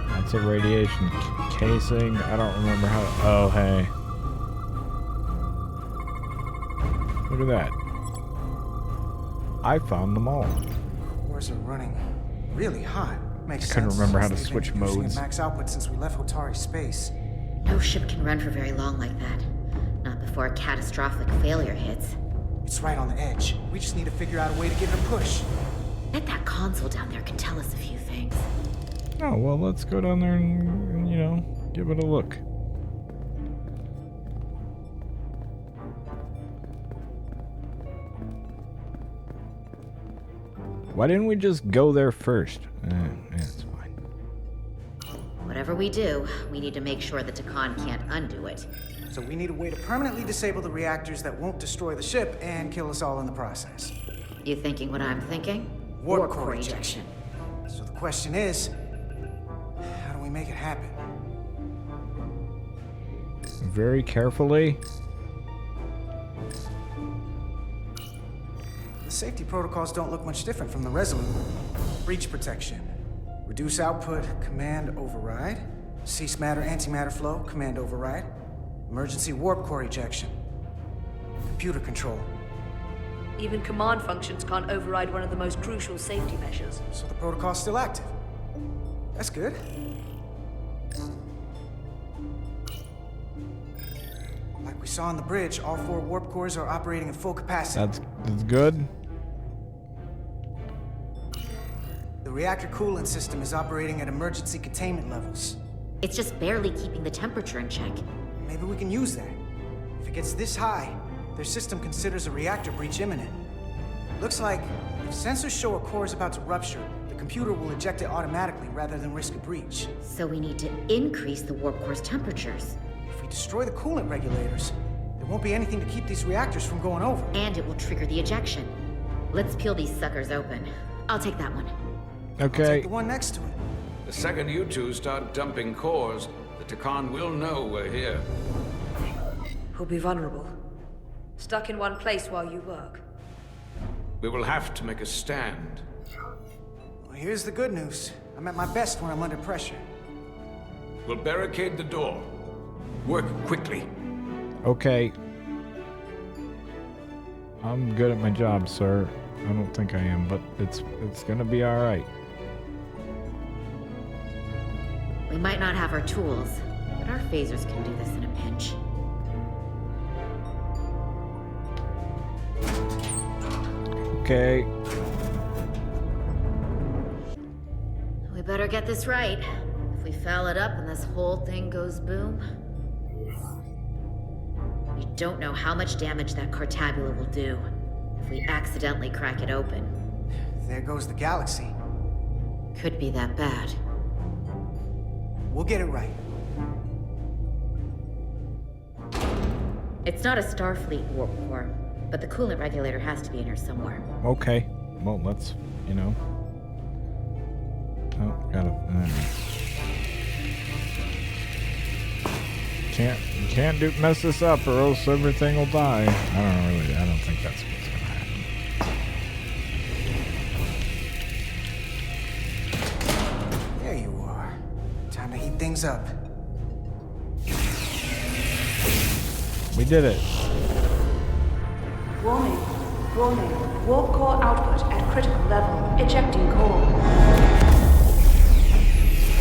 That's a radiation casing. I don't remember how. Oh, hey. Look at that. I found them all. Cores are running really hot. Makes sense. I couldn't remember how to They've switch been using modes. at max output since we left Hotari space. No ship can run for very long like that. Not before a catastrophic failure hits. It's right on the edge. We just need to figure out a way to give it a push. Bet that console down there can tell us a few things. Oh, well, let's go down there and, give it a look. Why didn't we just go there first? It's fine. Whatever we do, we need to make sure the Takan can't undo it. So we need a way to permanently disable the reactors that won't destroy the ship and kill us all in the process. You thinking what I'm thinking? Warp core ejection. So the question is, how do we make it happen? Very carefully. The safety protocols don't look much different from the Resolute. Breach protection. Reduce output, command override. Cease matter, antimatter flow, command override. Emergency warp core ejection. Computer control. Even command functions can't override one of the most crucial safety measures. So the protocol's still active. That's good. Like we saw on the bridge, all 4 warp cores are operating at full capacity. That's good. The reactor coolant system is operating at emergency containment levels. It's just barely keeping the temperature in check. Maybe we can use that. If it gets this high, their system considers a reactor breach imminent. Looks like if sensors show a core is about to rupture, the computer will eject it automatically rather than risk a breach. So we need to increase the warp core's temperatures. If we destroy the coolant regulators, there won't be anything to keep these reactors from going over. And it will trigger the ejection. Let's peel these suckers open. I'll take that one. Okay. I'll take the one next to it. The second you two start dumping cores, the Takan will know we're here. Who'll be vulnerable? Stuck in one place while you work. We will have to make a stand. Well, here's the good news. I'm at my best when I'm under pressure. We'll barricade the door. Work quickly. Okay. I'm good at my job, sir. I don't think I am, but it's gonna be all right. We might not have our tools, but our phasers can do this in a pinch. Okay. We better get this right. If we foul it up and this whole thing goes boom, we don't know how much damage that Cartabula will do if we accidentally crack it open. There goes the galaxy. Could be that bad. We'll get it right. It's not a Starfleet warp core, but the coolant regulator has to be in here somewhere. Okay. Well, let's, you know. Oh, got it. Can't mess this up or else everything will die. I don't think that's what's gonna happen. There you are. Time to heat things up. We did it. Warning. Warning. Warp core output at critical level. Ejecting core.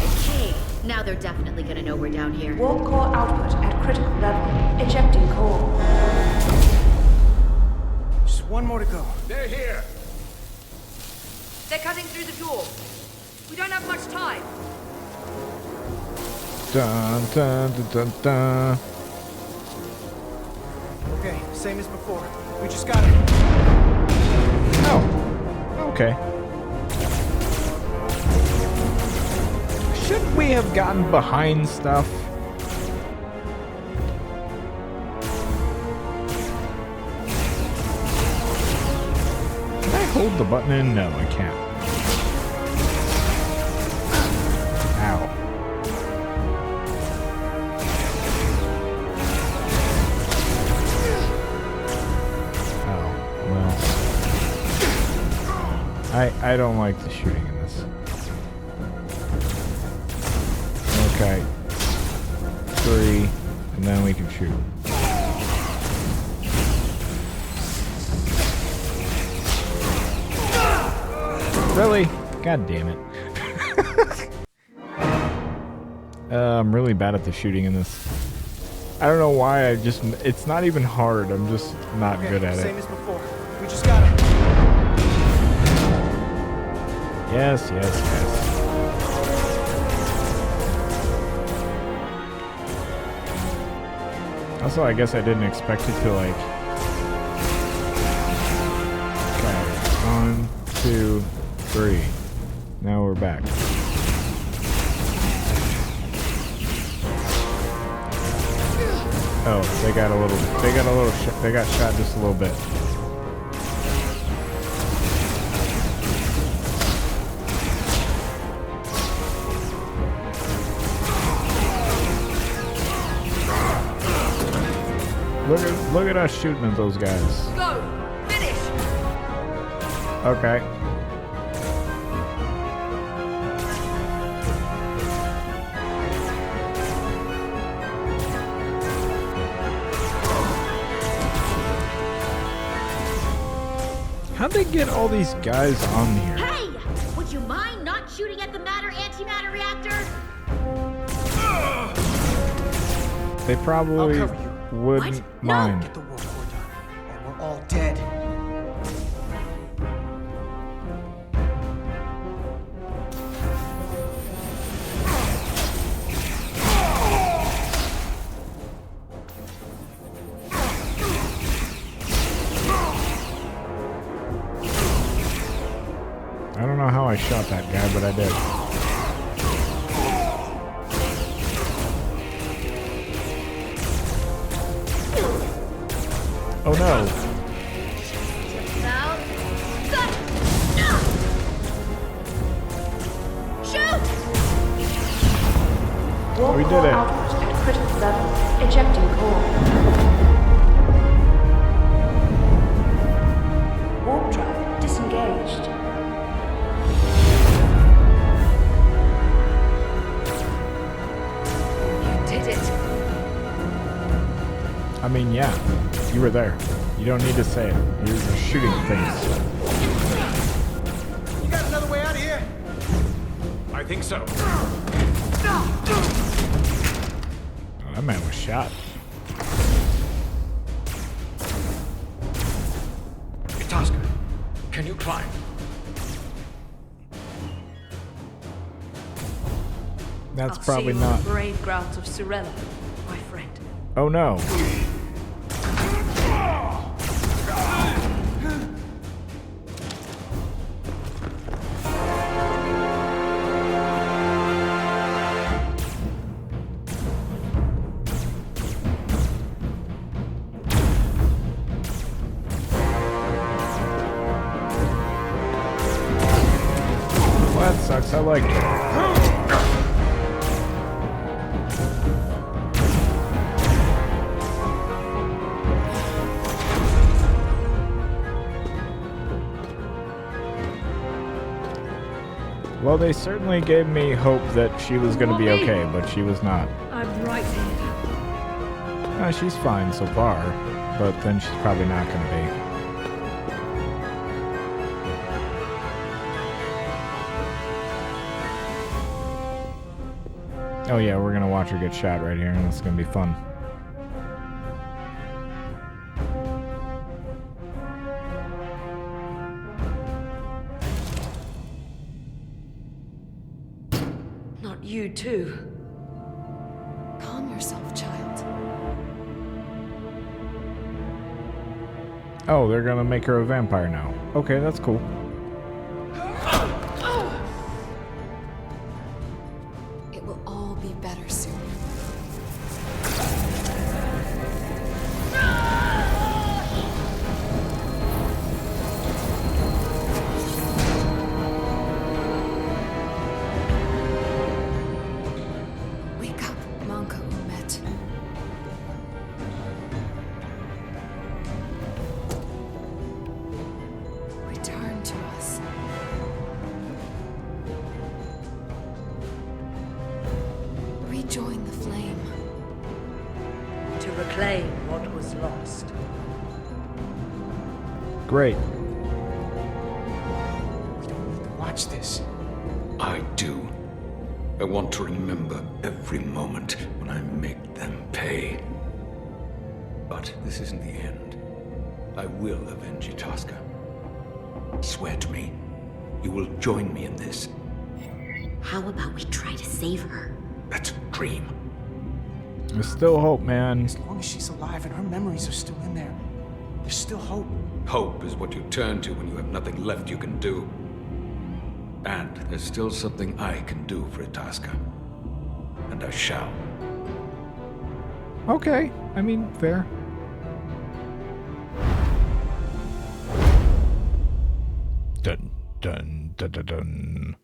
Okay, now they're definitely gonna know we're down here. Warp core output at critical level. Ejecting core. Just one more to go. They're here. They're cutting through the door. We don't have much time. Dun dun dun dun dun. Okay, same as before. We just got it. Oh. Okay. Shouldn't we have gotten behind stuff? Can I hold the button in? No, I can't. Ow. I don't like the shooting in this. Okay. 3, and then we can shoot. Really? God damn it. I'm really bad at the shooting in this. I don't know why, it's not even hard, I'm just not good at Same it. as before. We just got it. Yes, yes, yes. Also, I guess I didn't expect it to, like... Okay, 1, 2, 3. Now we're back. Oh, they got shot just a little bit. Look at us shooting at those guys. Go! Finish! Okay. How'd they get all these guys on here? Hey! Would you mind not shooting at the matter-antimatter reactor? They probably wouldn't mind. Get the warp core done, or we're all dead. I don't know how I shot that guy, but I did. Oh no. Now, cut! Shoot! We did it. Output at critical level. Ejecting core. Warp drive disengaged. You did it. I mean, yeah. You were there. You don't need to say it. You were just shooting things. You got another way out of here? I think so. Oh, that man was shot. Itasca, can you climb? That's I'll probably see you on not. the brave grounds of Sorella, my friend. Oh no. Well, that sucks. I liked it. Well, they certainly gave me hope that she was going to be okay, but she was not. I'm right here. She's fine so far, but then she's probably not going to be. Oh yeah, we're going to watch her get shot right here, and it's going to be fun. Not you too. Calm yourself, child. Oh, they're going to make her a vampire now. Okay, that's cool. It will all be better soon. Wake up, Manka Umet. Return to us. Rejoin the flame. To reclaim what was lost. Great. Watch this. I do. I want to remember every moment when I make them pay. But this isn't the end. I will avenge Itasca. Swear to me, you will join me in this. How about we try to save her? That's a dream. There's still hope, man. As long as she's alive and her memories are still in there, there's still hope. Hope is what you turn to when you have nothing left you can do. And there's still something I can do for Itasca. And I shall. Okay, I mean, fair. Dun, dun, dun, dun, dun.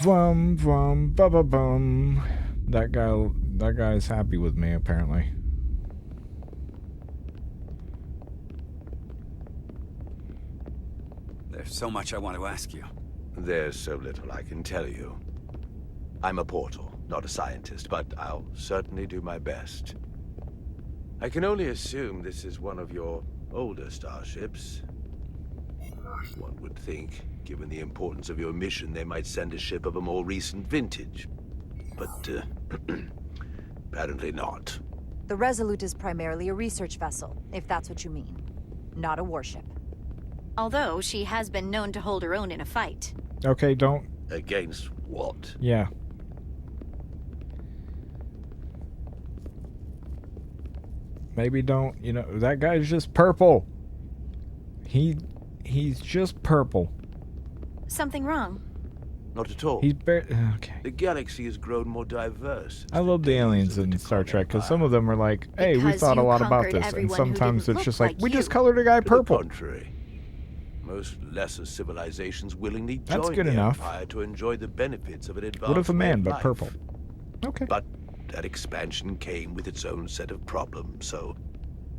Vum, vum, ba ba bum. That guy's happy with me, apparently. There's so much I want to ask you. There's so little I can tell you. I'm a portal, not a scientist, but I'll certainly do my best. I can only assume this is one of your older starships. One would think, given the importance of your mission, they might send a ship of a more recent vintage. But, apparently not. The Resolute is primarily a research vessel, if that's what you mean. Not a warship. Although she has been known to hold her own in a fight. Okay, don't... Against what? Yeah. Maybe don't, you know, that guy's just purple. He's just purple. Something wrong? Not at all. He's okay. The galaxy has grown more diverse. I love the aliens in Star Trek because some of them are like, "Hey, we thought a lot about this," and sometimes it's just like, "We just colored a guy purple." To the contrary, most lesser civilizations willingly That's join good the enough. Empire to enjoy the benefits of an advanced What if a way man of but life. purple? Okay. But that expansion came with its own set of problems, so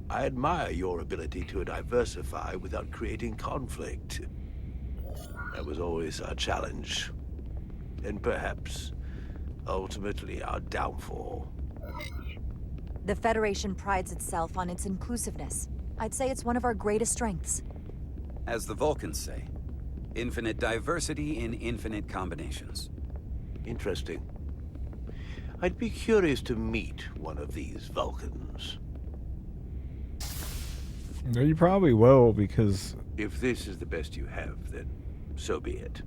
I admire your ability to diversify without creating conflict. That was always our challenge. And perhaps, ultimately, our downfall. The Federation prides itself on its inclusiveness. I'd say it's one of our greatest strengths. As the Vulcans say, infinite diversity in infinite combinations. Interesting. I'd be curious to meet one of these Vulcans. No, you probably will, because if this is the best you have, then so be it.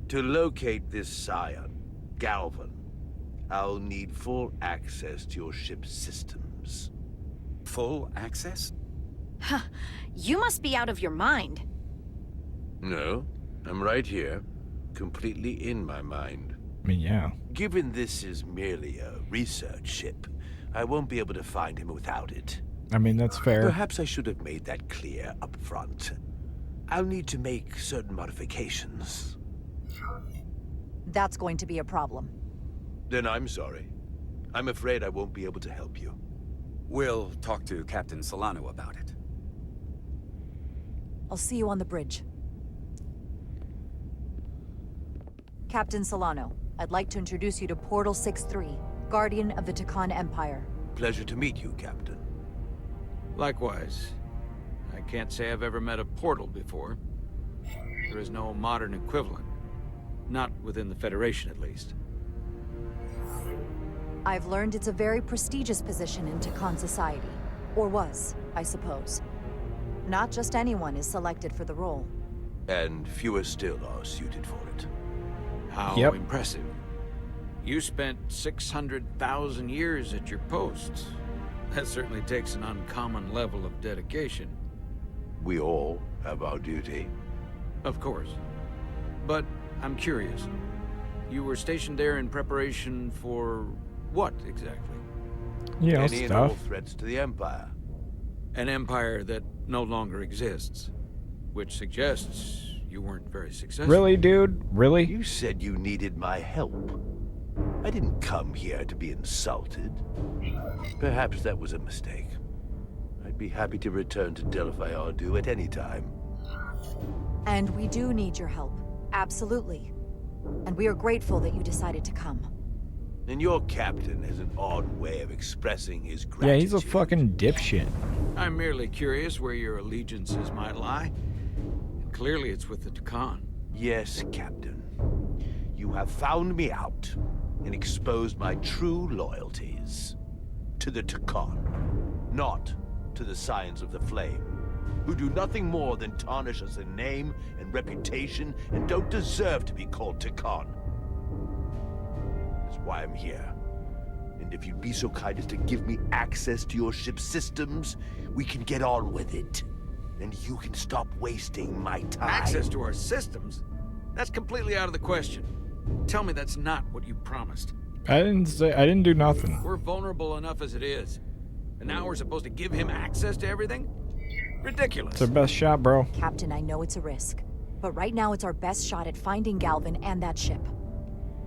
To locate this scion, Galvin, I'll need full access to your ship's systems. Full access? Huh. You must be out of your mind. No, I'm right here, completely in my mind. I mean, yeah. Given this is merely a research ship, I won't be able to find him without it. I mean, that's fair. Perhaps I should have made that clear up front. I'll need to make certain modifications. That's going to be a problem. Then I'm sorry. I'm afraid I won't be able to help you. We'll talk to Captain Solano about it. I'll see you on the bridge. Captain Solano, I'd like to introduce you to Portal 6-3, Guardian of the Takan Empire. Pleasure to meet you, Captain. Likewise. I can't say I've ever met a portal before. There is no modern equivalent. Not within the Federation, at least. I've learned it's a very prestigious position in Takan society. Or was, I suppose. Not just anyone is selected for the role. And fewer still are suited for it. How impressive. You spent 600,000 years at your post. That certainly takes an uncommon level of dedication. We all have our duty. Of course. But I'm curious. You were stationed there in preparation for what exactly? Yeah, Any and all threats to the Empire. An empire that no longer exists. Which suggests you weren't very successful. Really, dude? Really? You said you needed my help. I didn't come here to be insulted. Perhaps that was a mistake. I'd be happy to return to Delphi Ardu at any time. And we do need your help. Absolutely. And we are grateful that you decided to come. And your captain has an odd way of expressing his gratitude. Yeah, he's a fucking dipshit. I'm merely curious where your allegiances might lie. And clearly it's with the Takan. Yes, Captain. You have found me out and exposed my true loyalties. To the Takan, not to the Scions of the Flame, who do nothing more than tarnish us in name and reputation and don't deserve to be called Takan. That's why I'm here. And if you'd be so kind as to give me access to your ship's systems, we can get on with it. And you can stop wasting my time. Access to our systems? That's completely out of the question. Tell me that's not what you promised. I didn't do nothing. We're vulnerable enough as it is. And now we're supposed to give him access to everything? Ridiculous. It's our best shot, bro. Captain, I know it's a risk. But right now it's our best shot at finding Galvin and that ship.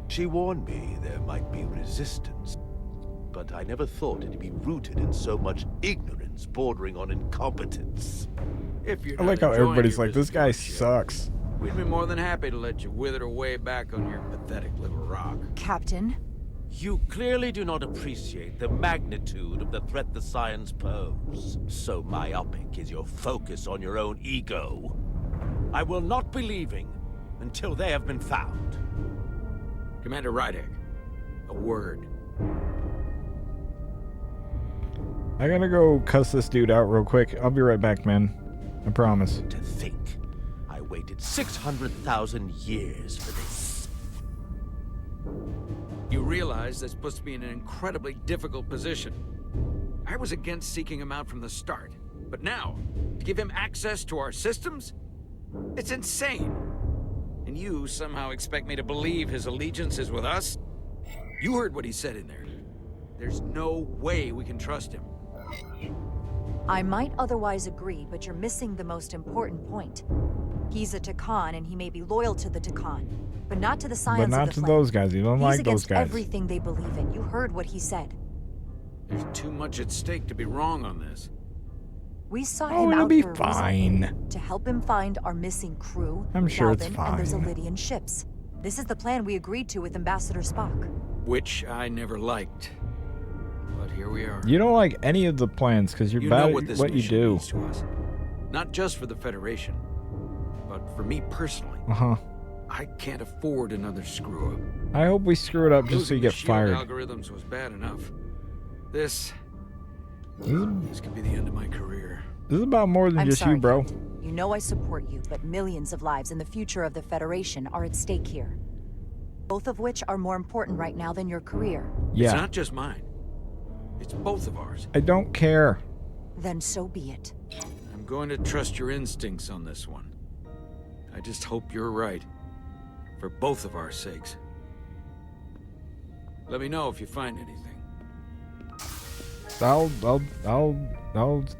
She warned me there might be resistance. But I never thought it'd be rooted in so much ignorance bordering on incompetence. If you're I like how everybody's like, this guy sucks. We'd be more than happy to let you wither away back on your pathetic little rock. Captain? You clearly do not appreciate the magnitude of the threat the Scions pose. So myopic is your focus on your own ego. I will not be leaving until they have been found. Commander Rydek, a word. I gotta go cuss this dude out real quick. I'll be right back, man. I promise. To think, I waited 600,000 years for this. You realize that's supposed to be in an incredibly difficult position. I was against seeking him out from the start. But now, to give him access to our systems? It's insane. And you somehow expect me to believe his allegiance is with us? You heard what he said in there. There's no way we can trust him. I might otherwise agree, but you're missing the most important point. He's a Takan, and he may be loyal to the Takan, but not to the scions But not of the to Flame. those guys. You don't He's like those against guys. everything they believe in. You heard what he said. There's too much at stake to be wrong on this. We sought Oh, him it'll out be for a fine. reason. To help him find our missing crew, I'm sure it's Galvin, and those fine. Elydian ships. This is the plan we agreed to with Ambassador Spock. Which I never liked. But here we are. You don't like any of the plans because you're You bad know at what this what you mission do. means to us. Not just for the Federation, but for me personally. Uh-huh. I can't afford another screw-up. I hope we screw it up just so you Losing the get shield fired. algorithms was bad enough. This This could be the end of my career. is about more than I'm just sorry, you, bro. Captain. You know I support you, but millions of lives and the future of the Federation are at stake here. Both of which are more important right now than your career. Yeah. It's not just mine. It's both of ours. I don't care. Then so be it. I'm going to trust your instincts on this one. I just hope you're right. For both of our sakes. Let me know if you find anything. I'll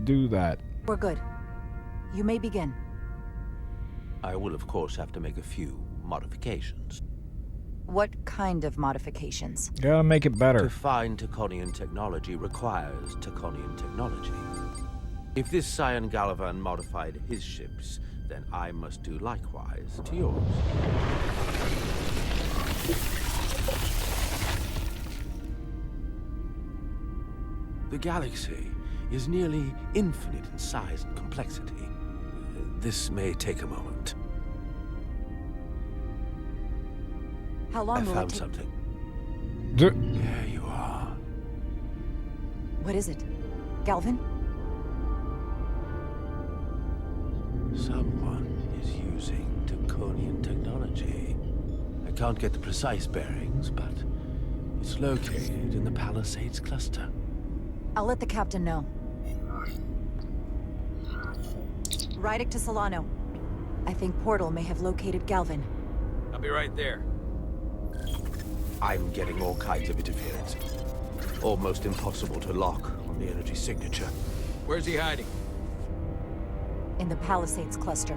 do that. We're good. You may begin. I will, of course, have to make a few modifications. What kind of modifications? Gotta make it better. To find Taconian technology requires Taconian technology. If this Scion Galvan modified his ships, then I must do likewise to yours. The galaxy is nearly infinite in size and complexity. This may take a moment. How long I will it found take? something. There you are. What is it? Galvin? Someone is using Taconian technology. I can't get the precise bearings, but it's located in the Palisades cluster. I'll let the captain know. Rydick to Solano. I think Portal may have located Galvin. I'll be right there. I'm getting all kinds of interference. Almost impossible to lock on the energy signature. Where's he hiding? In the Palisades cluster.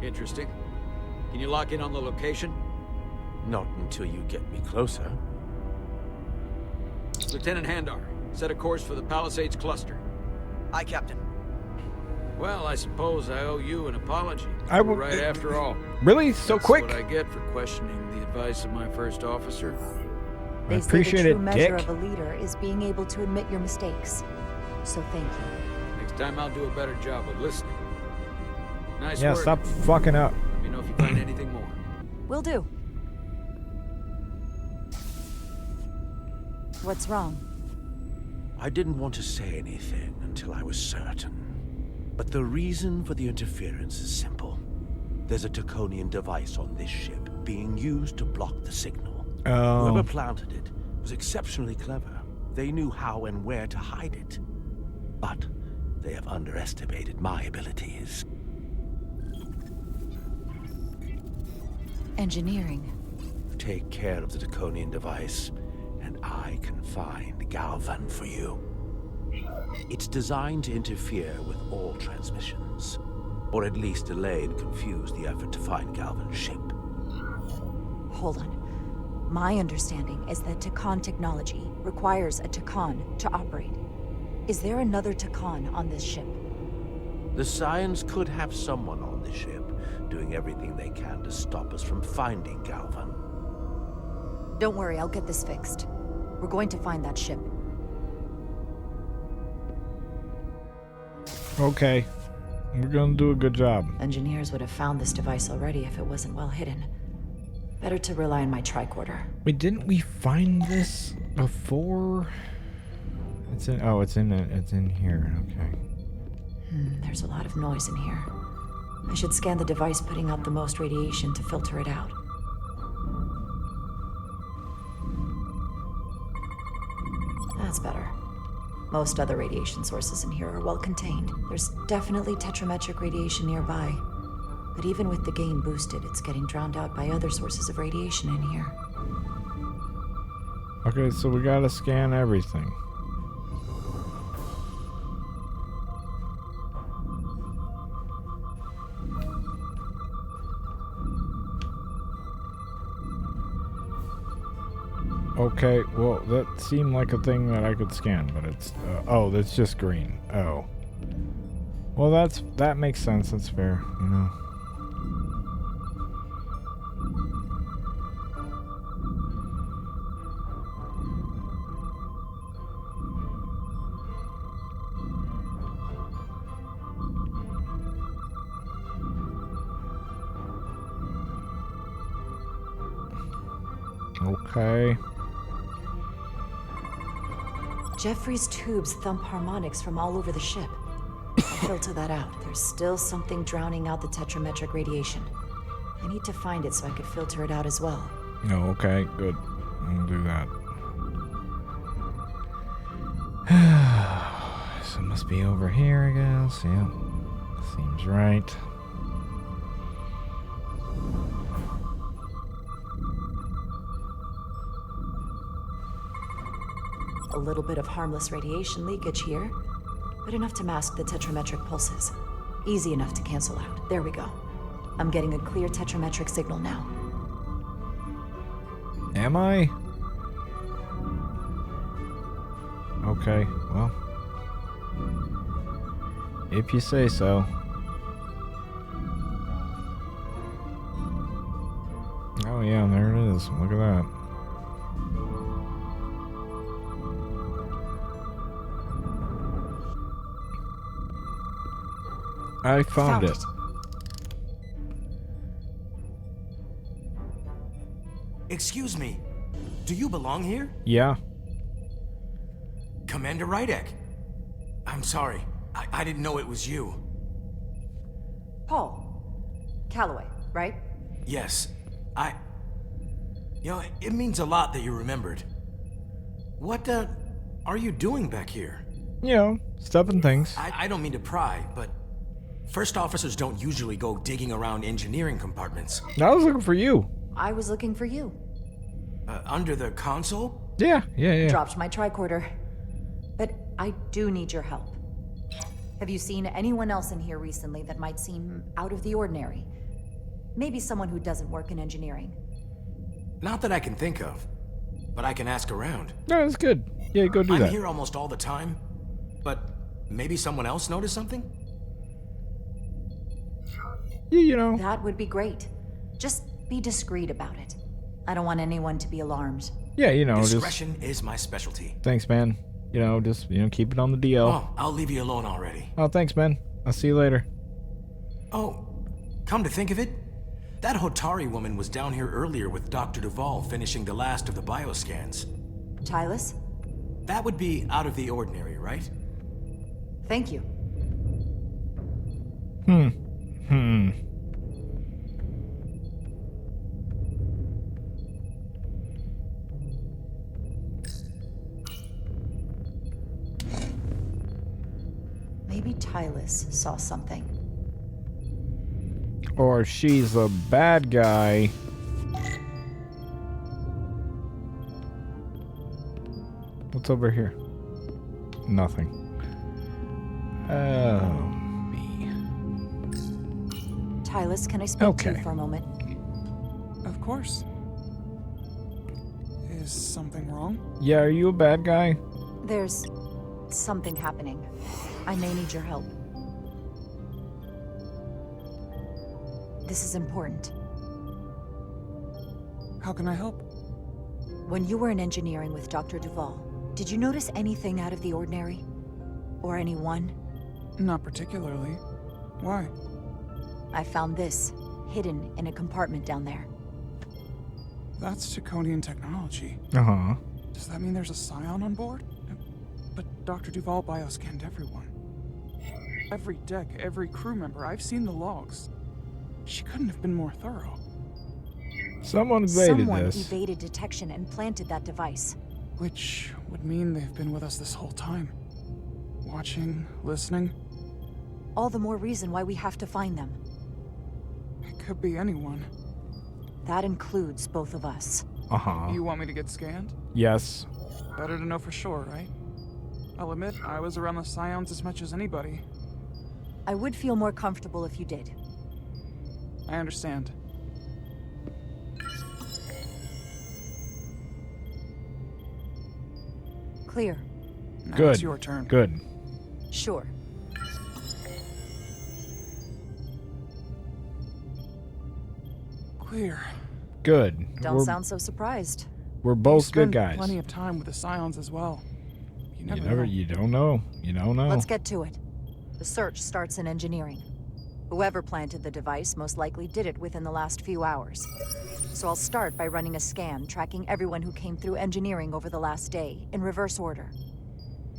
Interesting. Can you lock in on the location? Not until you get me closer. Lieutenant Handar, set a course for the Palisades cluster. Aye, Captain. Well, I suppose I owe you an apology. I will- Right after all. Really? So That's quick? what I get for questioning the advice of my first officer. I They say appreciate the true it, measure Dick. of a leader is being able to admit your mistakes. So thank you. Next time I'll do a better job of listening. Nice Yeah, work. stop fucking up. Let me know if you find anything more. Will do. What's wrong? I didn't want to say anything until I was certain. But the reason for the interference is simple. There's a Taconian device on this ship being used to block the signal. Oh. Whoever planted it was exceptionally clever. They knew how and where to hide it. But they have underestimated my abilities. Engineering. Take care of the Taconian device, and I can find Galvan for you. It's designed to interfere with all transmissions, or at least delay and confuse the effort to find Galvan's ship. Hold on. My understanding is that Takan technology requires a Takan to operate. Is there another Takan on this ship? The Scions could have someone on the ship, doing everything they can to stop us from finding Galvan. Don't worry, I'll get this fixed. We're going to find that ship. Okay. We're gonna do a good job. Engineers would have found this device already if it wasn't well hidden. Better to rely on my tricorder. Wait, didn't we find this before? It's in. Oh, it's in here. Okay. There's a lot of noise in here. I should scan the device putting out the most radiation to filter it out. That's better. Most other radiation sources in here are well contained. There's definitely tetrametric radiation nearby. But even with the gain boosted, it's getting drowned out by other sources of radiation in here. Okay, so we gotta scan everything. Okay, well, that seemed like a thing that I could scan, but it's... oh, that's just green. Oh. Well, that makes sense. That's fair, you know. Okay. Jeffrey's tubes thump harmonics from all over the ship. I'll filter that out. There's still something drowning out the tetrametric radiation. I need to find it so I could filter it out as well. Oh, okay, good. I'll do that. So it must be over here, I guess. Yeah. Seems right. A little bit of harmless radiation leakage here, but enough to mask the tetrametric pulses. Easy enough to cancel out. There we go. I'm getting a clear tetrametric signal now. Am I? Okay, well. If you say so. Oh yeah, there it is. Look at that. I found it. Excuse me. Do you belong here? Yeah. Commander Rydek. I'm sorry. I didn't know it was you. Paul. Calloway, right? Yes. You know, it means a lot that you remembered. What, are you doing back here? You know, stuff and things. I don't mean to pry, but first officers don't usually go digging around engineering compartments. I was looking for you. I was looking for you. Under the console? Yeah. Dropped my tricorder. But I do need your help. Have you seen anyone else in here recently that might seem out of the ordinary? Maybe someone who doesn't work in engineering. Not that I can think of, but I can ask around. No, that's good. Yeah, go do I'm that. here almost all the time, but maybe someone else noticed something? Yeah, you know. That would be great. Just be discreet about it. I don't want anyone to be alarmed. Yeah, you know, discretion is my specialty. Thanks, man. You know, just, you know, keep it on the DL. Oh, I'll leave you alone already. Oh, thanks, man. I'll see you later. Oh, come to think of it, that Hotari woman was down here earlier with Dr. Duvall finishing the last of the bioscans. Tylus? That would be out of the ordinary, right? Thank you. Maybe Tylus saw something. Or she's a bad guy. What's over here? Nothing. Oh, me. Tylus, can I speak to you for a moment? Of course. Is something wrong? Yeah, are you a bad guy? There's something happening. I may need your help. This is important. How can I help? When you were in engineering with Dr. Duvall, did you notice anything out of the ordinary? Or anyone? Not particularly. Why? I found this, hidden in a compartment down there. That's Taconian technology. Uh-huh. Does that mean there's a Scion on board? But Dr. Duvall bioscanned everyone. Every deck, every crew member. I've seen the logs. She couldn't have been more thorough. Someone evaded detection and planted that device. Which would mean they've been with us this whole time. Watching, listening. All the more reason why we have to find them. could be anyone. That includes both of us. Uh-huh. You want me to get scanned? Yes. Better to know for sure, right? I'll admit, I was around the Scions as much as anybody. I would feel more comfortable if you did. I understand. Clear. Now Good. it's your turn. Good. Sure. Clear. Good. Don't sound so surprised. We're both you good spend guys. Plenty of time with the Scions as well. You never know. You don't know. You don't know. Let's get to it. The search starts in engineering. Whoever planted the device most likely did it within the last few hours. So I'll start by running a scan, tracking everyone who came through engineering over the last day, in reverse order.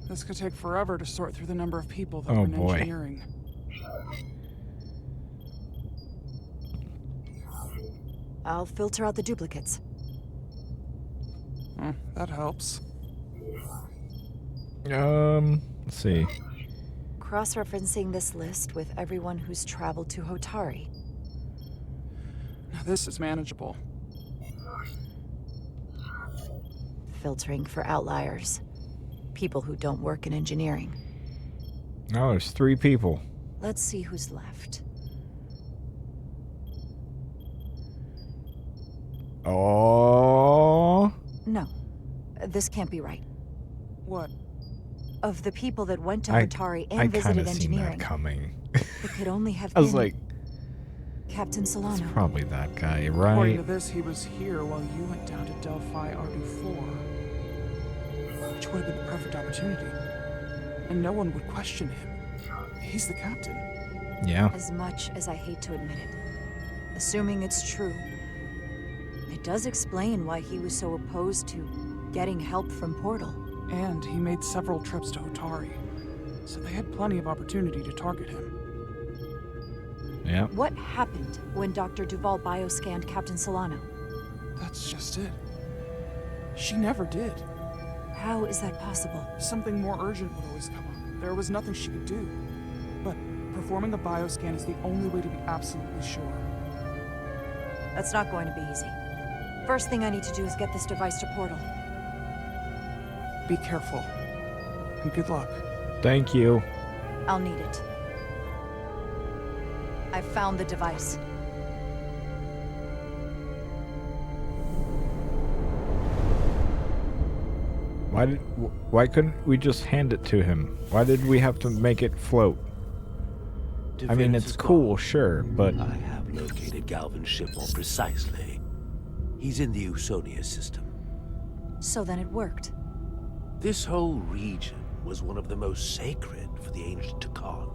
This could take forever to sort through the number of people that Oh, were in boy. engineering. I'll filter out the duplicates. That helps. Let's see. Cross-referencing this list with everyone who's traveled to Hotari. Now this is manageable. Filtering for outliers. People who don't work in engineering. Oh, there's 3 people. Let's see who's left. Oh. No. This can't be right. What? Of the people that went to Hotari and I visited kinda seen that engineering, coming. it could only have I was been like, Captain Solano. it's probably that guy, According to right? this, he was here while you went down to Delphi Ardu 4. Which would have been the perfect opportunity. And no one would question him. He's the captain. Yeah. As much as I hate to admit it, assuming it's true, it does explain why he was so opposed to getting help from Portal. And he made several trips to Hotari, so they had plenty of opportunity to target him. Yeah. What happened when Dr. Duval bioscanned Captain Solano? That's just it. She never did. How is that possible? Something more urgent would always come up. There was nothing she could do. But performing a bioscan is the only way to be absolutely sure. That's not going to be easy. First thing I need to do is get this device to Portal. Be careful. And good luck. Thank you. I'll need it. I've found the device. Why couldn't we just hand it to him? Why did we have to make it float? I mean, it's cool, sure, but I have located Galvin's ship more precisely. He's in the Usonia system. So then it worked. This whole region was one of the most sacred for the ancient Takan.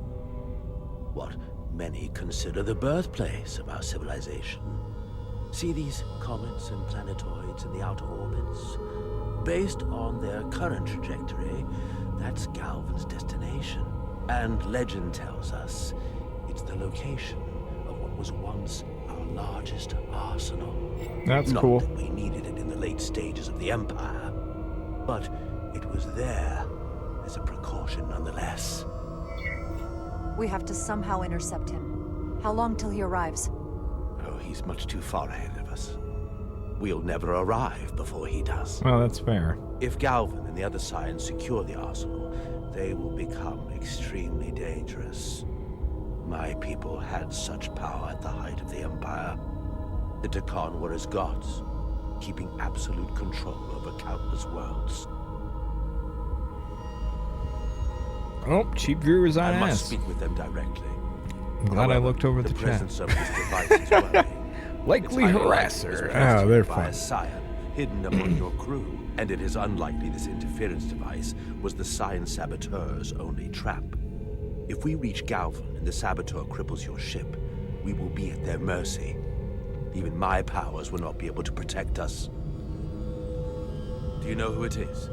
What many consider the birthplace of our civilization. See these comets and planetoids in the outer orbits? Based on their current trajectory, that's Galvin's destination. And legend tells us it's the location of what was once our largest arsenal. That's Not cool. that we needed it in the late stages of the Empire, but it was there as a precaution nonetheless. We have to somehow intercept him. How long till he arrives? Oh, he's much too far ahead of us. We'll never arrive before he does. Well, that's fair. If Galvin and the other Scions secure the arsenal, they will become extremely dangerous. My people had such power at the height of the Empire. The Takan were as gods, keeping absolute control over countless worlds. Oh, cheap viewers on I must ass. speak with them directly. I'm glad I looked over the the chat. presence of this device is worrying. Likely It's highly likely harasser. this was Oh, they're by a fun. Scion hidden among your crew, and it is unlikely this interference device was the Scion saboteur's only trap. If we reach Galvan and the saboteur cripples your ship, we will be at their mercy. Even my powers will not be able to protect us. Do you know who it is?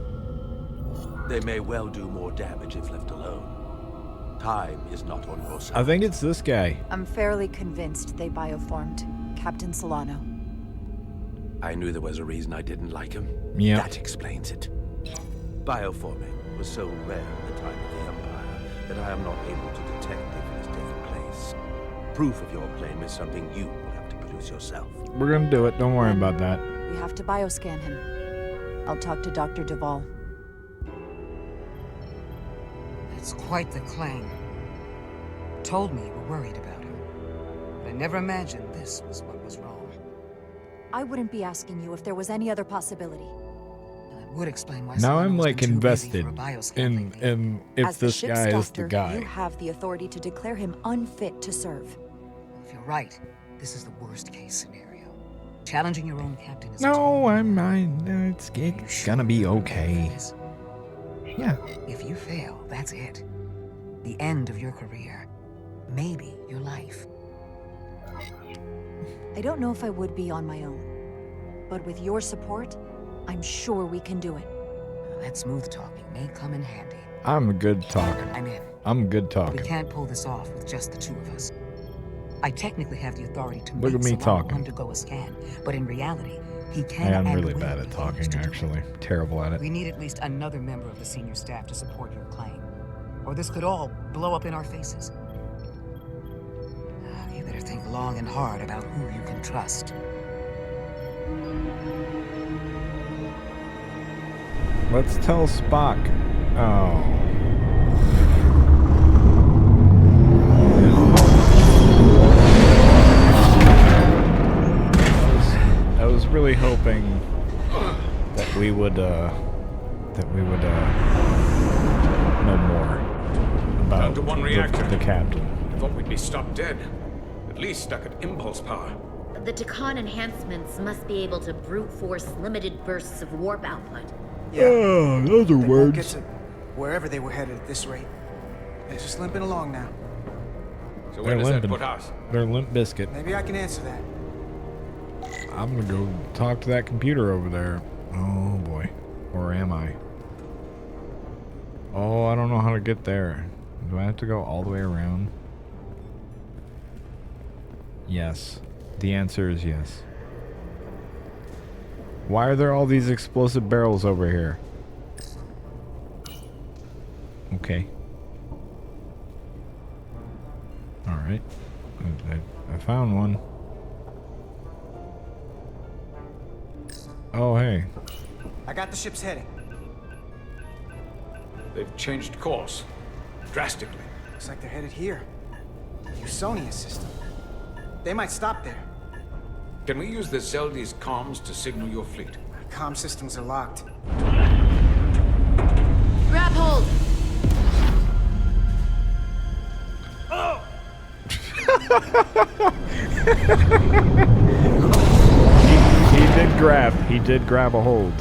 They may well do more damage if left alone. Time is not on your side. I think it's this guy. I'm fairly convinced they bioformed Captain Solano. I knew there was a reason I didn't like him. Yeah. That explains it. Bioforming was so rare at the time of the Empire that I am not able to detect if it has taken place. Proof of your claim is something you will have to produce yourself. We're gonna do it. Don't worry about that. We have to bioscan him. I'll talk to Dr. Duvall. It's quite the claim. Told me you were worried about him. But I never imagined this was what was wrong. I wouldn't be asking you if there was any other possibility. It would explain why Now someone I'm who's like been too busy invested for a bioscan in if As the this ship's guy is doctor, the guy. you have the authority to declare him unfit to serve. If you're right, this is the worst case scenario. Challenging your own captain is No, it's gonna be okay. Yeah. If you fail, that's it. The end of your career. Maybe your life. I don't know if I would be on my own. But with your support, I'm sure we can do it. That smooth talking may come in handy. I'm a good talker. I'm in. I'm good We talking. can't pull this off with just the two of us. I technically have the authority to Look make at me someone talking. undergo a scan, but in reality, he I can am and really will bad at be talking, used to do it. actually. Terrible at it. We need at least another member of the senior staff to support your claim, or this could all blow up in our faces. You better think long and hard about who you can trust. Let's tell Spock. Oh. I was really hoping that we would know more about Down to one reactor. the captain. Thought we'd be stopped dead. At least stuck at impulse power. The Takan enhancements must be able to brute force limited bursts of warp output. Yeah. Oh, those are They won't words. get to wherever they were headed at this rate. They're just limping along now. So where does that put us? They're Limp Biscuit. Maybe I can answer that. I'm gonna go talk to that computer over there. Oh boy. Or am I? Oh, I don't know how to get there. Do I have to go all the way around? Yes. The answer is yes. Why are there all these explosive barrels over here? Okay. Alright. I found one. Oh, hey. I got the ship's heading. They've changed course. Drastically. Looks like they're headed here. Usonia system. They might stop there. Can we use the Zeldy's comms to signal your fleet? Comm systems are locked. Grab hold! Oh! He did grab a hold.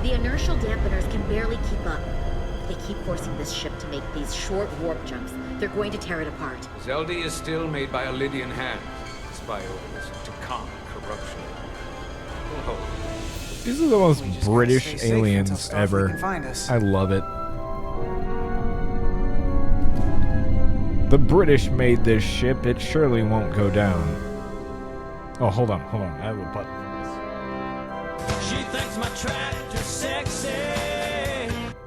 The inertial dampeners can barely keep up. If they keep forcing this ship to make these short warp jumps, they're going to tear it apart. Zeldy is still made by a Lydian hand, despite all this Takan corruption. Oh. These are the most British stay safe aliens until Starfleet ever. can find us. I love it. The British made this ship. It surely won't go down. Oh, hold on. I have a button. She thinks my tractor's sexy.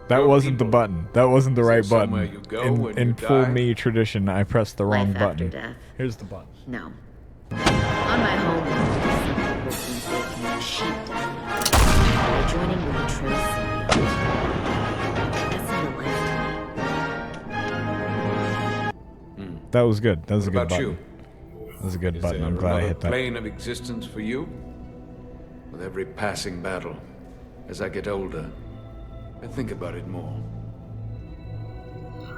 That wasn't the button. That wasn't the right somewhere button. you go when In you full die? me tradition, I pressed the wrong Life after button. death. Here's the button. No. On my homeworld, some people think me a sheepdog. By joining with a true symbiote. That's in the life to me. That was good. That was a What good about button. you? That was a good Is button. there I'm glad I another hit that. plane of existence for you? With every passing battle, as I get older, I think about it more.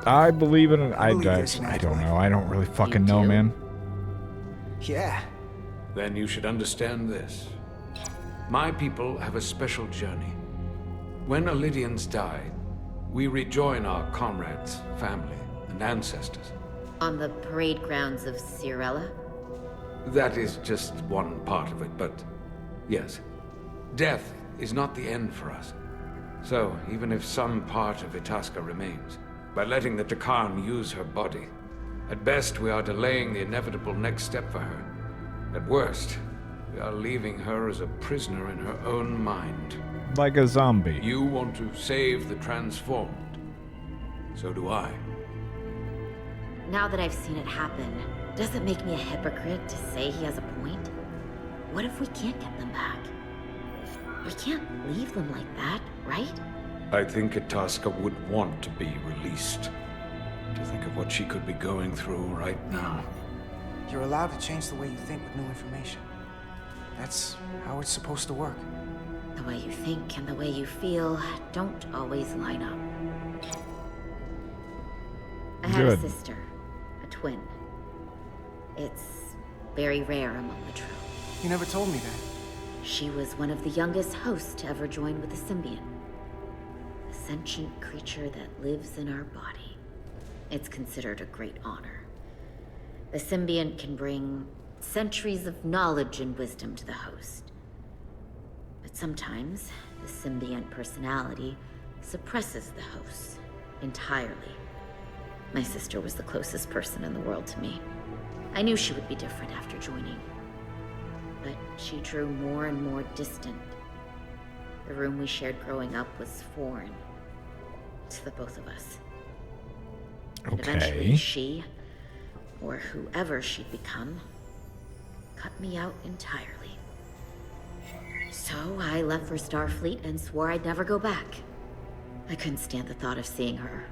I believe in it. I believe there's an don't know. I don't really fucking know, do? man. Yeah. Then you should understand this. My people have a special journey. When Lydians die, we rejoin our comrades, family, and ancestors. On the parade grounds of Cirella? That is just one part of it, but yes. Death is not the end for us. So, even if some part of Itasca remains, by letting the Takan use her body, at best we are delaying the inevitable next step for her. At worst, we are leaving her as a prisoner in her own mind. Like a zombie. You want to save the transformed. So do I. Now that I've seen it happen, does it make me a hypocrite to say he has a point? What if we can't get them back? We can't leave them like that, right? I think Itasca would want to be released. To think of what she could be going through right now. You're allowed to change the way you think with new information. That's how it's supposed to work. The way you think and the way you feel don't always line up. I had a sister, a twin. It's very rare among the True. You never told me that. She was one of the youngest hosts to ever join with a symbiont. A sentient creature that lives in our body. It's considered a great honor. The symbiont can bring centuries of knowledge and wisdom to the host. But sometimes, the symbiont personality suppresses the host entirely. My sister was the closest person in the world to me. I knew she would be different after joining. But she drew more and more distant. The room we shared growing up was foreign to the both of us. And eventually she, or whoever she'd become, cut me out entirely. So I left for Starfleet and swore I'd never go back. I couldn't stand the thought of seeing her.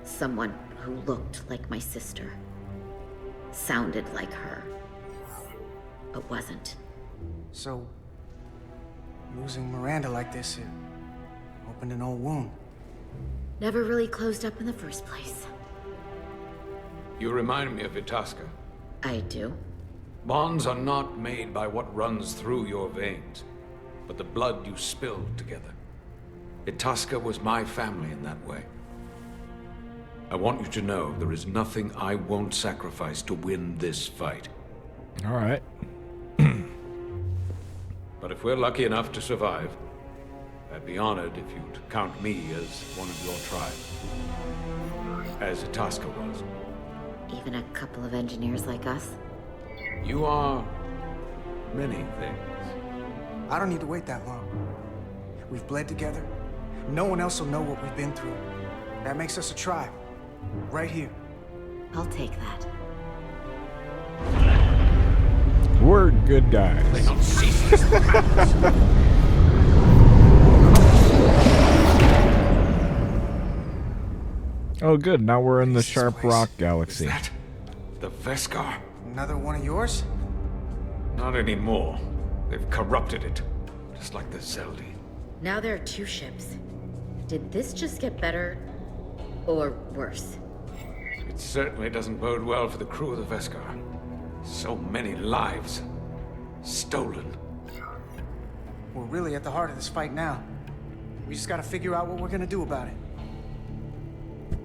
Someone who looked like my sister. Sounded like her. But wasn't. So, losing Miranda like this, it opened an old wound. Never really closed up in the first place. You remind me of Itasca. I do? Bonds are not made by what runs through your veins, but the blood you spilled together. Itasca was my family in that way. I want you to know there is nothing I won't sacrifice to win this fight. All right. But if we're lucky enough to survive, I'd be honored if you'd count me as one of your tribe. As Itasca was. Even a couple of engineers like us? You are many things. I don't need to wait that long. We've bled together. No one else will know what we've been through. That makes us a tribe. Right here. I'll take that. We're good guys. They don't cease Oh, good. Now we're in the Sharp Rock Galaxy. Is that the Veskar? Another one of yours? Not anymore. They've corrupted it. Just like the Zeldi. Now there are two ships. Did this just get better? Or worse? It certainly doesn't bode well for the crew of the Veskar. So many lives stolen. We're really at the heart of this fight now. We just gotta figure out what we're gonna do about it.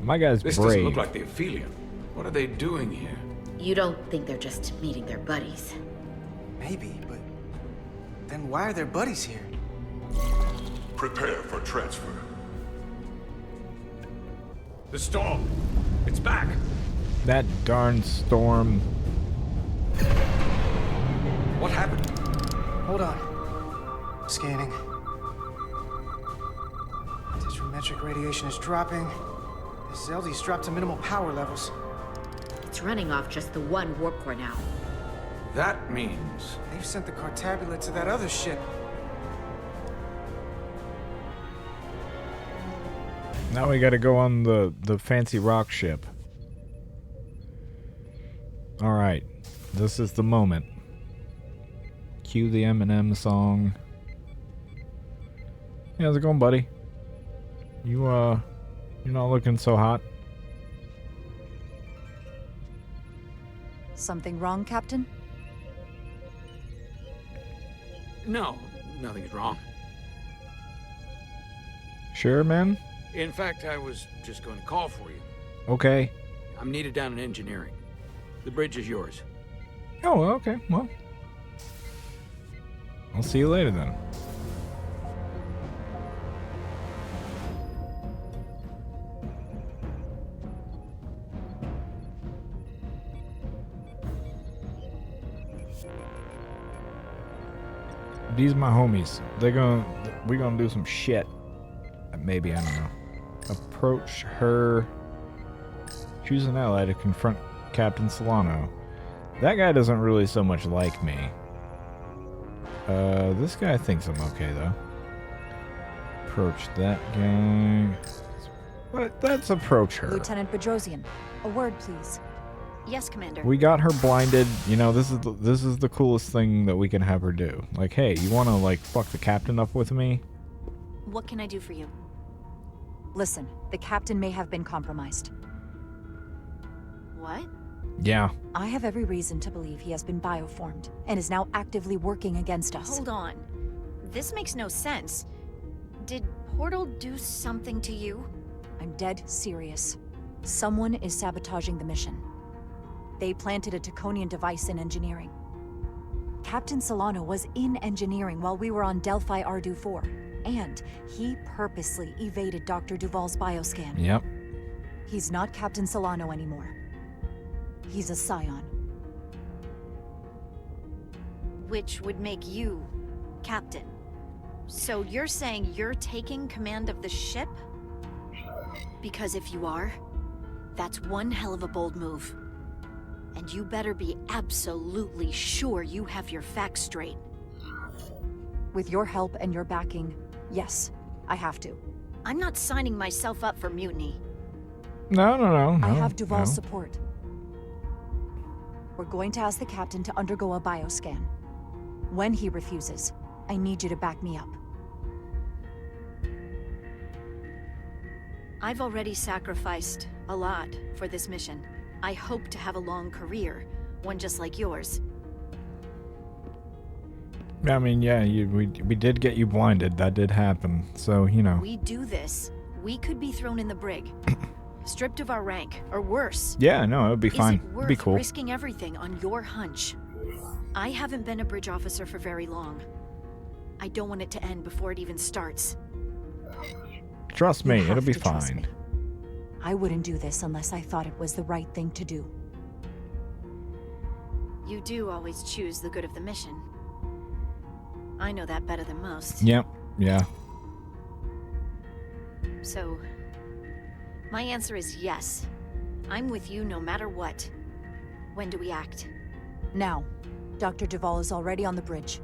My guy's This brave. doesn't look like the Aphelion. What are they doing here? You don't think they're just meeting their buddies? Maybe, but then why are their buddies here? Prepare for transfer. The storm. It's back. That darn storm. What happened? Hold on. Scanning. Tetrametric radiation is dropping. The Zeldi's dropped to minimal power levels. It's running off just the one warp core now. That means... They've sent the Cartabula to that other ship. Now we gotta go on the fancy rock ship. Alright. This is the moment. Cue the Eminem song. Hey, how's it going, buddy? You're not looking so hot. Something wrong, Captain? No, nothing's wrong. Sure, man? In fact, I was just going to call for you. Okay. I'm needed down in engineering. The bridge is yours. Oh, okay. Well, I'll see you later then. These my homies. We gonna do some shit. Maybe, I don't know. Approach her Choose an ally to confront Captain Solano. That guy doesn't really so much like me. This guy thinks I'm okay, though. Approach that guy. Let's approach her. Lieutenant Bedrosian, a word, please. Yes, Commander. We got her blinded. You know, this is the coolest thing that we can have her do. Like, hey, you want to, like, fuck the captain up with me? What can I do for you? Listen, the captain may have been compromised. What? Yeah. I have every reason to believe he has been bioformed and is now actively working against us. Hold on. This makes no sense. Did Portal do something to you? I'm dead serious. Someone is sabotaging the mission. They planted a Taconian device in engineering. Captain Solano was in engineering while we were on Delphi Ardu-4, and he purposely evaded Dr. Duval's bioscan. Yep. He's not Captain Solano anymore. He's a Scion. Which would make you Captain. So you're saying you're taking command of the ship? Because if you are, that's one hell of a bold move. And you better be absolutely sure you have your facts straight. With your help and your backing, yes, I have to. I'm not signing myself up for mutiny. No. I have Duval's support. We're going to ask the captain to undergo a bioscan. When he refuses, I need you to back me up. I've already sacrificed a lot for this mission. I hope to have a long career, one just like yours. I mean, yeah, we did get you blinded. That did happen. So, you know. We do this, we could be thrown in the brig. Stripped of our rank, or worse. Yeah, no, it would be fine. Is it worth It'd be cool. risking everything on your hunch? I haven't been a bridge officer for very long. I don't want it to end before it even starts. Trust me, You it'll have be to trust fine. me. I wouldn't do this unless I thought it was the right thing to do. You do always choose the good of the mission. I know that better than most. Yep, yeah. So, my answer is yes. I'm with you no matter what. When do we act? Now. Dr. Duval is already on the bridge.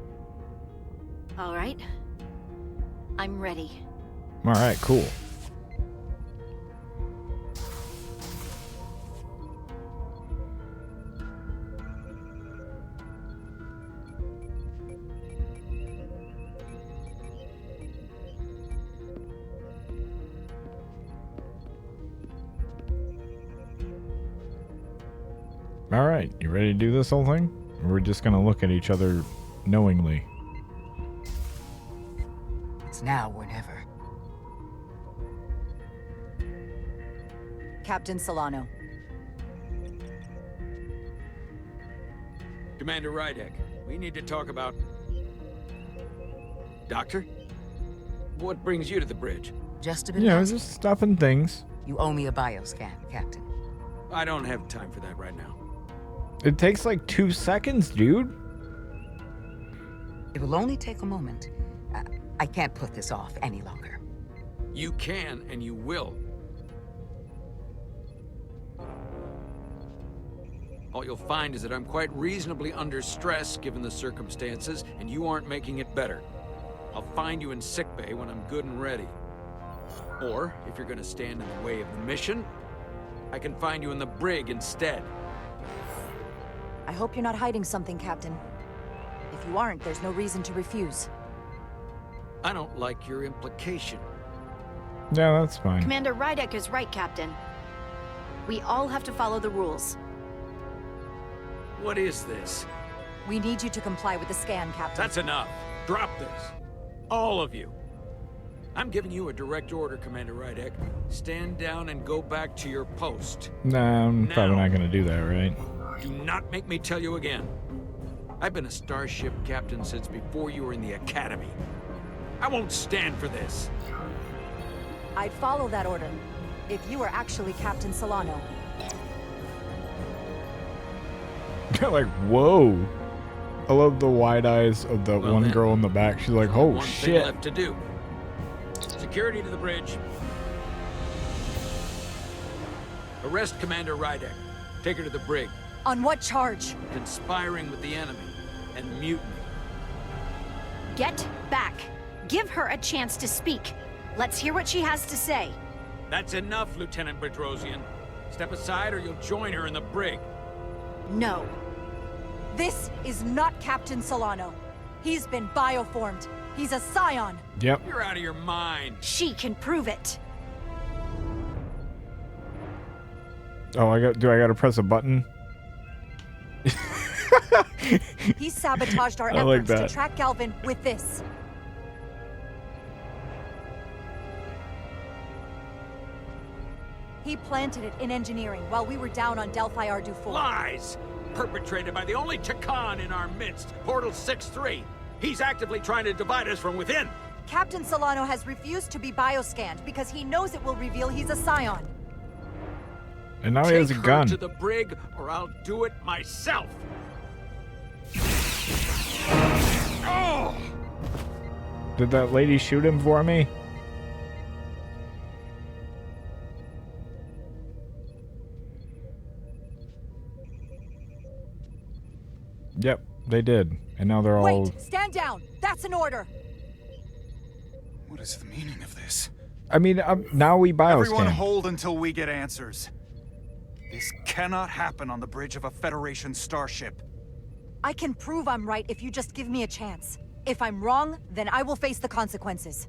All right. I'm ready. All right, cool. All right, you ready to do this whole thing? Or we're just gonna look at each other knowingly. It's now or never. Captain Solano. Commander Rydek, we need to talk about... Doctor? What brings you to the bridge? Just a bit Yeah, of just stuff and things. You owe me a bioscan, Captain. I don't have time for that right now. It takes like 2 seconds, dude. It will only take a moment. I can't put this off any longer. You can, and you will. All you'll find is that I'm quite reasonably under stress given the circumstances, and you aren't making it better. I'll find you in sickbay when I'm good and ready. Or, if you're gonna stand in the way of the mission, I can find you in the brig instead. I hope you're not hiding something, Captain. If you aren't, there's no reason to refuse. I don't like your implication. Yeah, that's fine. Commander Rydek is right, Captain. We all have to follow the rules. What is this? We need you to comply with the scan, Captain. That's enough. Drop this. All of you. I'm giving you a direct order, Commander Rydek. Stand down and go back to your post. Nah, I'm probably not gonna do that, right? Do not make me tell you again. I've been a starship captain since before you were in the academy. I won't stand for this. I'd follow that order, if you were actually Captain Solano. Like, whoa. I love the wide eyes of the Well one then, girl in the back. She's like, oh One thing shit. left to do. Security to the bridge. Arrest Commander Rydek. Take her to the brig. On what charge? Conspiring with the enemy and mutiny. Get back. Give her a chance to speak. Let's hear what she has to say. That's enough, Lieutenant Bedrosian. Step aside or you'll join her in the brig. No. This is not Captain Solano. He's been bioformed. He's a scion. Yep. You're out of your mind. She can prove it. Oh, do I gotta press a button? He sabotaged our I like efforts that. to track Galvin with this. He planted it in engineering while we were down on Delphi Ardu 4. Lies! Perpetrated by the only Takan in our midst, Portal 6-3. He's actively trying to divide us from within. Captain Solano has refused to be bioscanned because he knows it will reveal he's a scion. And now he has a Take gun. her to the brig, or I'll do it myself. Oh! Did that lady shoot him for me? Yep, they did. And now they're all... Wait, stand down. That's an order. What is the meaning of this? I mean, now we Everyone bioscan. hold until we get answers. This cannot happen on the bridge of a Federation starship. I can prove I'm right if you just give me a chance. If I'm wrong, then I will face the consequences.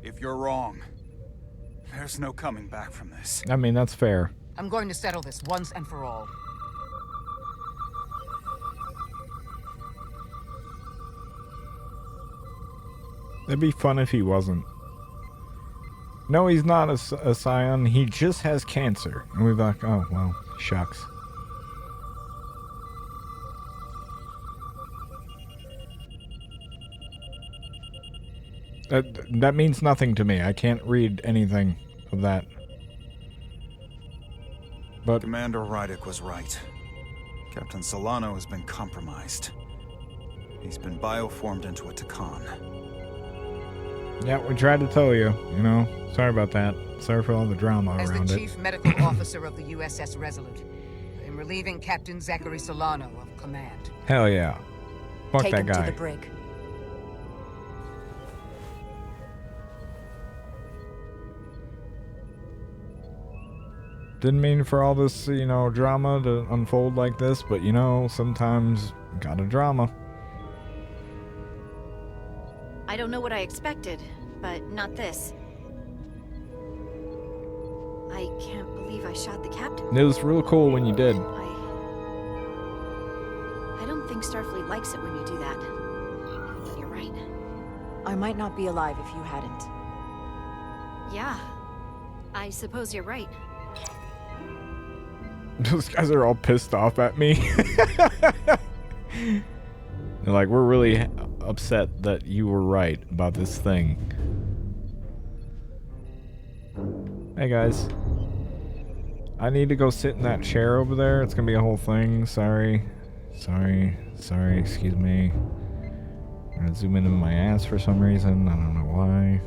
If you're wrong, there's no coming back from this. I mean, that's fair. I'm going to settle this once and for all. It'd be fun if he wasn't. No, he's not a scion. He just has cancer. And we'd be like, oh, well, shucks. That means nothing to me. I can't read anything of that. But Commander Rydek was right. Captain Solano has been compromised. He's been bioformed into a Takan. yeah, we tried to tell you, you know. Sorry about that. Sorry for all the drama As around the it. chief medical officer of the USS Resolute, I'm relieving Captain Zachary Solano of command. Hell yeah. Fuck Take that him guy. to the brig. Didn't mean for all this, you know, drama to unfold like this, but you know, sometimes got a drama. I don't know what I expected, but not this. I can't believe I shot the captain. It was real cool when you did. I don't think Starfleet likes it when you do that. But you're right. I might not be alive if you hadn't. Yeah. I suppose you're right. Those guys are all pissed off at me. They're like, we're really upset that you were right about this thing. Hey guys. I need to go sit in that chair over there. It's gonna be a whole thing. Sorry, excuse me. I'm gonna zoom into my ass for some reason. I don't know why.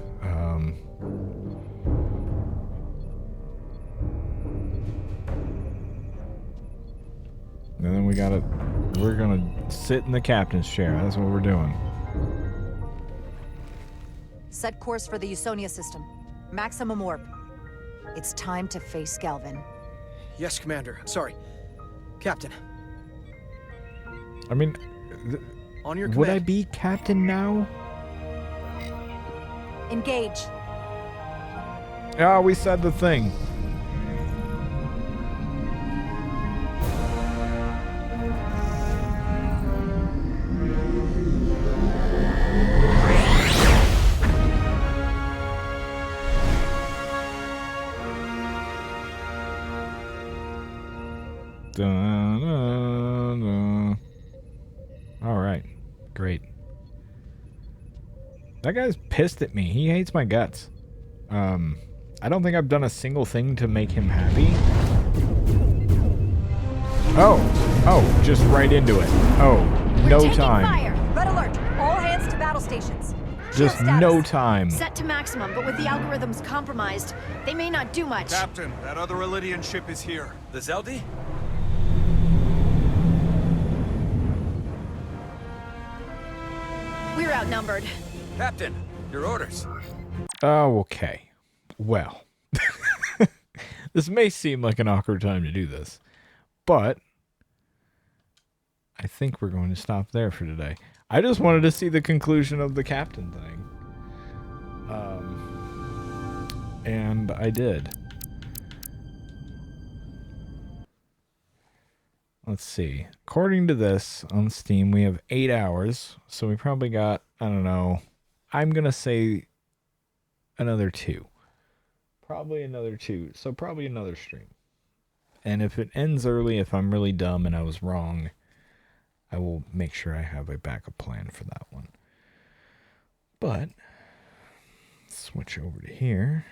And then we're gonna sit in the captain's chair. That's what we're doing. Set course for the Usonia system. Maximum warp. It's time to face Galvin. Yes, Commander. Sorry. Captain. I mean, On your would I command. be captain now? Engage. Oh, we said the thing. Da-da-da. All right, great. That guy's pissed at me. He hates my guts. I don't think I've done a single thing to make him happy. Oh, just right into it. Oh, We're no taking time. Fire. Red alert. All hands to battle stations. Just no time. Set to maximum, but with the algorithms compromised, they may not do much. Captain, that other Elydian ship is here. The Zeldi? We're outnumbered. Captain, your orders. Oh, okay. Well, this may seem like an awkward time to do this, but I think we're going to stop there for today. I just wanted to see the conclusion of the captain thing. And I did. Let's see. According to this on Steam, we have 8 hours. So we probably got, I don't know, I'm going to say another 2. Probably another 2. So probably another stream. And if it ends early, if I'm really dumb and I was wrong, I will make sure I have a backup plan for that one. But, switch over to here.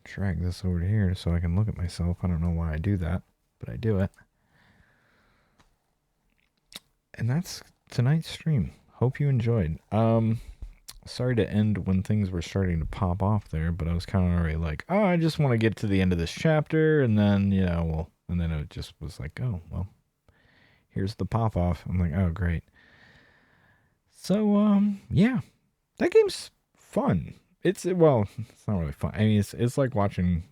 Drag this over to here so I can look at myself. I don't know why I do that, but I do it. And that's tonight's stream. Hope you enjoyed. Sorry to end when things were starting to pop off there, but I was kind of already like, oh, I just want to get to the end of this chapter, and then, and then it just was like, oh, well, here's the pop off. I'm like, oh, great. So, yeah, that game's fun. It's not really fun. I mean, it's like watching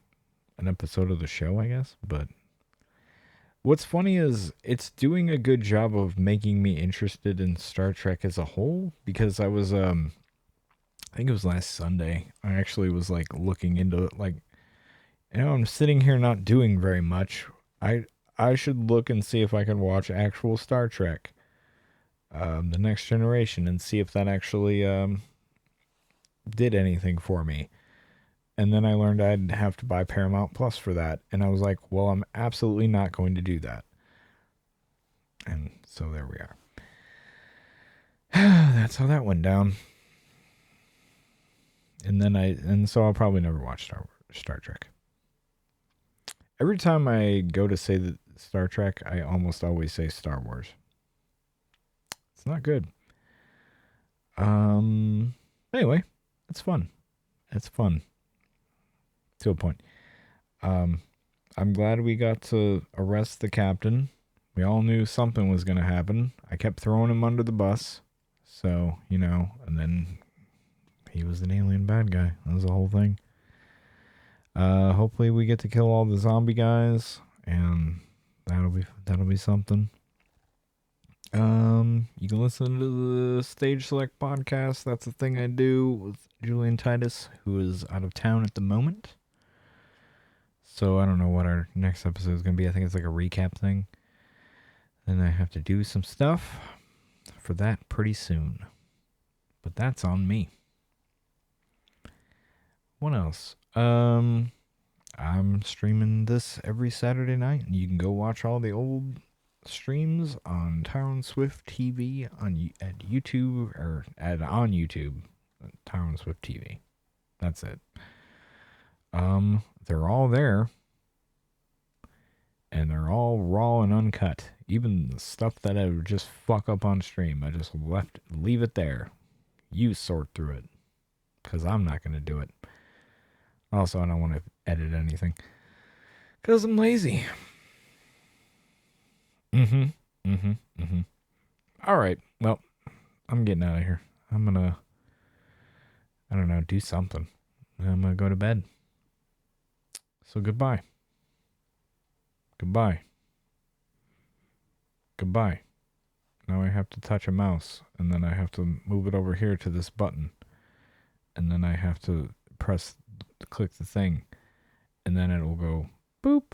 an episode of the show, I guess, but what's funny is it's doing a good job of making me interested in Star Trek as a whole, because I was, I think it was last Sunday, I actually was like looking into it, like, I'm sitting here not doing very much. I should look and see if I can watch actual Star Trek, The Next Generation, and see if that actually, did anything for me. And then I learned I'd have to buy Paramount Plus for that. And I was like, well, I'm absolutely not going to do that. And so there we are. That's how that went down. And so I'll probably never watch Star Trek. Every time I go to say that Star Trek, I almost always say Star Wars. It's not good. Anyway, it's fun. It's fun. To a point. I'm glad we got to arrest the captain. We all knew something was going to happen. I kept throwing him under the bus. So, and then he was an alien bad guy. That was the whole thing. Hopefully we get to kill all the zombie guys, and that'll be something. You can listen to the Stage Select podcast. That's the thing I do with Julian Titus, who is out of town at the moment. So I don't know what our next episode is going to be. I think it's like a recap thing. Then I have to do some stuff for that pretty soon. But that's on me. What else? I'm streaming this every Saturday night, and you can go watch all the old streams on Tyrone Swift TV at YouTube, or on YouTube, Tyrone Swift TV. That's it. They're all there, and they're all raw and uncut. Even the stuff that I would just fuck up on stream, I just leave it there. You sort through it, because I'm not going to do it. Also, I don't want to edit anything, because I'm lazy. All right, well, I'm getting out of here. I'm going to, I don't know, do something. I'm going to go to bed. So goodbye. Goodbye. Goodbye. Now I have to touch a mouse, and then I have to move it over here to this button, and then I have to click the thing, and then it will go boop.